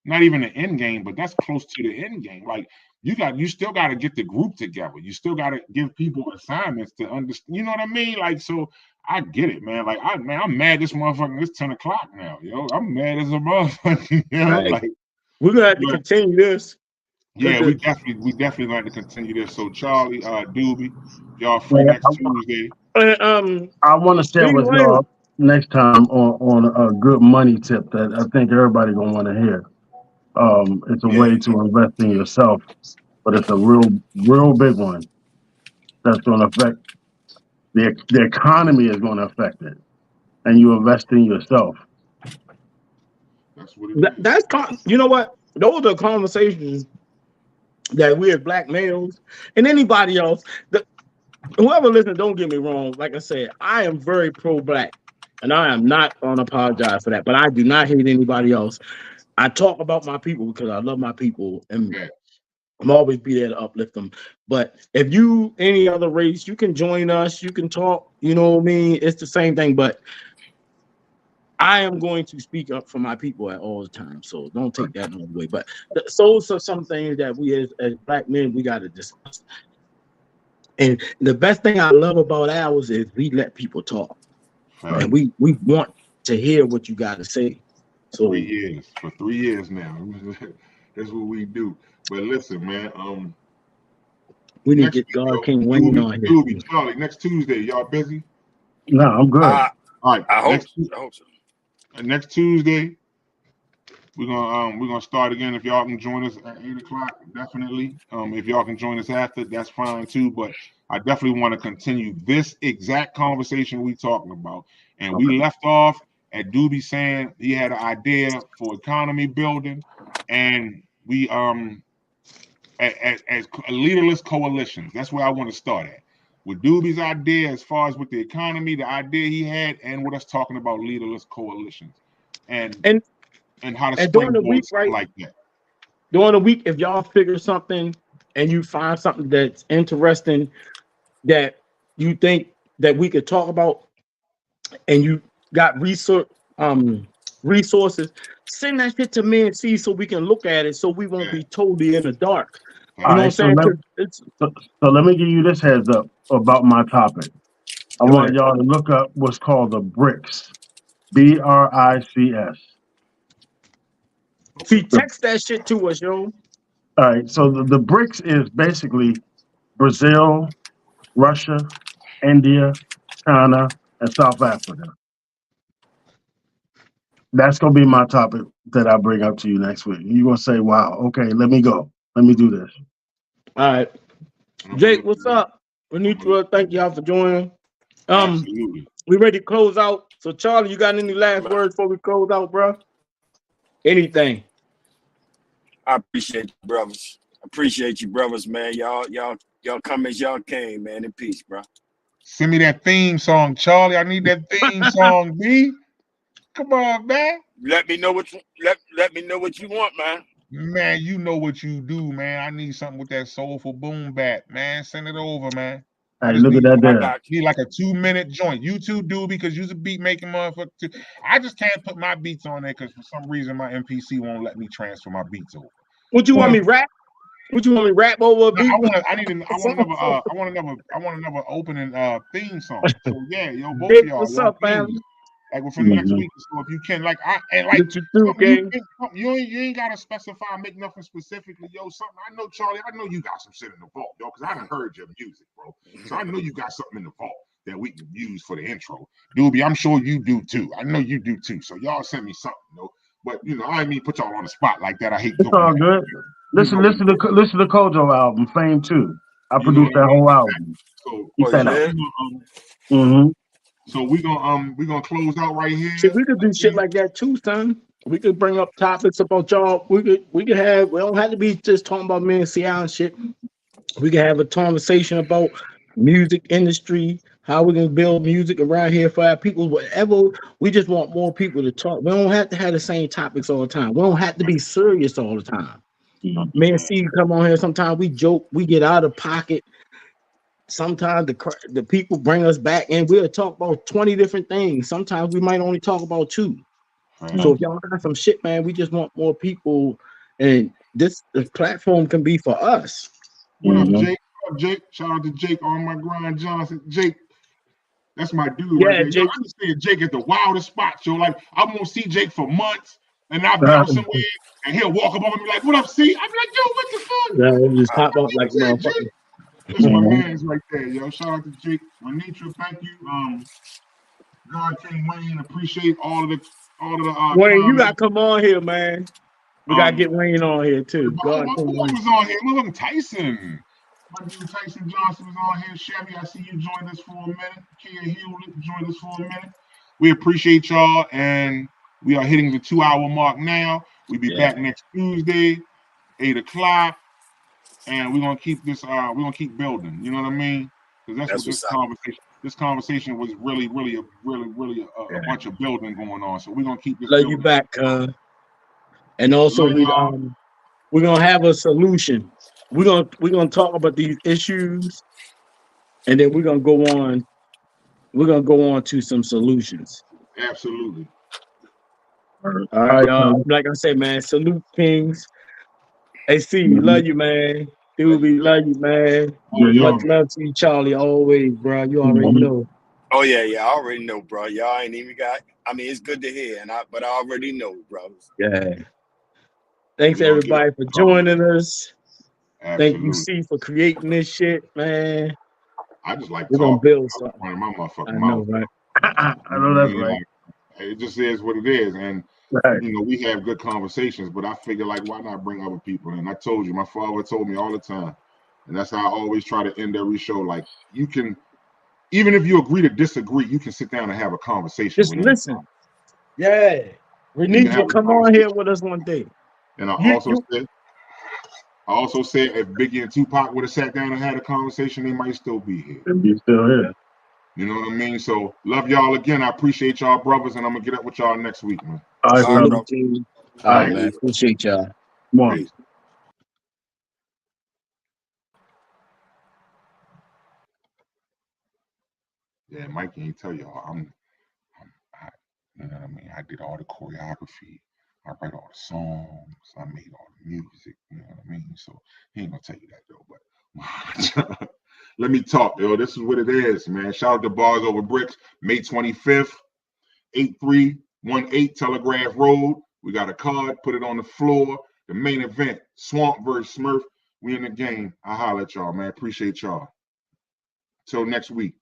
S1: not even the end game, but that's close to the end game. Like you still got to get the group together. You still got to give people assignments to understand. You know what I mean? Like, so I get it, man. Like, I'm mad this motherfucker. It's 10 o'clock now, yo. I'm mad as a motherfucker. You know,
S2: right. Like we're gonna have to continue this.
S1: Yeah, we definitely going to continue this. So Charlie, Doobie, y'all free
S5: Well,
S1: next Tuesday.
S5: I want to share with
S2: Anyway,
S5: y'all next time on a good money tip that I think everybody gonna want to hear. It's a
S4: Yeah.
S5: way to invest in yourself, but it's a real big one that's going to affect the economy is going to affect it, and you invest in yourself.
S1: That's what it is.
S2: you know what? Those are conversations that we as black males and anybody else, whoever listens, don't get me wrong. Like I said, I am very pro-black, and I am not going to apologize for that. But I do not hate anybody else. I talk about my people because I love my people, and
S1: Yeah.
S2: I'm always be there to uplift them. But if you any other race, you can join us. You can talk. You know what I mean? It's the same thing. But I am going to speak up for my people at all the time. So don't take that the way. But those are some things that we as black men we got to discuss. And the best thing I love about ours is we let people talk,
S1: Fact.
S2: and we want to hear what you got to say. So
S1: 3 years for 3 years now. That's what we do. But listen, man.
S2: we need to
S1: Next
S2: get
S1: week,
S2: God
S1: yo,
S2: King Wayne
S1: Doobie,
S2: on here.
S1: Doobie, Charlie. Next Tuesday, y'all busy?
S5: No, I'm good.
S1: All right.
S4: I hope so.
S1: Next Tuesday, we're gonna start again. If y'all can join us at 8 o'clock, definitely. If y'all can join us after, that's fine too. But I definitely want to continue this exact conversation we talking about. And we left off at Doobie saying he had an idea for economy building, and we as leaderless coalitions. That's where I want to start at. With Doobie's idea as far as with the economy, the idea he had, and with us talking about leaderless coalitions. And how to
S2: During the
S1: springboard
S2: week,
S1: something
S2: right?
S1: like that.
S2: During the week, if y'all figure something and you find something that's interesting that you think that we could talk about, and you got resources, send that shit to me and see so we can look at it so we won't
S1: Yeah.
S2: be totally in the dark.
S5: All
S2: You know what I'm
S5: right,
S2: saying? 'Cause it's
S5: so let me give you this heads up about my topic. I
S2: go
S5: want
S2: ahead.
S5: y'all to look up what's called the BRICS, BRICS.
S2: See, text that shit to us, yo.
S5: All right, so the BRICS is basically Brazil, Russia, India, China, and South Africa. That's gonna be my topic that I bring up to you next week. You're gonna say, "Wow, okay, let me go. Let me do this."
S2: All right. Jake, what's up? We need to thank y'all for joining.
S1: Absolutely.
S2: We ready to close out. So Charlie, you got any last words before we close out, bro? Anything.
S4: I appreciate you, brothers. Appreciate you, brothers, man. Y'all come as y'all came, man. In peace, bro.
S1: Send me that theme song, Charlie. I need that theme song, B. Come on, man.
S4: Let me know what let me know what you want, man.
S1: Man, you know what you do, man. I need something with that soulful boom bap, man. Send it over, man. I
S5: Hey,
S1: just
S5: look at
S1: need
S5: that
S4: I
S5: there.
S4: got you.
S1: like a 2-minute joint. You too do because you're a beat making motherfucker too. I just can't put my beats on there because for some reason my MPC won't let me transfer my beats over.
S2: Would you
S1: But
S2: want me rap? Would you want me rap over a
S1: no,
S2: beat?
S1: I want another opening theme song. So yeah, yo, both of
S2: Jake, what's
S1: y'all
S2: up,
S1: please.
S2: fam?
S1: Like within the next
S5: Mhm.
S1: week or so, if you can, like like
S2: What you do,
S1: something
S2: gang?
S1: you ain't gotta specify, make nothing specifically, yo. Something I know, Charlie. I know you got some shit in the vault, yo, because I done heard your music, bro. So I know you got something in the vault that we can use for the intro, Doobie. I'm sure you do too. I know you do too. So y'all send me something, yo. But I ain't mean put y'all on the spot like that. I hate
S5: It's
S1: doing
S5: all
S1: that.
S5: good.
S1: You know,
S5: Listen to Kojo album, Fame 2. I
S1: you know
S5: produced
S1: what I
S5: that
S1: mean.
S5: whole album.
S1: So
S5: Keep
S4: Oh, you
S5: that up.
S4: did?
S5: Mm-hmm.
S1: we're gonna close out right
S2: Shit,
S1: here.
S2: we could do shit like that too, son. We could bring up topics about y'all. We could have. We don't have to be just talking about me and Seattle and shit. We can have a conversation about music industry, how we can build music around here for our people. Whatever. We just want more people to talk. We don't have to have the same topics all the time. We don't have to be serious all the time. Me and C come on here. Sometimes we joke. We get out of pocket. Sometimes the people bring us back and we'll talk about 20 different things. Sometimes we might only talk about two. So if y'all got some shit, man, we just want more people, and this platform can be for us.
S1: What up,
S5: Mm-hmm.
S1: Jake? What up, Jake? Shout out to Jake on my grind, Johnson. Jake, that's my dude right
S2: Yeah,
S1: there. Yo,
S2: Jake.
S1: I just saying Jake at the wildest spots, yo. Like I won't see Jake for months. and I'll be out somewhere, and he'll walk up on me and be like, "What up, C?" I'm like, "Yo, what the fuck?"
S2: Yeah, it just pop up like motherfucker.
S1: That's my man's right there, yo. Shout out to Jake, Renitra. Thank you, God King Wayne. Appreciate all of the
S2: Wayne, you
S1: comments.
S2: gotta come on here, man. We gotta get Wayne on here too.
S1: My
S2: God,
S1: boy was on here. Motherfucking Tyson. My dude Tyson Johnson was on here. Chevy, I see you joined us for a minute. Kia Hewlett joined us for a minute. We appreciate y'all, and we are hitting the 2-hour mark now. We'll be back next Tuesday, 8 o'clock, and we're gonna keep this. We're gonna keep building. You know what I mean? Because that's what this conversation was really a bunch of building going on. So we're gonna keep this.
S2: Love you back, and also we're gonna have a solution. We're gonna talk about these issues, and then we're gonna go on. We're gonna go on to some solutions.
S1: Absolutely.
S2: All right, like I said, man, salute Kings. Hey, C, love you, man. Doobie, love you, man. Much love to you, Charlie, always, bro. You already know.
S4: Oh yeah, I already know, bro. Y'all ain't even got. I mean, it's good to hear, but I already know, bro.
S2: Yeah. Thanks everybody for joining us.
S1: Absolutely.
S2: Thank you, C, for creating this shit, man.
S1: I just like
S2: we're gonna build something.
S1: My motherfucking
S2: I know,
S1: mouth.
S2: right?
S5: I know that's right.
S1: It just is what it is, and you know we have good conversations. But I figure, like, why not bring other people in? I told you, my father told me all the time, and that's how I always try to end every show. Like, you can, even if you agree to disagree, you can sit down and have a conversation.
S2: Just listen. Yeah, we need you to come on here with us one day.
S1: And I also said if Biggie and Tupac would have sat down and had a conversation, they might still be here.
S5: They'd be still here.
S1: You know what I mean? So love y'all again. I appreciate y'all, brothers, and I'm gonna get up with y'all next week, man.
S2: All right, man. Appreciate y'all.
S5: One.
S1: Yeah, Mike ain't tell y'all. You know what I mean? I did all the choreography. I write all the songs. I made all the music. You know what I mean? So he ain't gonna tell you that though. But let me talk, yo. This is what it is, man. Shout out to Bars Over Bricks, May 25th, 8318 Telegraph Road. We got a card. Put it on the floor. The main event, Swamp versus Smurf. We in the game. I holler at y'all, man. Appreciate y'all. Till next week.